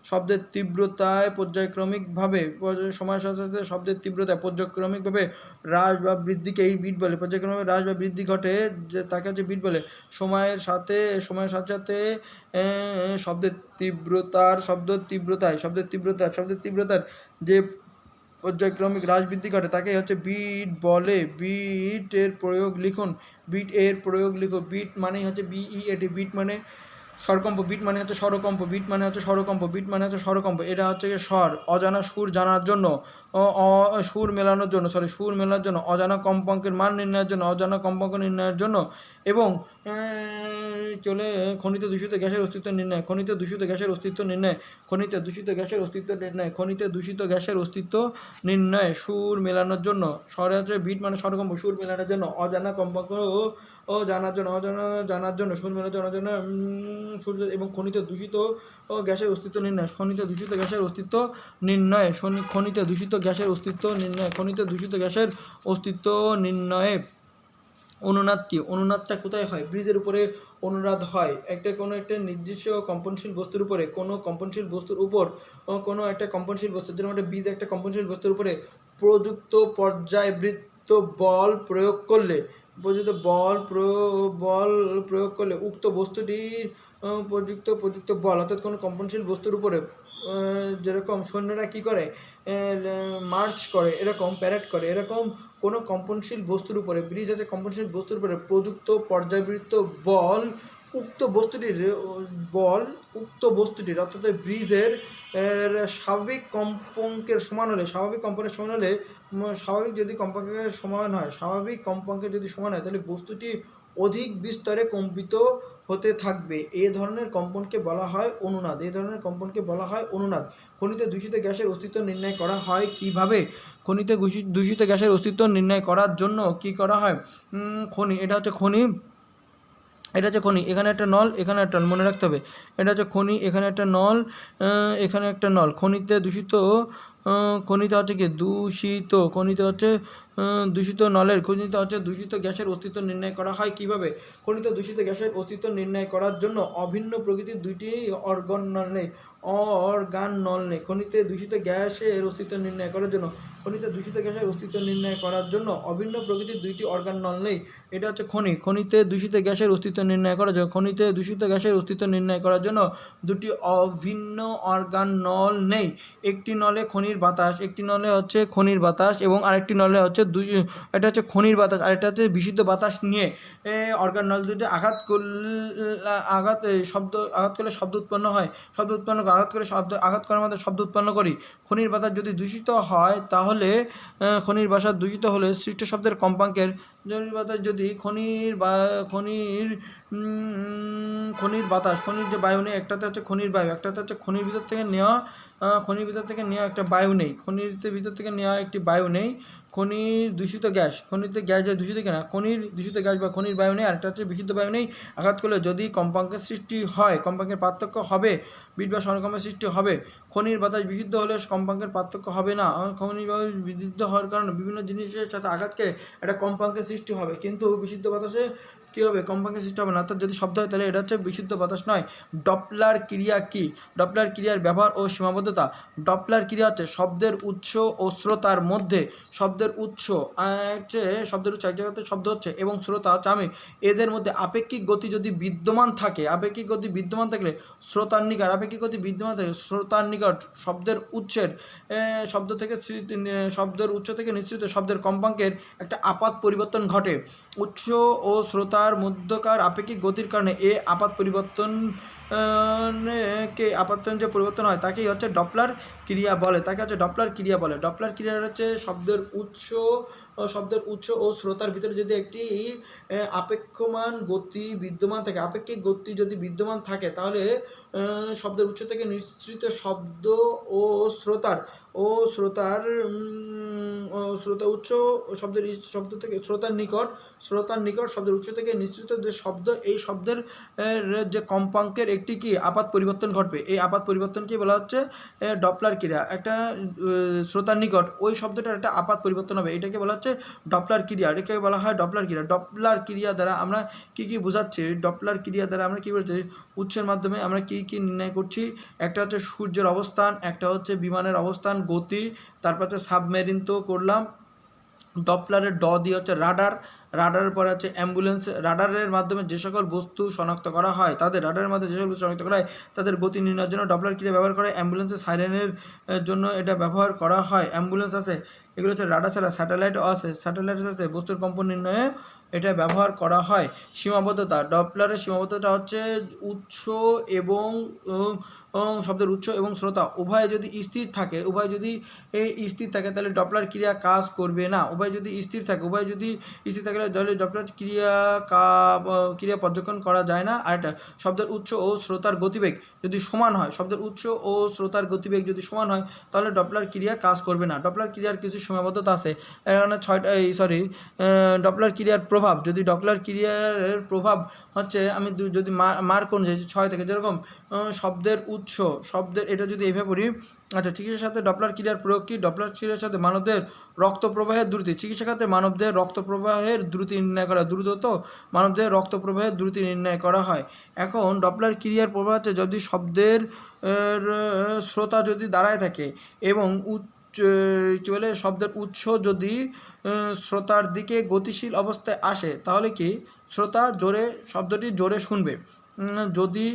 শব্দের তীব্রতায় পর্যায়ক্রমিকভাবে হ্রাস বা বৃদ্ধিকে এই বিট বলে। পর্যায়ক্রমিক হ্রাস বা বৃদ্ধি ঘটে যে তাকে হচ্ছে বিট বলে। সময়ের সাথে শব্দের তীব্রতার যে পর্যায়ক্রমিক হ্রাস বৃদ্ধি ঘটে তাকে হচ্ছে বিট বলে। বিট এর প্রয়োগ লিখুন। বিট মানে হচ্ছে BEAT। বিট মানে স্বরকম্প। বিট মানে হচ্ছে স্বরকম্প। এটা হচ্ছে স্বর অজানা সুর জানার জন্য সুর মেলানোর জন্য অজানা কম্পাঙ্ক নির্ণয়ের জন্য এবং চলে খনিজ দূষিত গ্যাসের অস্তিত্ব নির্ণয়, খনিজ দূষিত গ্যাসের অস্তিত্ব নির্ণয়, খনিজ দূষিত গ্যাসের অস্তিত্ব নির্ণয়, খনিজ দূষিত গ্যাসের অস্তিত্ব নির্ণয়। সুর মেলানোর জন্য, স্বরে হচ্ছে বিট মানে স্বরকম্প, সুর মেলানোর জন্য, অজানা কম্পাঙ্ক ও জানার জন্য, অজানা জানার জন্য, সুর মেলানোর জন্য, অজানা সূর্য এবং খনিজ দূষিত গ্যাসের অস্তিত্ব নির্ণয়, খনিজ দূষিত গ্যাসের অস্তিত্ব নির্ণয়, খনিজ দূষিত গ্যাসের অস্তিত্ব নির্ণয়, খনিজ দূষিত গ্যাসের অস্তিত্ব নির্ণয়ে। অনুনাদ কি? অনুনাদটা কোথায় হয়? ব্রিজের উপরে অনুনাদ হয়। কোনো একটা নির্দিষ্ট কম্পনশীল বস্তুর উপরে, কোনো কম্পনশীল বস্তুর উপর, কোনো একটা কম্পনশীল বস্তু, যেমন একটা ব্রিজ একটা কম্পনশীল বস্তুর উপরে প্রযুক্ত পর্যায়বৃত্ত বল প্রয়োগ করলে, প্রয়োগ করলে উক্ত বস্তুটি প্রযুক্ত বল, অর্থাৎ কোনো কম্পনশীল বস্তুর উপরে যেরকম সৈন্যরা কী করে, মার্চ করে, এরকম প্যারেড করে, এরকম কোনো কম্পনশীল বস্তুর উপরে, ব্রিজ আছে কম্পনশীল বস্তুর উপরে প্রযুক্ত পর্যায়বৃত্ত বল উক্ত বস্তুটির অর্থাৎ ব্রিজের স্বাভাবিক কম্পাঙ্কের সমান হলে, স্বাভাবিক যদি কম্পাঙ্কের সমান হয়, স্বাভাবিক কম্পাঙ্কের যদি সমান হয়, তাহলে বস্তুটি অধিক বিস্তরে কম্পিত হতে থাকবে। এই ধরনের কম্পনকে বলা হয় অনুনাদ। খনিজ দূষিত গ্যাসের অস্তিত্ব নির্ণয় করা হয় কিভাবে? খনিজ দূষিত গ্যাসের অস্তিত্ব নির্ণয় করার জন্য কি করা হয়? এটা হচ্ছে খনি, এখানে একটা নল, এখানে একটা নল, মনে রাখতে হবে। এটা হচ্ছে খনি, এখানে একটা নল, এখানে একটা নল। খনিতে হচ্ছে কি দূষিত নলের দূষিত গ্যাসের অস্তিত্ব নির্ণয় করা হয় কিভাবে? খনিজ দূষিত গ্যাসের অস্তিত্ব নির্ণয় করার জন্য অভিন্ন প্রকৃতির দুইটি অর্গান নল নেই। খনিজ দূষিত গ্যাসের অস্তিত্ব নির্ণয় করার জন্য অভিন্ন প্রকৃতির দুইটি অর্গান নল নেই। এটা হচ্ছে খনিতে দূষিত গ্যাসের অস্তিত্ব নির্ণয় করার জন্য, খনিতে দূষিত গ্যাসের অস্তিত্ব নির্ণয় করার জন্য দুটি অভিন্ন অর্গান নল নেই। একটি নলে খনির বাতাস, এবং আরেকটি নলে হচ্ছে এটা হচ্ছে খনির বাতাস, আরেকটা হচ্ছে বিশুদ্ধ বাতাস নিয়ে অর্গান নল দুটি আঘাত করলে শব্দ উৎপন্ন হয়, আঘাত করার মধ্যে শব্দ উৎপন্ন করি। খনির বাতাস যদি দূষিত হয়, তাহলে খনির বাতাস দূষিত হলে সৃষ্ট শব্দের কম্পাঙ্কের খনির বাতাস, খনির যে বায়ু নেই, একটাতে হচ্ছে খনির বায়ু, একটাতে হচ্ছে খনির ভিতর থেকে নেওয়া একটা বায়ু নেই, খনির ভিতর থেকে নেওয়া একটি বায়ু নেই। খনির দূষিত গ্যাস, খনিতে গ্যাস যে দূষিত কিনা, খনির দূষিত গ্যাস বা খনির বায়ু নেই, আরেকটা হচ্ছে বিশুদ্ধ বায়ু নেই। আঘাত করলে যদি কম্পাঙ্কের সৃষ্টি হয়, কম্পাঙ্কের পার্থক্য হবে, বিট বা স্বরকম্পের সৃষ্টি হবে। খনির বাতাস বিশুদ্ধ হলে কম্পাঙ্কের পার্থক্য হবে না। খনির বায়ু বিশুদ্ধ হওয়ার কারণে বিভিন্ন জিনিসের সাথে আঘাতকে একটা কম্পাঙ্কের সৃষ্টি হবে, কিন্তু বিশুদ্ধ বাতাসে কী হবে? কম্পাঙ্কের সৃষ্টি হবে না। অর্থাৎ যদি শব্দ হয়, তাহলে এটা হচ্ছে বিশুদ্ধ বাতাস নয়। ডপলার ক্রিয়া কি? ডপলার ক্রিয়ার ব্যবহার ও সীমাবদ্ধতা। ডপলার ক্রিয়া হচ্ছে শব্দের উৎস ও শ্রোতার মধ্যে, শব্দের উৎস এক জায়গাতে শব্দ হচ্ছে এবং শ্রোতা হচ্ছে আমি, এদের মধ্যে আপেক্ষিক গতি যদি বিদ্যমান থাকে, শ্রোতার নিকট শব্দের উৎস থেকে নিঃসৃত শব্দের কম্পাঙ্কের একটা আপাত পরিবর্তন ঘটে। উৎস ও শ্রোতার মধ্যকার আপেক্ষিক গতির কারণে আপাত পরিবর্তন যে পরিবর্তন হয়, তাকেই হচ্ছে ডপলার ক্রিয়া বলে। ডপলার ক্রিয়া হচ্ছে শব্দের উৎস ও শ্রোতার ভিতরে যদি একটি আপেক্ষমান গতি বিদ্যমান থাকে, আপেক্ষিক গতি যদি বিদ্যমান থাকে, তাহলে শব্দের উৎস থেকে নিঃসৃত শব্দ ও শ্রোতার নিকট শব্দের উৎস থেকে নিঃসৃত যে শব্দ, এই শব্দের যে কম্পাঙ্কের একটি কি আপাত পরিবর্তন ঘটবে। এই আপাত পরিবর্তনকে বলা হচ্ছে ডপলার ক্রিয়া। একটা শ্রোতার নিকট ওই শব্দটার একটা আপাত পরিবর্তন হবে, এটাকে বলা হচ্ছে ডপলার ক্রিয়া। এটাকে বলা হয় ডপলার ক্রিয়া। ডপলার ক্রিয়া দ্বারা আমরা কি বোঝাচ্ছি? ডপলার ক্রিয়া দ্বারা আমরা কি বলছি? উৎসের মাধ্যমে আমরা কি নির্ণয় করছি? একটা হচ্ছে সূর্যের অবস্থান, একটা হচ্ছে বিমানের অবস্থান, গতি, তারপর হচ্ছে সাবমেরিন তো করলাম। ডপলারের দিয়ে হচ্ছে রাডারের পরে আছে অ্যাম্বুলেন্স। রাডারের মাধ্যমে যে সকল বস্তু শনাক্ত করা হয়, তাদের গতি নির্ণয়ের জন্য ডপলার ক্রিয়া ব্যবহার করে। অ্যাম্বুলেন্সের সাইরেনের জন্য এটা ব্যবহার করা হয়। অ্যাম্বুলেন্স আছে, এগুলো হচ্ছে রাডার ছাড়া স্যাটেলাইট আছে, বস্তুর কম্পন নির্ণয়ে এটা ব্যবহার করা হয়। সীমাবদ্ধতা, ডপলারের সীমাবদ্ধতা হচ্ছে উৎস এবং শব্দের উৎস এবং শ্রোতা উভয় যদি স্থির থাকে তাহলে ডপলার ক্রিয়া কাজ করবে না। উভয় যদি স্থির থাকে তাহলে ডপলার ক্রিয়া পর্যবেক্ষণ করা যায় না। আর শব্দের উৎস ও শ্রোতার গতিবেগ যদি সমান হয়, তাহলে ডপলার ক্রিয়া কাজ করবে না। ডপলার ক্রিয়ার কিছু সীমাবদ্ধতা আছে, এখানে ডপলার ক্রিয়ার প্রভাব, যদি ডপলার ক্রিয়ার প্রভাব হচ্ছে আমি যদি মার্ক অনুযায়ী 6 থেকে, যেরকম শব্দের উৎস, এটা যদি এইভাবে পড়ি, আচ্ছা, চিকিৎসার সাথে ডপলার ক্রিয়ার প্রয়োগ কি? ডপলার ক্রিয়ার সাথে মানবদের রক্ত প্রবাহের দ্রুতি, চিকিৎসা খাতে মানবদের রক্ত প্রবাহের দ্রুতি নির্ণয় করা, মানবদের রক্ত প্রবাহের দ্রুতি নির্ণয় করা হয়। এখন ডপলার ক্রিয়ার প্রভাব হচ্ছে যদি শব্দের শ্রোতা যদি দাঁড়ায় থাকে এবং শব্দের উৎস যদি শ্রোতার দিকে গতিশীল অবস্থায় আসে, তাহলে কি শ্রোতা শব্দটি জোরে শুনবে। যদি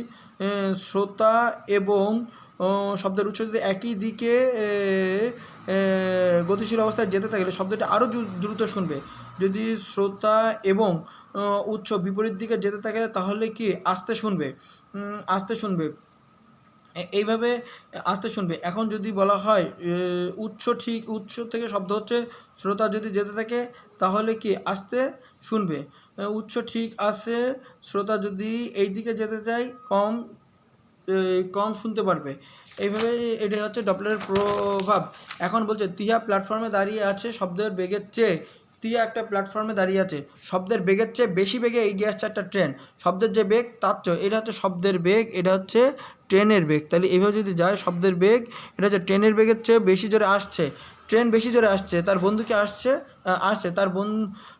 শ্রোতা এবং শব্দের উৎস যদি একই দিকে গতিশীল অবস্থায় যেতে থাকলে শব্দটি আরও দ্রুত শুনবে। যদি শ্রোতা এবং উৎস বিপরীত দিকে যেতে থাকে তাহলে কি আস্তে শুনবে, এইভাবে আস্তে শুনবে। এখন যদি বলা হয় উৎস থেকে শব্দ হচ্ছে শ্রোতা যদি যেতে থাকে তাহলে কি আস্তে শুনবে। উৎস ঠিক আছে, শ্রোতা যদি এই দিকে যেতে চায় কম শুনতে পারবে। এইভাবে এটাই হচ্ছে ডপলারের প্রভাব। এখন বলছে তিয়া প্ল্যাটফর্মে দাঁড়িয়ে আছে শব্দের বেগের চেয়ে, একটা প্ল্যাটফর্মে দাঁড়িয়ে আছে, শব্দের বেগের চেয়ে বেশি বেগে এগিয়ে আসছে একটা ট্রেন। শব্দের যে বেগ তার চেয়ে, এটা হচ্ছে শব্দের বেগ, এটা হচ্ছে ট্রেনের বেগ। তাহলে এইভাবে যদি যায় শব্দের বেগ, এটা হচ্ছে ট্রেনের বেগের চেয়ে বেশি জোরে আসছে, ট্রেন বেশি জোরে আসছে, তার বন্ধুকে আসছে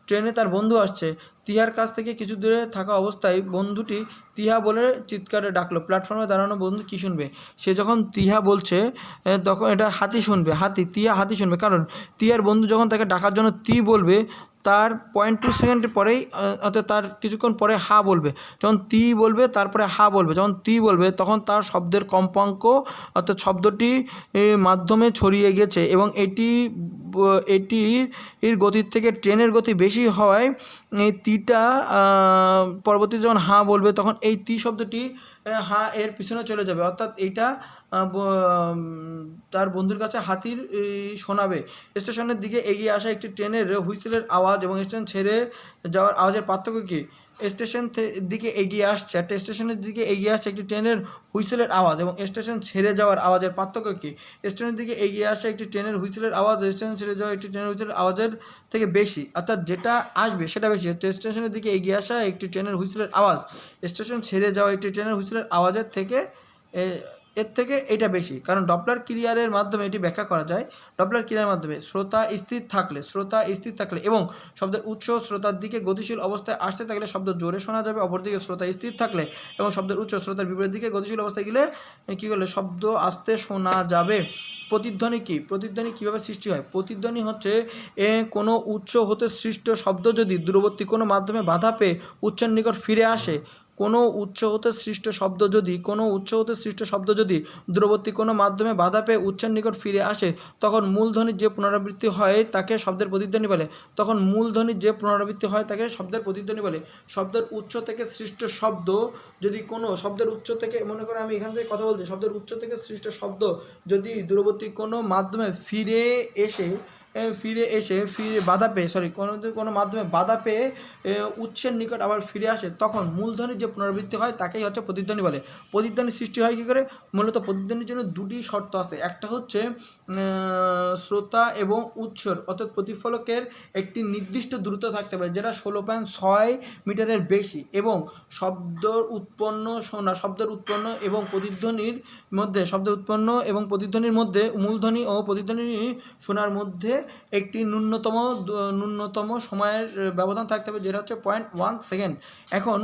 ট্রেনে তার বন্ধু আসছে। তিহার কাছ থেকে কিছু দূরে থাকা অবস্থায় বন্ধুটি তিহা বলে চিৎকারে ডাকলো। প্ল্যাটফর্মে দাঁড়ানো বন্ধু কী শুনবে? সে যখন তিহা বলছে তখন এটা হাতি শুনবে, তিয়া হাতি শুনবে, কারণ তিয়ার বন্ধু যখন তাকে ডাকার জন্য বলবে, তার 0.2 সেকেন্ড পরেই, অর্থাৎ তার কিছুক্ষণ পরে হা বলবে। যখন বলবে তারপরে হা বলবে, যখন বলবে তখন তার শব্দের কম্পাঙ্ক, অর্থাৎ শব্দটি মাধ্যমে ছড়িয়ে গেছে এবং এটির গতির থেকে ট্রেনের গতি বেশি হওয়ায় এই তিটা পরবর্তীতে যখন হা বলবে তখন এই শব্দটি হা এর পিছনে চলে যাবে, অর্থাৎ এইটা তার বন্ধুর কাছে হাতির শোনাবে। স্টেশনের দিকে এগিয়ে আসা একটি ট্রেনের হুইসেলের আওয়াজ এবং স্টেশন ছেড়ে যাওয়ার আওয়াজের পার্থক্য কী? স্টেশনের দিকে এগিয়ে আসছে একটি ট্রেনের হুইসেলের আওয়াজ এবং স্টেশন ছেড়ে যাওয়ার আওয়াজের পার্থক্য কী? স্টেশনের দিকে এগিয়ে আসা একটি ট্রেনের হুইসেলের আওয়াজ স্টেশন ছেড়ে যাওয়া একটি ট্রেনের হুইসেলের আওয়াজের থেকে বেশি, অর্থাৎ যেটা আসবে সেটা বেশি। স্টেশনের দিকে এগিয়ে আসা একটি ট্রেনের হুইসেলের আওয়াজ স্টেশন ছেড়ে যাওয়া একটি ট্রেনের হুইসেলের আওয়াজের থেকে এর থেকে এটা বেশি, কারণ ডপলার ক্রিয়ারের মাধ্যমে এটি ব্যাখ্যা করা যায়। ডপলার ক্রিয়ার মাধ্যমে শ্রোতা স্থির থাকলে এবং শব্দের উৎস শ্রোতার দিকে গতিশীল অবস্থায় আসতে থাকলে শব্দ জোরে শোনা যাবে। অপরদিকে শ্রোতা স্থির থাকলে এবং শব্দের উৎস শ্রোতার বিপরীত দিকে গতিশীল অবস্থায় গেলে কী করলে শব্দ আস্তে শোনা যাবে। প্রতিধ্বনি কি? প্রতিধ্বনি কীভাবে সৃষ্টি হয়? প্রতিধ্বনি হচ্ছে কোনো উৎস হতে সৃষ্ট শব্দ যদি দূরবর্তী কোনো মাধ্যমে বাধা পেয়ে উচ্চের নিকট ফিরে আসে, কোনো উৎস হতে সৃষ্ট শব্দ যদি দূরবর্তী কোনো মাধ্যমে বাধা পেয়ে উচ্চের নিকট ফিরে আসে, তখন মূলধ্বনির যে পুনরাবৃত্তি হয় তাকে শব্দের প্রতিধ্বনি বলে। শব্দের উৎস থেকে সৃষ্ট শব্দ যদি কোনো শব্দের উৎস থেকে, মনে করে আমি এখান থেকে কথা বলছি, শব্দের উৎস থেকে সৃষ্ট শব্দ যদি দূরবর্তী কোনো মাধ্যমে ফিরে এসে কোনো মাধ্যমে বাধা পেয়ে উৎসের নিকট আবার ফিরে আসে, তখন মূলধ্বনির যে পুনরাবৃত্তি হয় তাকেই হচ্ছে প্রতিধ্বনি বলে। প্রতিধ্বনি সৃষ্টি হয় কী করে? মূলত প্রতিধ্বনির জন্য দুটি শর্ত আছে। একটা হচ্ছে শ্রোতা এবং উৎসর, অর্থাৎ প্রতিফলকের একটি নির্দিষ্ট দূরত্ব থাকতে পারে, যেটা 16.6 মিটারের বেশি, এবং শব্দের উৎপন্ন এবং প্রতিধ্বনির মধ্যে মূলধ্বনি ও প্রতিধ্বনি শোনার মধ্যে একটি ন্যূনতম সময়ের ব্যবধান থাকতে হবে, যেটা হচ্ছে 0.1 সেকেন্ড। এখন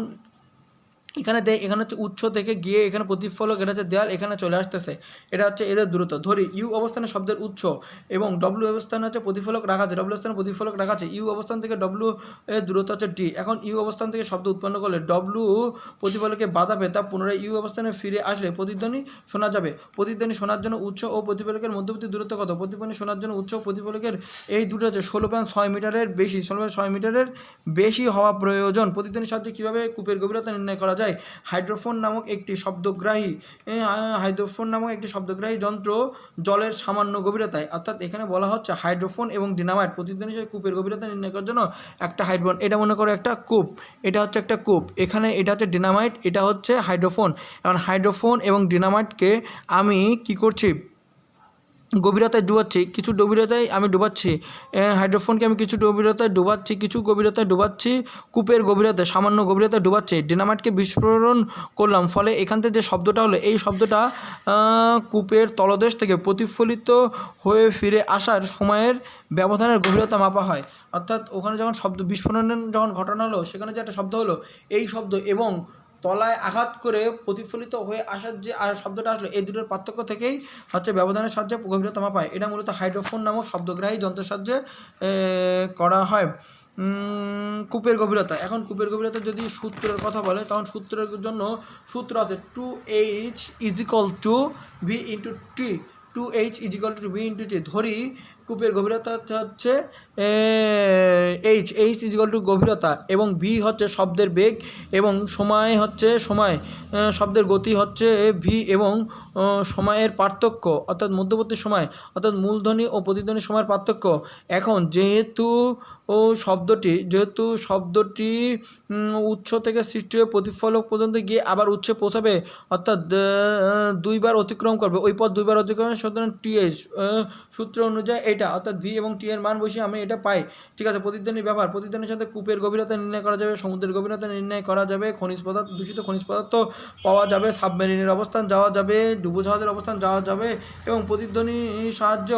এখানে হচ্ছে উৎস থেকে গিয়ে এখানে প্রতিফলক, এটা হচ্ছে দেয়াল, এখানে চলে আসতেছে, এটা হচ্ছে এদের দূরত্ব। ধরি ইউ অবস্থানে শব্দের উৎস এবং ডব্লিউ অবস্থানে হচ্ছে প্রতিফলক রাখা আছে, ইউ অবস্থান থেকে ডব্লিউ এর দূরত্ব হচ্ছে ডি। এখন ইউ অবস্থান থেকে শব্দ উৎপন্ন করলে ডব্লিউ প্রতিফলকে বাধা পেয়ে তা পুনরায় ইউ অবস্থানে ফিরে আসলে প্রতিধ্বনি শোনা যাবে। প্রতিধ্বনি শোনার জন্য উৎস ও প্রতিফলকের মধ্যবর্তী দূরত্ব কত? প্রতিধ্বনি শোনার জন্য উৎস ও প্রতিফলকের এই দুটো হচ্ছে 16.6 মিটারের বেশি হওয়া প্রয়োজন। প্রতিধ্বনির সাহায্যে কীভাবে কূপের গভীরতা নির্ণয় করা যায়? যায় হাইড্রোফোন নামক একটি শব্দগ্রাহী যন্ত্র জলের সামান্য গভীরতায়, অর্থাৎ এখানে বলা হচ্ছে হাইড্রোফোন এবং ডিনামাইট প্রতিধ্বনি কূপের গভীরতা নির্ণয় করার জন্য একটা হাইড্রোফোন, এটা মনে করো একটা কূপ, এটা হচ্ছে একটা কূপ, এখানে এটা হচ্ছে ডিনামাইট, এটা হচ্ছে হাইড্রোফোন। এখন হাইড্রোফোন এবং ডিনামাইটকে আমি কি করছি, গভীরতায় ডুবাচ্ছি, কিছু গভীরতায় আমি ডুবাচ্ছি, হাইড্রোফোনকে আমি কিছু গভীরতায় ডুবাচ্ছি, কূপের গভীরতায় সামান্য গভীরতায় ডুবাচ্ছি, ডিনামাইটকে বিস্ফোরণ করলাম, ফলে এখান থেকে যে শব্দটা হলো এই শব্দটা কূপের তলদেশ থেকে প্রতিফলিত হয়ে ফিরে আসার সময়ের ব্যবধানের গভীরতা মাপা হয়। অর্থাৎ ওখানে যখন শব্দ বিস্ফোরণের যখন ঘটনা হলো সেখানে যে একটা শব্দ হলো, এই শব্দ এবং তলায় আঘাত করে প্রতিফলিত হয়ে আসার যে শব্দটা আসলো, এই দুটোর পার্থক্য থেকেই হচ্ছে ব্যবধানের সাহায্যে গভীরতা মাপায়। এটা মূলত হাইড্রোফোন নামক শব্দগ্রাহী যন্ত্রের সাহায্যে করা হয়। কূপের গভীরতা, এখন কূপের গভীরতা যদি সূত্রের কথা বলে তখন সূত্রের জন্য সূত্র আছে 2h = v × t, 2h = v × t। ধরি কূপের গভীরতা হচ্ছে h = গভীরতা এবং v হচ্ছে শব্দের বেগ এবং সময় হচ্ছে শব্দের গতি হচ্ছে v এবং সময়ের পার্থক্য, অর্থাৎ মধ্যবর্তী সময়, অর্থাৎ মূলধ্বনি ও প্রতিধ্বনি সময়ের পার্থক্য। এখন যেহেতু শব্দটি উৎস থেকে সৃষ্টি হয়ে প্রতিফলক পর্যন্ত গিয়ে আবার উৎসে পৌঁছাবে, অর্থাৎ দুইবার অতিক্রম করবে, ওই পথ দুইবার অতিক্রম, সুতরাং টিএইচ সূত্র অনুযায়ী এটা, অর্থাৎ ভি এবং টি এর মান বসিয়ে আমি এটা পাই। ঠিক আছে, প্রতিধ্বনির ব্যাপার, প্রতিধ্বনির সাথে কূপের গভীরতা নির্ণয় করা যাবে, সমুদ্রের গভীরতা নির্ণয় করা যাবে, দূষিত খনিজ পদার্থ পাওয়া যাবে, সাবমেরিনের অবস্থান যাওয়া যাবে, ডুবোজাহাজের অবস্থান যাওয়া যাবে এবং প্রতিধ্বনির সাহায্য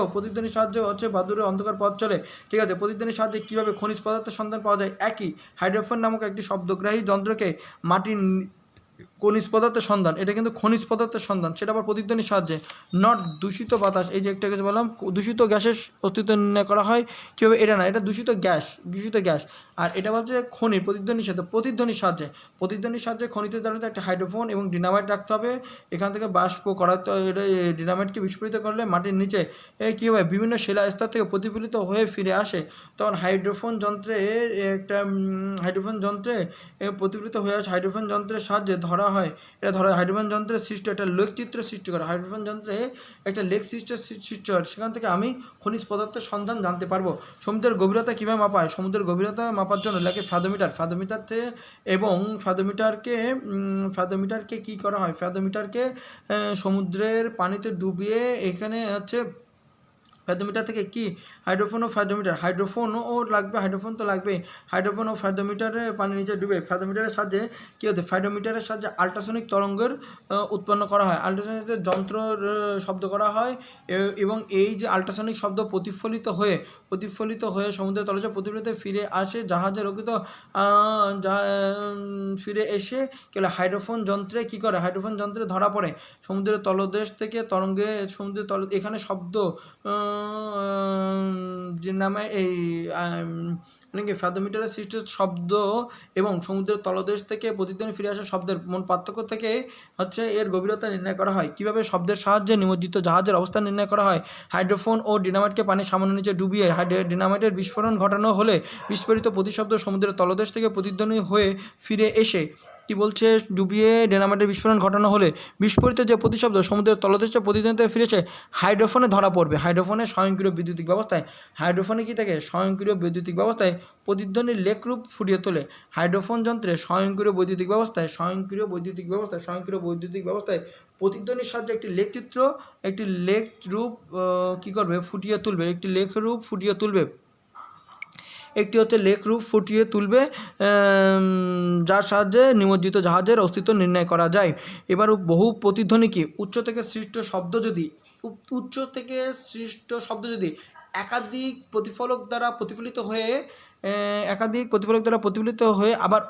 হচ্ছে বাদুড়ের অন্ধকার পথ চলে। ঠিক আছে, প্রতিধ্বনির সাহায্যে কীভাবে খনিজ পদার্থের সন্ধান পাওয়া যায়, একই হাইড্রোফোন নামক একটি শব্দগ্রাহী যন্ত্রকে মাটির খনিজ পদার্থের সন্ধান, এটা কিন্তু খনিজ পদার্থের সন্ধান, সেটা আবার প্রতিধ্বনির সাহায্যে, নট দূষিত বাতাস। এই যে একটা কিছু বললাম, দূষিত গ্যাসের অস্তিত্ব নির্ণয় করা হয় কীভাবে, এটা না, এটা দূষিত গ্যাস, আর এটা বলছে খনির প্রতিধ্বনির সাহায্যে খনিতে দাঁড়াতে একটা হাইড্রোফোন এবং ডিনামাইট রাখতে হবে, এখান থেকে বাষ্প করাতে, এটা ডিনামাইটকে বিস্ফোরিত করলে মাটির নিচে কী হয়, বিভিন্ন শিলা স্তর থেকে প্রতিফলিত হয়ে ফিরে আসে, তখন হাইড্রোফোন যন্ত্রে প্রতিফলিত হয়ে আসে, হাইড্রোফোন যন্ত্রের সাহায্যে ধরা হয়, হাইড্রোফোন যন্ত্রের সৃষ্টি একটা লেখচিত্র সৃষ্টি করে, হাইড্রোফোন যন্ত্রে একটা লেখ সৃষ্টি হয়, সেখান থেকে আমি খনিজ পদার্থের সন্ধান জানতে পারবো। সমুদ্রের গভীরতা কীভাবে মাপা হয়, সমুদ্রের গভীরতা মাপার জন্য লাগে ফ্যাথোমিটারকে কী করা হয়, ফ্যাথোমিটারকে সমুদ্রের পানিতে ডুবিয়ে, এখানে হচ্ছে ফ্যাথোমিটার থেকে কি হাইড্রোফোন ও ফ্যাথোমিটারে পানি নিচে ডুবে ফ্যাথোমিটারের সাহায্যে কী হতে, ফ্যাথোমিটারের সাহায্যে আল্ট্রাসনিক তরঙ্গের উৎপন্ন করা হয়, আল্ট্রাসনিক যন্ত্র শব্দ করা হয় এবং এই যে আল্ট্রাসনিক শব্দ প্রতিফলিত হয়ে সমুদ্রের তলদেশে প্রতিফলিত ফিরে আসে, জাহাজে রক্ষিত ফিরে এসে কেবল হাইড্রোফোন যন্ত্রে কী করে, হাইড্রোফোন যন্ত্রে ধরা পড়ে সমুদ্রের তলদেশ থেকে তরঙ্গে, সমুদ্রের এখানে শব্দ যে নামে এই ফ্যাথোমিটারের সৃষ্ট শব্দ এবং সমুদ্রের তলদেশ থেকে প্রতিধ্বনি ফিরে আসা শব্দের মূল পার্থক্য থেকে হচ্ছে এর গভীরতা নির্ণয় করা হয়। কীভাবে শব্দের সাহায্যে নিমজ্জিত জাহাজের অবস্থান নির্ণয় করা হয়, হাইড্রোফোন ও ডিনামাইটকে পানির সামান্য নিচে ডুবিয়ে ডিনামাইটের বিস্ফোরণ ঘটানো হলে বিস্ফোরিত প্রতিশব্দ সমুদ্রের তলদেশ থেকে প্রতিধ্বনি হয়ে ফিরে এসে, কি বলছে, ডুবিয়ে ডিনামাইটের বিস্ফোরণ ঘটানো হলে বিস্ফোরিত যে প্রতিশব্দ সমুদ্রের তলদেশে প্রতিধ্বনিতে ফিরেছে হাইড্রোফোনে ধরা পড়বে, হাইড্রোফোনে স্বয়ংক্রিয় বৈদ্যুতিক ব্যবস্থায়, স্বয়ংক্রিয় বৈদ্যুতিক ব্যবস্থায় প্রতিধ্বনির লেখরূপ ফুটিয়ে তোলে, হাইড্রোফোন যন্ত্রে স্বয়ংক্রিয় বৈদ্যুতিক ব্যবস্থায় প্রতিধ্বনির সাহায্যে একটি লেখরূপ কী করবে, ফুটিয়ে তুলবে, যার সাহায্যে নিমজ্জিত জাহাজের অস্তিত্ব নির্ণয় করা যায়। এবার বহু প্রতিধ্বনি কি, উচ্চ থেকে সৃষ্ট শব্দ যদি একাধিক প্রতিফলক দ্বারা প্রতিফলিত হয়ে আবার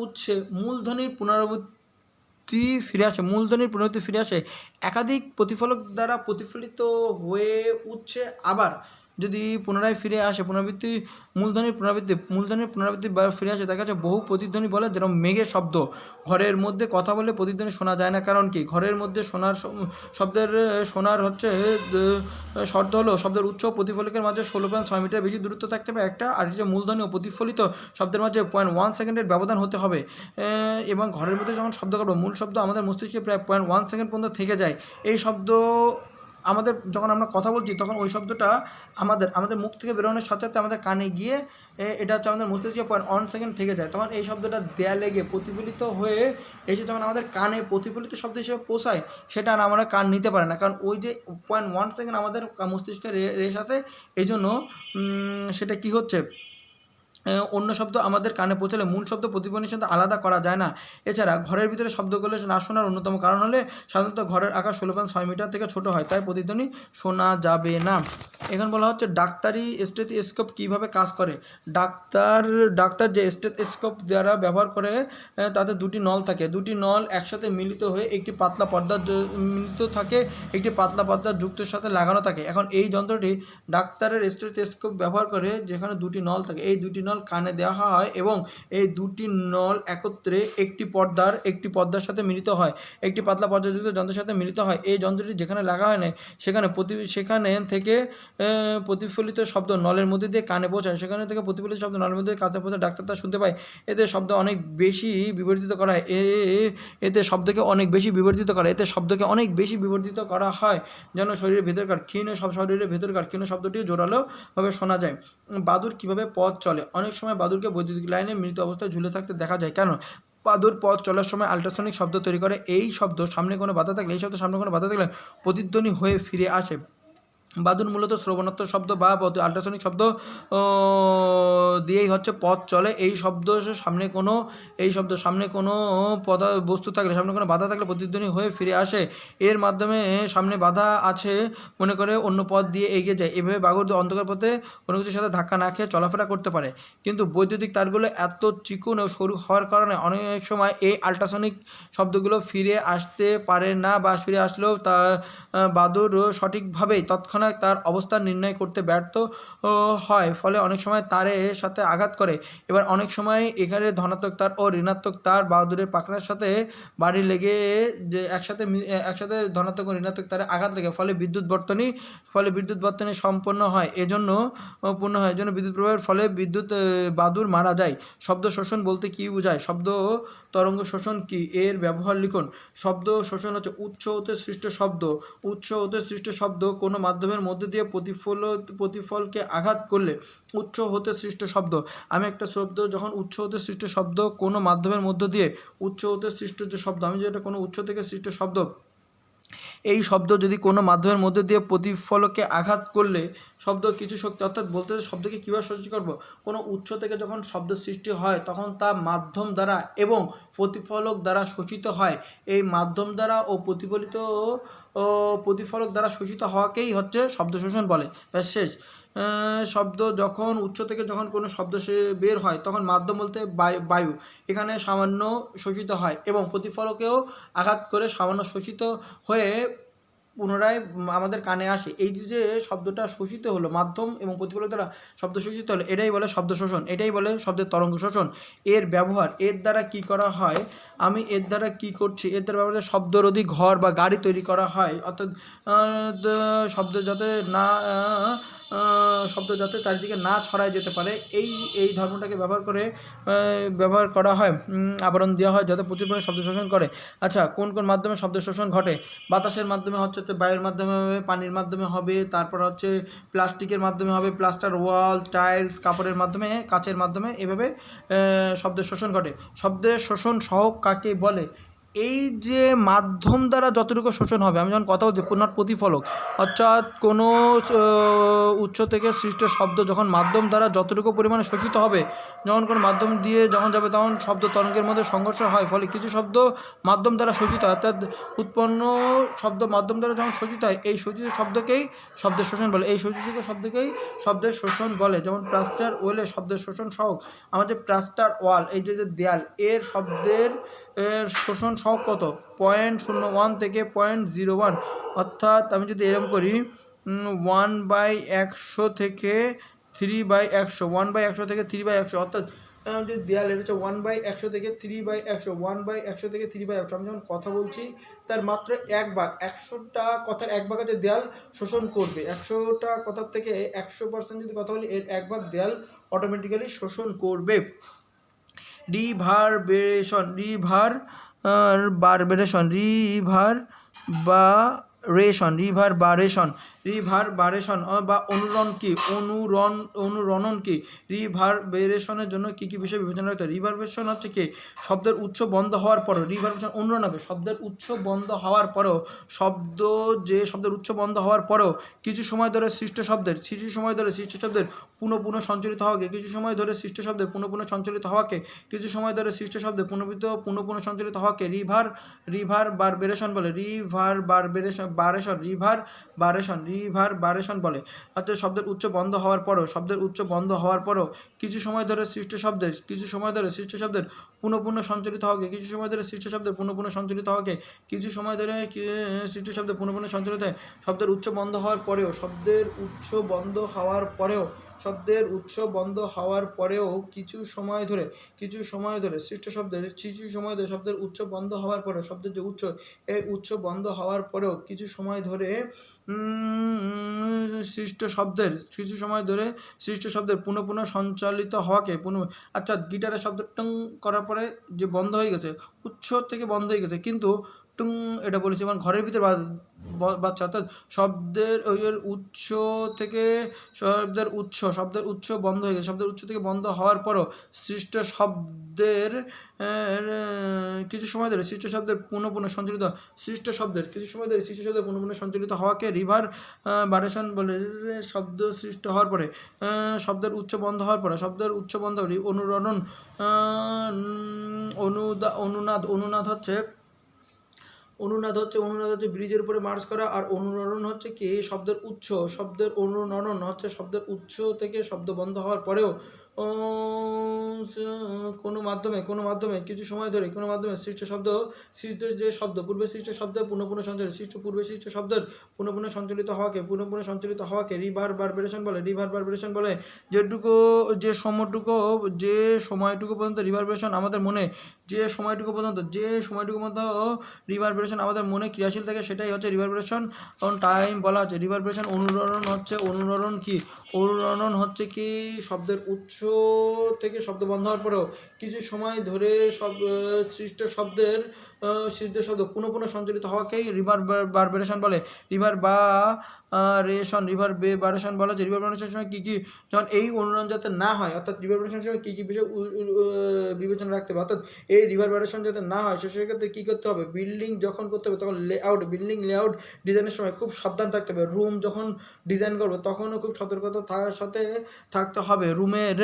উচ্ছে মূলধ্বনির পুনরাবৃত্তি ফিরে আসে, একাধিক প্রতিফলক দ্বারা প্রতিফলিত হয়ে উচ্ছে আবার যদি পুনরায় ফিরে আসে, মূলধ্বনির পুনরাবৃত্তি ফিরে আসে, দেখা যাচ্ছে বহু প্রতিধ্বনি বলে, যেরকম মেঘের শব্দ। ঘরের মধ্যে কথা বলে প্রতিধ্বনি শোনা যায় না, কারণ কি? ঘরের মধ্যে শোনার হচ্ছে শব্দ হলো শব্দের উচ্চ প্রতিফলকের মাঝে 16.6 মিটার বেশি দূরত্ব থাকতে হবে একটা, আর হচ্ছে মূলধ্বনি ও প্রতিফলিত শব্দের মাঝে 0.1 সেকেন্ডের ব্যবধান হতে হবে। এবং ঘরের মধ্যে যখন শব্দ করবো, মূল শব্দ আমাদের মস্তিষ্কে প্রায় 0.1 সেকেন্ড পর্যন্ত থেকে যায়। এই শব্দ আমাদের যখন আমরা কথা বলছি, তখন ওই শব্দটা আমাদের মুখ থেকে বেরোনোর সাথে সাথে আমাদের কানে গিয়ে এটা হচ্ছে আমাদের মস্তিষ্কে 0.1 সেকেন্ড থেকে যায়। তখন এই শব্দটা দেয়ালে গিয়ে প্রতিফলিত হয়ে এসে যখন আমাদের কানে প্রতিফলিত শব্দ হিসেবে পৌঁছায়, সেটা আর আমরা কান নিতে পারে না, কারণ ওই যে 0.1 সেকেন্ড আমাদের মস্তিষ্কে রেশ আছে। এই জন্য সেটা কি হচ্ছে, অন্য শব্দ আমাদের কানে পৌঁছালে মূল শব্দ প্রতিধ্বনির সাথে আলাদা করা যায় না। এছাড়া ঘরের ভিতরে শব্দগুলো না শোনার অন্যতম কারণ হলে সাধারণত ঘরের আকার 16.6 মিটার থেকে ছোট হয়, তাই প্রতিধ্বনি শোনা যাবে না। এখন বলা হচ্ছে ডাক্তারি স্টেথোস্কোপ কীভাবে কাজ করে। ডাক্তার যে স্টেথোস্কোপ দ্বারা ব্যবহার করে, তাতে দুটি নল থাকে। দুটি নল একসাথে মিলিত হয়ে একটি পাতলা পর্দা মিলিত থাকে, একটি পাতলা পর্দা যুক্তের সাথে লাগানো থাকে। এখন এই যন্ত্রটি ডাক্তারের স্টেথোস্কোপ ব্যবহার করে, যেখানে দুটি নল থাকে, এই দুটি নল কানে দেওয়া হয় এবং এই দুটি নল একত্রে একটি পর্দার সাথে মিলিত হয়, একটি পাতলা পর্দাযুক্ত যন্ত্রের সাথে মিলিত হয়। এই যন্ত্রটি যেখানে লাগা হয় না, সেখানে থেকে প্রতিফলিত শব্দ নলের মধ্যে দিয়ে কানে পৌঁছায়, সেখানে থেকে প্রতিফলিত শব্দ নলের মধ্যে কাছে পৌঁছায়, ডাক্তার তা শুনতে পায়। এতে শব্দ অনেক বেশি বিবর্ধিত করা হয় এতে শব্দকে অনেক বেশি বিবর্ধিত করা হয় যেন শরীরের ভেতরকার ক্ষীণ শব্দটিও জোরালোভাবে শোনা যায়। বাদুড় কীভাবে পথ চলে। অনেক সময় বাদুড়কে বৈদ্যুতিক লাইনে মৃত অবস্থায় ঝুলে থাকতে দেখা যায়। কেন? বাদুড় পথ চলার সময় আল্ট্রাসনিক শব্দ তৈরি করে। এই শব্দ সামনে কোনো বাধা থাকলে প্রতিধ্বনি হয়ে ফিরে আসে। বাদুড় মূলত শ্রবণাত্মক শব্দ বা আল্ট্রাসনিক শব্দ দিয়েই হচ্ছে পথ চলে। এই শব্দ সামনে কোনো বস্তু থাকলে, সামনে কোনো বাধা থাকলে প্রতিধ্বনি হয়ে ফিরে আসে। এর মাধ্যমে সামনে বাধা আছে মনে করে অন্য পথ দিয়ে এগিয়ে যায়। এভাবে বাদুড় অন্ধকার পথে কোনো কিছুর সাথে ধাক্কা না খেয়ে চলাফেরা করতে পারে। কিন্তু বৈদ্যুতিক তারগুলো এত চিকন ও সরু হওয়ার কারণে অনেক সময় এই আল্ট্রাসনিক শব্দগুলো ফিরে আসতে পারে না, বা ফিরে আসলেও তা বাদুড় সঠিকভাবেই তৎক্ষণাৎ তার অবস্থান নির্ণয় করতে ব্যর্থ হয়, ফলে অনেক সময় তারের সাথে আঘাত করে। এবার অনেক সময় এখানে ধনাত্মক তার ও ঋণাত্মক তার বাদুড়ের পাখনার সাথে বাড়ি লেগে যে একসাথে ধনাত্মক ও ঋণাত্মক তারে আঘাত লাগে, ফলে বিদ্যুৎ বর্তনী সম্পন্ন হয়। এজন্য বিদ্যুৎ প্রবাহের ফলে বাদুড় মারা যায়। শব্দ শোষণ বলতে কী বোঝায়? শব্দ তরঙ্গ শোষণ কি, এর ব্যবহার লিখুন। শব্দ শোষণ হচ্ছে উৎস হতে সৃষ্ট শব্দ কোনো মাধ্যমের মধ্যে দিয়ে প্রতিফলকে আঘাত করলে উৎস হতে সৃষ্ট শব্দ। আমি একটা শব্দ যখন উৎস হতে সৃষ্ট শব্দ কোনো মাধ্যমের মধ্য দিয়ে উৎস হতে সৃষ্ট যে শব্দ, আমি যেটা কোনো উৎস থেকে সৃষ্ট শব্দ, এই শব্দ যদি কোনো মাধ্যমের মধ্যে দিয়ে প্রতিফলকে আঘাত করলে শব্দ কিছু শক্তি, অর্থাৎ বলতে শব্দকে কীভাবে সৃষ্টি করব, কোনো উৎস থেকে যখন শব্দ সৃষ্টি হয় তখন তা মাধ্যম দ্বারা এবং প্রতিফলক দ্বারা শোষিত হয়। এই মাধ্যম দ্বারা ও প্রতিফলক দ্বারা শোষিত হওয়াকেই হচ্ছে শব্দ শোষণ বলে। শেষ। শব্দ যখন উৎস থেকে যখন কোনো শব্দ বের হয়, তখন মাধ্যম বলতে বায়ু এখানে সামান্য শোষিত হয় এবং প্রতিফলকেও আঘাত করে সামান্য শোষিত হয়ে পুনরায় আমাদের কানে আসে। এই যে শব্দটা শোষিত হলো মাধ্যম এবং প্রতিফলক দ্বারা শব্দ শোষিত হলো, এটাই বলে শব্দ শোষণ, এটাই বলে শব্দের তরঙ্গ শোষণ। এর ব্যবহার, এর দ্বারা কি করা হয়, আমি এর দ্বারা কি করছি, এর দ্বারা ব্যবহার শব্দরোধী ঘর বা গাড়ি তৈরি করা হয়, অর্থাৎ শব্দ যাতে চারিদিকে না ছড়ায় যেতে পারে, এই ধর্মটাকে ব্যবহার করা হয়। আবরণ দেওয়া হয় যাতে প্রচুর পরিমাণে শব্দ শোষণ করে। আচ্ছা, কোন মাধ্যমে শব্দ শোষণ ঘটে? বাতাসের মাধ্যমে হচ্ছে বায়ুর মাধ্যমে হবে, পানির মাধ্যমে হবে, তারপর হচ্ছে প্লাস্টিকের মাধ্যমে হবে, প্লাস্টার ওয়াল, টাইলস, কাপড়ের মাধ্যমে, কাচের মাধ্যমে, এভাবে শব্দের শোষণ ঘটে। শব্দের শোষণ সহগ কাকে বলে? এই যে মাধ্যম দ্বারা যতটুকু শোষণ হবে, আমি যখন কথা বলছি প্রতিফলক, অর্থাৎ কোনো উৎস থেকে সৃষ্ট শব্দ যখন মাধ্যম দ্বারা যতটুকু পরিমাণে শোষিত হবে, যখন কোনো মাধ্যম দিয়ে যখন যাবে তখন শব্দ তরঙ্গের মধ্যে সংঘর্ষ হয়, ফলে কিছু শব্দ মাধ্যম দ্বারা শোষিত হয়, অর্থাৎ উৎপন্ন শব্দ মাধ্যম দ্বারা যখন শোষিত হয়, এই শোষিত শব্দকেই শব্দের শোষণ বলে। এই শোষিত শব্দকেই শব্দের শোষণ বলে। যেমন প্লাস্টার ওয়ালে শব্দের শোষণ সহগ, আমাদের প্লাস্টার ওয়াল, এই যে দেয়াল, এর শব্দের শোষণ সহগ কত? 0.01 থেকে 0.01, অর্থাৎ আমি যদি এরকম করি 1/100 থেকে 3/100, 1/100 থেকে 3/100, অর্থাৎ যে দেয়াল এটা হচ্ছে 1/100 থেকে 3/100, 1/100 থেকে 3/100। আমি যখন কথা বলছি তার মাত্র 1 ভাগ, 100টা কথার 1 ভাগ আছে দেয়াল শোষণ করবে। 100টা কথার থেকে 100% যদি কথা বলি এর 1 ভাগ দেয়াল অটোমেটিক্যালি শোষণ করবে। রিভারবেরেশন, রিভারবারেশন বা অনুরণ কি, অনুরণন কি, রিভারবেরেশনের জন্য কি কি বিষয় বিবেচনা করতে হয়। রিভারবেরেশন হচ্ছে কি, শব্দের উৎস বন্ধ হওয়ার পরও রিভারবেরেশন অনুরণ হবে। শব্দের উৎস বন্ধ হওয়ার পরেও শব্দের উৎস বন্ধ হওয়ার পরেও কিছু সময় ধরে সৃষ্ট শব্দের পুনঃ সঞ্চালিত হওয়াকে, কিছু সময় ধরে সৃষ্ট শব্দের পুনঃ সঞ্চালিত হওয়াকে রিভারবারেশন বলে। রিভারবারেশন বলে। অর্থাৎ শব্দের উৎস বন্ধ হওয়ার পরও কিছু সময় ধরে সৃষ্ট শব্দের পুনঃ সঞ্চালিত হওয়াকে, শব্দের উৎস বন্ধ হওয়ার পরেও কিছু সময় ধরে শব্দের উৎস বন্ধ হওয়ার পরেও শব্দের যে উৎস, এই উৎস বন্ধ হওয়ার পরেও কিছু সময় ধরে সৃষ্ট শব্দের পুনঃ সঞ্চালিত হওয়াকে আচ্ছা, গিটারের শব্দ টং করার পরে যে বন্ধ হয়ে গেছে, উৎস থেকে বন্ধ হয়ে গেছে, কিন্তু টুং এটা বলেছি মানে ঘরের ভিতরে বাচ্চা, অর্থাৎ শব্দের উৎস থেকে শব্দের উৎস বন্ধ হয়ে গেছে। শব্দের উৎস থেকে বন্ধ হওয়ার পরও সৃষ্ট শব্দের কিছু সময় ধরে সৃষ্ট শব্দের পুনঃ সঞ্চালিত হওয়াকে রিভারবারেশন বলে। শব্দ সৃষ্ট হওয়ার পরে শব্দের উৎস বন্ধ হওয়ার পরে অনুনাদ হচ্ছে ব্রিজের উপরে মার্চ করা, আর অনুরণন হচ্ছে কি শব্দের অনুরণন হচ্ছে শব্দের উৎস থেকে শব্দ বন্ধ হওয়ার পরেও কোনো মাধ্যমে কিছু সময় ধরে সৃষ্ট পূর্বে সৃষ্ট শব্দের পুনঃ সঞ্চালিত হওয়াকে রিভারবারেশন বলে। যে সময়টুকু পর্যন্ত রিভারবেরেশন আমাদের মনে ক্রিয়াশীল থাকে সেটাই হচ্ছে রিভারবেরেশন টাইম বলা হচ্ছে। রিভারবেরেশন অনুরণন হচ্ছে কি শব্দের উৎস থেকে শব্দ বন্ধ হওয়ার পরেও কিছু সময় ধরে সৃষ্ট শব্দ পুনঃ সঞ্চালিত হওয়াকেই রিভারবারেশন বলে। রিভারবারেশন বলা হচ্ছে। রিভারবারেশনের সময় কী যখন এই অনুরণন যাতে না হয়, অর্থাৎ রিভারবারেশনের সময় কী বিষয় বিবেচনা রাখতে হবে, অর্থাৎ এই রিভারবারেশন যাতে না হয় সেক্ষেত্রে কী করতে হবে, বিল্ডিং যখন করতে হবে তখন বিল্ডিং লেআউট ডিজাইনের সময় খুব সাবধান থাকতে হবে। রুম যখন ডিজাইন করবো তখনও খুব সতর্কতার সাথে থাকতে হবে। রুমের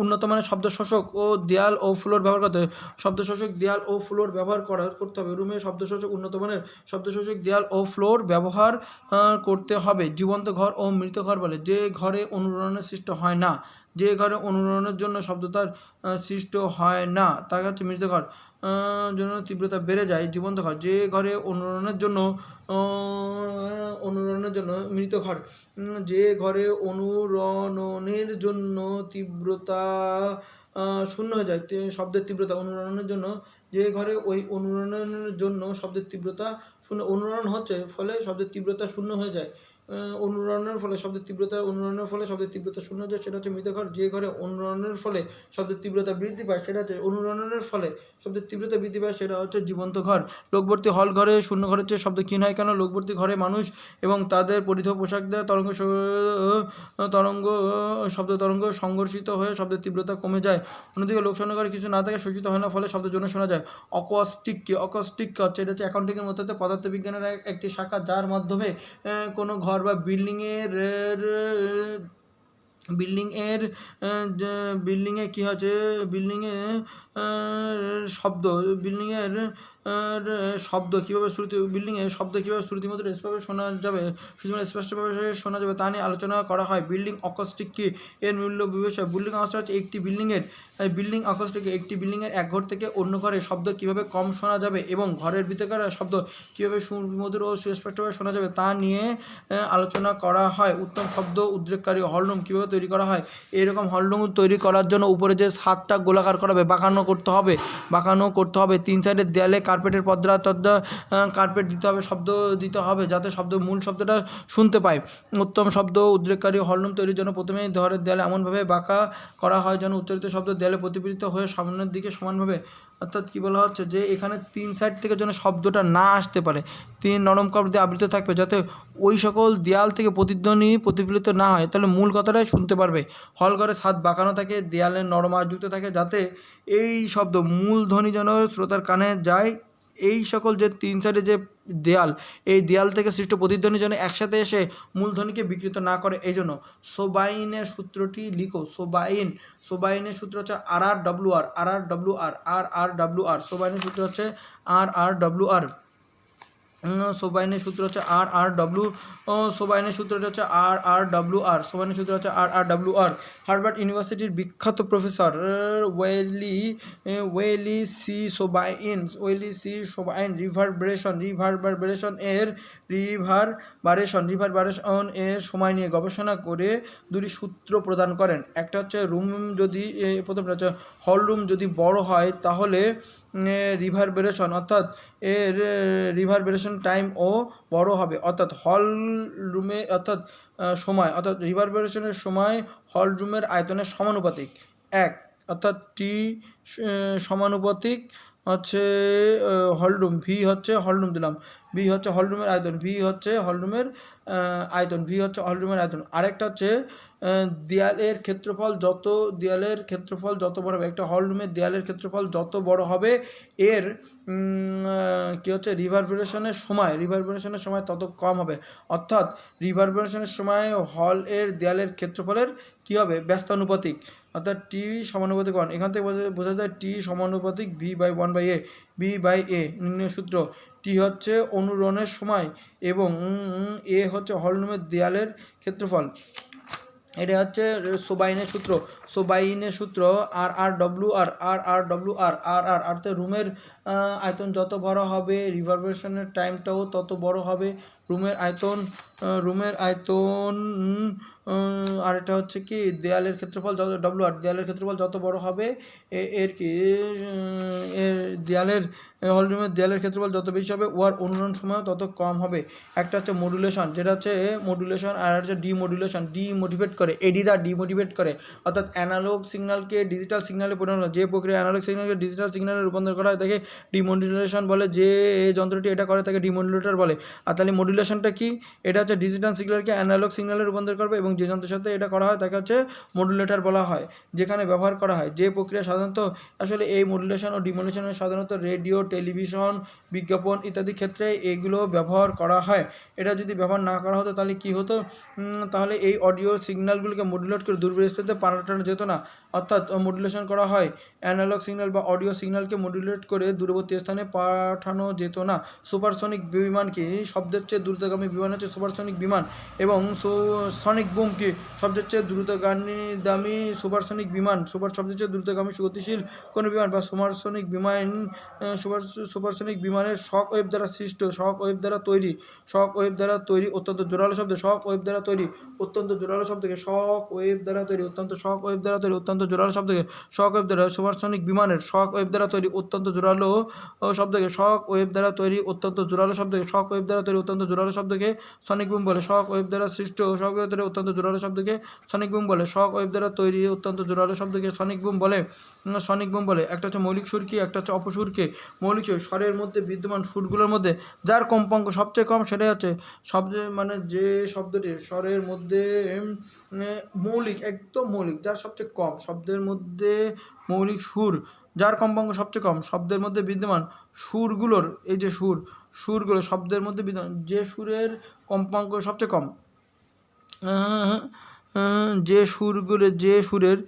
উন্নত মানের শব্দ শোষক ও দেয়াল ও ফ্লোর ব্যবহার করতে হবে। করতে হবে। রুমের উন্নত মানের শব্দশোষক দেয়াল ও ফ্লোর ব্যবহার করতে হবে। জীবন্ত ঘর ও মৃত ঘর বলে। যে ঘরে অনুরণনের সৃষ্টি হয় না, যে ঘরে অনুরণনের জন্য শব্দতার সৃষ্ট হয় না তাকে হচ্ছে মৃত ঘর। জন্য তীব্রতা বেড়ে যায় জীবন্ত ঘর। যে ঘরে অনুরণনের জন্য মৃত ঘর। যে ঘরে অনুরণনের জন্য তীব্রতা শূন্য হয়ে যায়, শব্দের তীব্রতা অনুরণনের জন্য, যে ঘরে ওই অনুরণনের জন্য শব্দের তীব্রতা শূন্য, অনুরণন হচ্ছে ফলে শব্দের তীব্রতা শূন্য হয়ে যায়। অনুরণনের ফলে শব্দের তীব্রতা শূন্য হয়ে যায়, সেটা হচ্ছে মৃত ঘর। যে ঘরে অনুরণনের ফলে শব্দের তীব্রতা বৃদ্ধি পায় সেটা হচ্ছে অনুরণনের ফলে শব্দের তীব্রতা বৃদ্ধি পায় সেটা হচ্ছে জীবন্ত ঘর। লোকভর্তি হল ঘরে শূন্য ঘরের চেয়ে শব্দ ক্ষীণ হয় কেন? লোকভর্তি ঘরে মানুষ এবং তাদের পরিধেয় পোশাক দেয় শব্দ তরঙ্গ সংঘর্ষিত হয়ে শব্দের তীব্রতা কমে যায়। অন্যদিকে লোকশূন্য ঘরে কিছু না থাকে, শোষিত হয় না, ফলে শব্দ জন্য শোনা যায়। অকস্টিক হচ্ছে, এটা হচ্ছে অ্যাকাউন্টিংয়ের মধ্যে পদার্থবিজ্ঞানের একটি শাখা, যার মাধ্যমে কোনো ঘর বা বিল্ডিংয়ে কী হচ্ছে, শব্দ কীভাবে শ্রুতি বিল্ডিংয়ে শব্দ কীভাবে শ্রুতিমধুর স্পষ্টভাবে শোনা যাবে স্পষ্টভাবে শোনা যাবে তা নিয়ে আলোচনা করা হয়। বিল্ডিং অ্যাকোস্টিক কি এর মূল্য বিবেচনা। বিল্ডিং অ্যাকোস্টিক হচ্ছে একটি বিল্ডিংয়ের এক ঘর থেকে অন্য ঘরে শব্দ কীভাবে কম শোনা যাবে এবং ঘরের ভিতরকার শব্দ কীভাবে সুমধুর ও সুস্পষ্টভাবে শোনা যাবে তা নিয়ে আলোচনা করা হয়। উত্তম শব্দ উদ্রেককারী হলরুম কীভাবে তৈরি করা হয়। এইরকম হলরুম তৈরি করার জন্য উপরে যে ছাদটা গোলাকার করা হবে, বাঁকানো করতে হবে। 3 সাইডের দেয়ালে কার্পেটের পর্দা কার্পেট দিতে হবে, শব্দ দিতে হবে যাতে মূল শব্দটা শুনতে পায়। উত্তম শব্দ উদ্রেককারী হলরুম তৈরির জন্য প্রথমেই ঘরের দেয়ালে এমনভাবে বাঁকা করা হয় যেন উচ্চারিত শব্দ দেয়ালে প্রতিফলিত হয়ে সামনের দিকে সমানভাবে, অর্থাৎ কী বলা হচ্ছে যে এখানে 3 সাইড থেকে যেন শব্দটা না আসতে পারে, 3 নরম কাপড় দিয়ে আবৃত থাকবে যাতে ওই সকল দেয়াল থেকে প্রতিধ্বনি প্রতিফলিত না হয়, তাহলে মূল কথাটাই শুনতে পারবে। হল ঘরে ছাদ বাঁকানো থাকে, দেয়ালে নরম আঁশযুক্ত থাকে যাতে এই শব্দ মূল ধ্বনি যেন শ্রোতার কানে যায়। এই সকল যে 3 সাইডে যে দেয়াল, এই দেয়াল থেকে সৃষ্ট প্রতিধ্বনি যেন একসাথে এসে মূলধ্বনিকে বিকৃত না করে, এই জন্য সোবাইনের সূত্রটি লিখো। সোবাইনের সূত্র হচ্ছে RRWR। সোবাইনের সূত্র হচ্ছে RRWR। সোবাইনের সূত্র হচ্ছে RRWR। হার্ভার্ড ইউনিভার্সিটির বিখ্যাত প্রফেসর ওয়েলি সি সোবাইন রিভারবারেশন এর সময় নিয়ে গবেষণা করে দুটি সূত্র প্রদান করেন। একটা হচ্ছে প্রথমটা হচ্ছে হল রুম যদি বড় হয় তাহলে রিভারবেরেশন অর্থাৎ এর রিভারবেরেশন টাইম ও বড় হবে, অর্থাৎ হল রুমে রিভারবেরেশনের সময় হল রুমের আয়তনের সমানুপাতিক। অর্থাৎ টি সমানুপাতিক হচ্ছে হল রুম, ভি হচ্ছে হল রুম দিলাম, ভি হচ্ছে হল রুমের আয়তন, ভি হচ্ছে হল রুমের আয়তন। আরেকটা হচ্ছে দেয়ালের ক্ষেত্রফল যত বড় হবে, একটা হল রুমের দেয়ালের ক্ষেত্রফল যত বড় হবে এর কী হচ্ছে রিভারবেরেশনের সময় তত কম হবে, অর্থাৎ রিভারবেরেশনের সময় হল এর দেয়ালের ক্ষেত্রফলের কী হবে ব্যস্তানুপাতিক, অর্থাৎ টি সমানুপাতিক 1। এখান থেকে বোঝা যায় টি সমানুপাতিক বি/1/a। নির্ণয় সূত্র। টি হচ্ছে অনুরণনের সময় এবং এ হচ্ছে হল রুমের দেয়ালের ক্ষেত্রফল। এটা হচ্ছে সোবাইনের সূত্র। RRWR অর্থাৎ রুমের আয়তন যত বড় হবে রিভারবেরেশনের টাইমটাও তত বড় হবে। রুমের আয়তন আর এটা হচ্ছে কি দেয়ালের ক্ষেত্রফল দেয়ালের ক্ষেত্রফল যত বড় হবে এর হল রুমের দেয়ালের ক্ষেত্রফল যত বেশি হবে ওয়ার অনুরণন সময় তত কম হবে। একটা হচ্ছে মডুলেশন, যেটা হচ্ছে মডুলেশন, আর হচ্ছে ডিমোডুলেশন, ডিমোটিভেট করে অর্থাৎ অ্যানালগ সিগন্যালকে ডিজিটাল সিগন্যালে পরিণত, যে প্রক্রিয়া অ্যানালগ সিগন্যালকে ডিজিটাল সিগন্যালে রূপান্তর করা হয় তাকে ডিমোডুলেশন বলে। যে যন্ত্রটি এটা করে তাকে ডিমোডুলেটর বলে। আর তাহলে মডুলেশনটা কি? এটা হচ্ছে ডিজিটাল সিগন্যালকে অ্যানালগ সিগন্যালে রূপান্তর করবে এবং যে যন্ত্রের সাথে এটা করা হয় তাকে হচ্ছে মডুলেটর বলা হয়, যেখানে ব্যবহার করা হয় যে প্রক্রিয়া সাধারণত আসলে এই মডুলেশন ও ডিমোডুলেশনের সাধারণত রেডিও, টেলিভিশন, বিজ্ঞাপন ইত্যাদি ক্ষেত্রে এগুলো ব্যবহার করা হয়। এটা যদি ব্যবহার না করা হতো তাহলে কি হতো? তাহলে এই অডিও সিগন্যালগুলোকে মডুলেট করে দূরবর্তী স্থানে পাঠানো যেত না, অর্থাৎ মডুলেশন করা হয় অ্যানালগ সিগন্যাল বা অডিও সিগন্যালকে মডুলেট করে দূরবর্তী স্থানে পাঠানো যেত না। সুপারসনিক বিমান কি? শব্দের চেয়ে দ্রুতগামী বিমান হচ্ছে সুপারসনিক বিমান, এবং সনিক বুম কি? শব্দের চেয়ে দ্রুতগামী সুপারসনিক বিমান। সবচেয়ে চেয়ে দ্রুতগামী গতিশীল কোনো বিমান বা সুপারসনিক বিমানের শক ওয়েভ দ্বারা সৃষ্ট, শক ওয়েভ দ্বারা তৈরি অত্যন্ত জোরালো শব্দ, সুপারসনিক বিমানের শক ওয়েভ দ্বারা তৈরি অত্যন্ত জোরালো শব্দকে সনিক বুম বলে। শক ওয়েভ দ্বারা সৃষ্ট অত্যন্ত জোরালো শব্দকে সনিক বুম বলে। শক ওয়েভ দ্বারা তৈরি অত্যন্ত জোরালো শব্দকে সনিক বুম বলে। একটা হচ্ছে মৌলিক সুর কি, একটা হচ্ছে অপসুর কি। মৌলিক সুর স্বরের মধ্যে বিদ্যমান সুরগুলোর মধ্যে যার কম্পাঙ্ক সবচেয়ে কম সেটাই হচ্ছে যে শব্দটি স্বরের মধ্যে একদম মৌলিক যার সবচেয়ে কম, শব্দের মধ্যে মৌলিক সুর যার কম্পাঙ্ক সবচেয়ে কম, শব্দের মধ্যে বিদ্যমান সুরগুলোর এই যে সুরগুলো শব্দের মধ্যে বিদ্যমান যে সুরের কম্পাঙ্ক সবচেয়ে কম, যে সুরের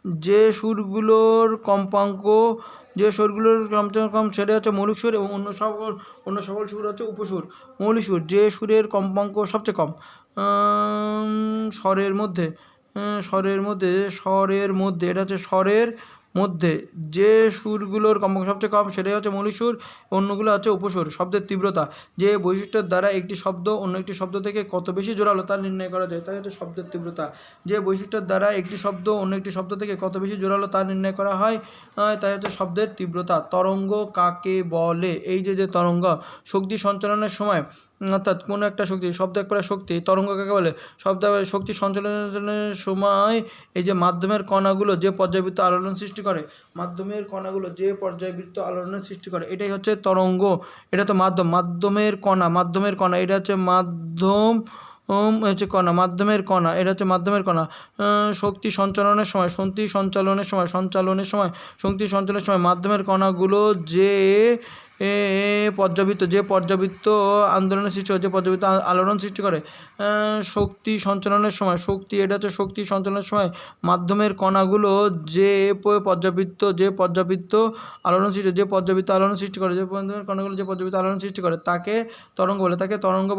যে সুরগুলোর কম্পাঙ্ক কম সেটা হচ্ছে মৌলিক সুর এবং অন্য সকল সুর হচ্ছে উপসুর। মৌলিক সুর যে সুরের কম্পাঙ্ক সবচেয়ে কম স্বরের মধ্যে এটা হচ্ছে স্বরের মধ্যে যে সুরগুলোর কম্পাঙ্ক সবচেয়ে কম সেটাই হচ্ছে মৌলিক সুর, অন্যগুলো হচ্ছে উপসুর। শব্দের তীব্রতা যে বৈশিষ্ট্যের দ্বারা একটি শব্দ অন্য একটি শব্দ থেকে কত বেশি জোরালো তা নির্ণয় করা যায় তাই হচ্ছে শব্দের তীব্রতা। যে বৈশিষ্ট্যের দ্বারা একটি শব্দ অন্য একটি শব্দ থেকে কত বেশি জোরালো তা নির্ণয় করা হয় তাই হচ্ছে শব্দের তীব্রতা। তরঙ্গ কাকে বলে? এই যে তরঙ্গ শক্তি সঞ্চালনের সময় অর্থাৎ কোনো একটা শক্তি শব্দ এক প্রকার শক্তি। তরঙ্গ কাকে বলে? শক্তি সঞ্চালনের সময় এই যে মাধ্যমের কণাগুলো যে পর্যায়বৃত্ত আলোড়ন সৃষ্টি করে এটাই হচ্ছে তরঙ্গ। এটা তো মাধ্যমের কণা এটা হচ্ছে মাধ্যমের কণা শক্তি সঞ্চালনের সময় মাধ্যমের কণাগুলো যে পর্যাবৃত্ত আন্দোলনের সৃষ্টি হয়, যে পর্যাবৃত্ত আলোড়ন সৃষ্টি করে শক্তি সঞ্চালনের সময় মাধ্যমের কণাগুলো যে পর্যাবৃত্ত আলোড়ন সৃষ্টি করে তাকে তরঙ্গ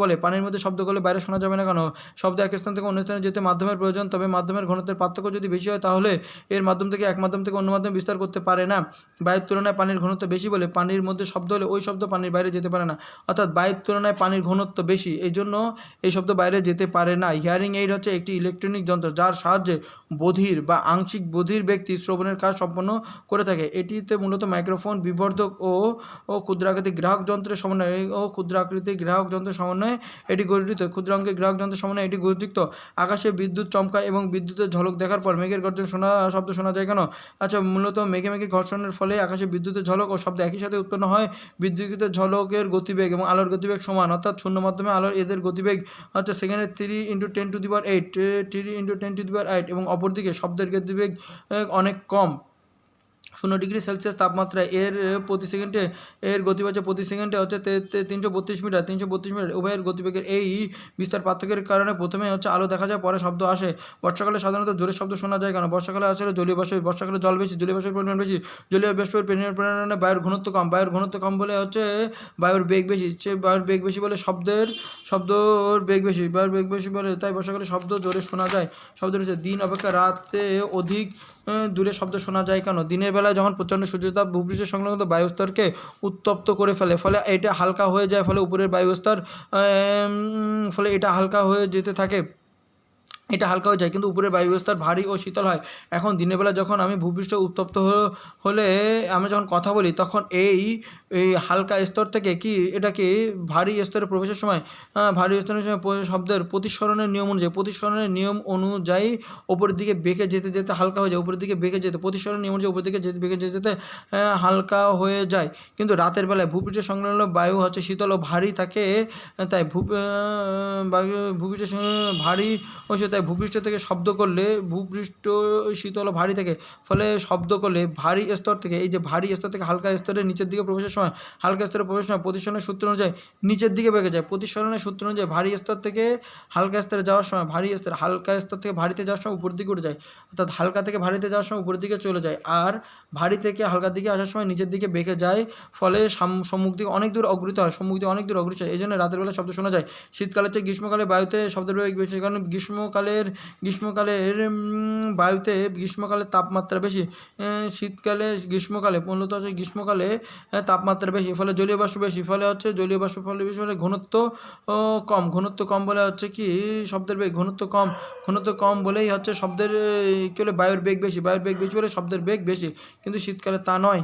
বলে। পানির মধ্যে শব্দ করলে বাইরে শোনা যাবে না কেন? শব্দ এক স্থান থেকে অন্য স্থানে যেতে মাধ্যমের প্রয়োজন, তবে মাধ্যমের ঘনত্বের পার্থক্য যদি বেশি হয় তাহলে এর মাধ্যম থেকে এক মাধ্যম থেকে অন্য মাধ্যমে বিস্তার করতে পারে না। বায়ুর তুলনায় পানির ঘনত্ব বেশি বলে পানির মধ্যে শব্দ হলে ওই শব্দ পানির বাইরে যেতে পারে না, অর্থাৎ বায়ুর তুলনায় পানির ঘনত্ব বেশি, এই জন্য এই শব্দ বাইরে যেতে পারে না। হিয়ারিং এইড হচ্ছে একটি ইলেকট্রনিক যন্ত্র যার সাহায্যে বধির বা আংশিক বধির ব্যক্তি শ্রবণের কাজ সম্পন্ন করে থাকে। এটিতে মূলত মাইক্রোফোন, বিবর্ধক ও ক্ষুদ্রাকৃতিক গ্রাহক যন্ত্রের সমন্বয়ে এটি গঠিত। ক্ষুদ্র অঙ্কের গ্রাহক যন্ত্রের সমন্বয়ে এটি গঠিত। আকাশে বিদ্যুৎ চমকায় এবং বিদ্যুতের ঝলক দেখার পর মেঘের গর্জন শব্দ শোনা যায় কেন? আচ্ছা, মূলত মেঘে ঘর্ষণের ফলে আকাশে বিদ্যুতের ঝলক ও শব্দ একই সাথে উৎপন্ন হয়। বিদ্যুতের ঝলকের গতিবেগ এবং আলোর গতিবেগ সমান, অর্থাৎ শূন্য মাধ্যমে আলোর এদের গতিবেগ হচ্ছে সেকেন্ডে 3 × 10⁸ এবং অপরদিকে শব্দের গতিবেগ অনেক কম। 0 ডিগ্রি সেলসিয়াস তাপমাত্রায় এর গতিবেগ প্রতি সেকেন্ডে হচ্ছে 332 মিটার। উভয়ের গতিবেগের এই বিস্তার পার্থক্যের কারণে প্রথমে হচ্ছে আলো দেখা যায়, পরে শব্দ আসে। বর্ষাকালে সাধারণত জোরে শব্দ শোনা যায় কেন? বর্ষাকালে আসলে জলীয় বাষ্প, বর্ষাকালে জল বেশি, জলীয় বাষ্পের পরিমাণ বেশি, জলীয় বাষ্পের পরিমাণে বায়ুর ঘনত্ব কম বলে হচ্ছে বায়ুর বেগ বেশি বলে শব্দের বেগ বেশি বলে তাই বর্ষাকালে শব্দ জোরে শোনা যায়। দিন অপেক্ষা রাতে অধিক দূরে শব্দ শোনা যায় কেন? দিনের বেলায় যখন প্রচণ্ড সূর্যতাপ ভূপৃষ্ঠের সংলগ্ন বায়ুস্তরকে উত্তপ্ত করে ফেলে, ফলে এটা হালকা হয়ে যায়, ফলে উপরের বায়ুস্তর এটা হালকা হয়ে যেতে থাকে। এটা হালকা হয়ে যায় কিন্তু উপরের বায়ুস্তর ভারী ও শীতল হয়। এখন দিনের বেলা যখন আমি ভূপৃষ্ঠ উত্তপ্ত হলে আমি যখন কথা বলি তখন এই হালকা স্তর থেকে ভারী স্তরে প্রবেশের সময় শব্দের প্রতিসরণের নিয়ম অনুযায়ী উপরের দিকে বেঁকে যেতে যেতে হালকা হয়ে যায়, প্রতিসরণের নিয়ম অনুযায়ী উপরের দিকে বেঁকে যেতে হালকা হয়ে যায়। কিন্তু রাতের বেলায় ভূপৃষ্ঠের সংলগ্ন বায়ু হচ্ছে শীতল ও ভারী থাকে, তাই ভূপৃষ্ঠের ভারী ও তাই ভূপৃষ্ঠ থেকে শব্দ করলে ভূপৃষ্ঠ শীতল ও ভারী থাকে, ফলে শব্দ করলে ভারী স্তর থেকে হালকা স্তরের নিচের দিকে প্রবেশের সময় প্রতিসরণের সূত্র অনুযায়ী নিচের দিকে বেঁকে যায়। প্রতিসরণের সূত্র অনুযায়ী ভারী স্তর থেকে হালকা স্তরে যাওয়ার সময় হালকা স্তর থেকে ভারীতে যাওয়ার সময় উপর দিকে উঠে যায়, অর্থাৎ হালকা থেকে ভারীতে যাওয়ার সময় উপরের দিকে চলে যায়, আর ভারী থেকে হালকার দিকে আসার সময় নিচের দিকে বেঁকে যায়, ফলে সম্মুখ দিকে অনেক দূর অগ্রসর হয়। এই জন্য রাতের বেলা শব্দ শোনা যায়। শীতকালের চেয়ে গ্রীষ্মকালে বায়ুতে শব্দের বেগ বেশি, কারণ গ্রীষ্মকালে তাপমাত্রা বেশি, গ্রীষ্মকালে তাপমাত্রা বেশি, ফলে জলীয় বাষ্প বেশি, ফলে ঘনত্ব কম বলে হচ্ছে কি শব্দের বেগ ঘনত্ব কম বলেই হচ্ছে শব্দের বায়ুর বেগ বেশি বলে শব্দের বেগ বেশি, কিন্তু শীতকালে তা নয়।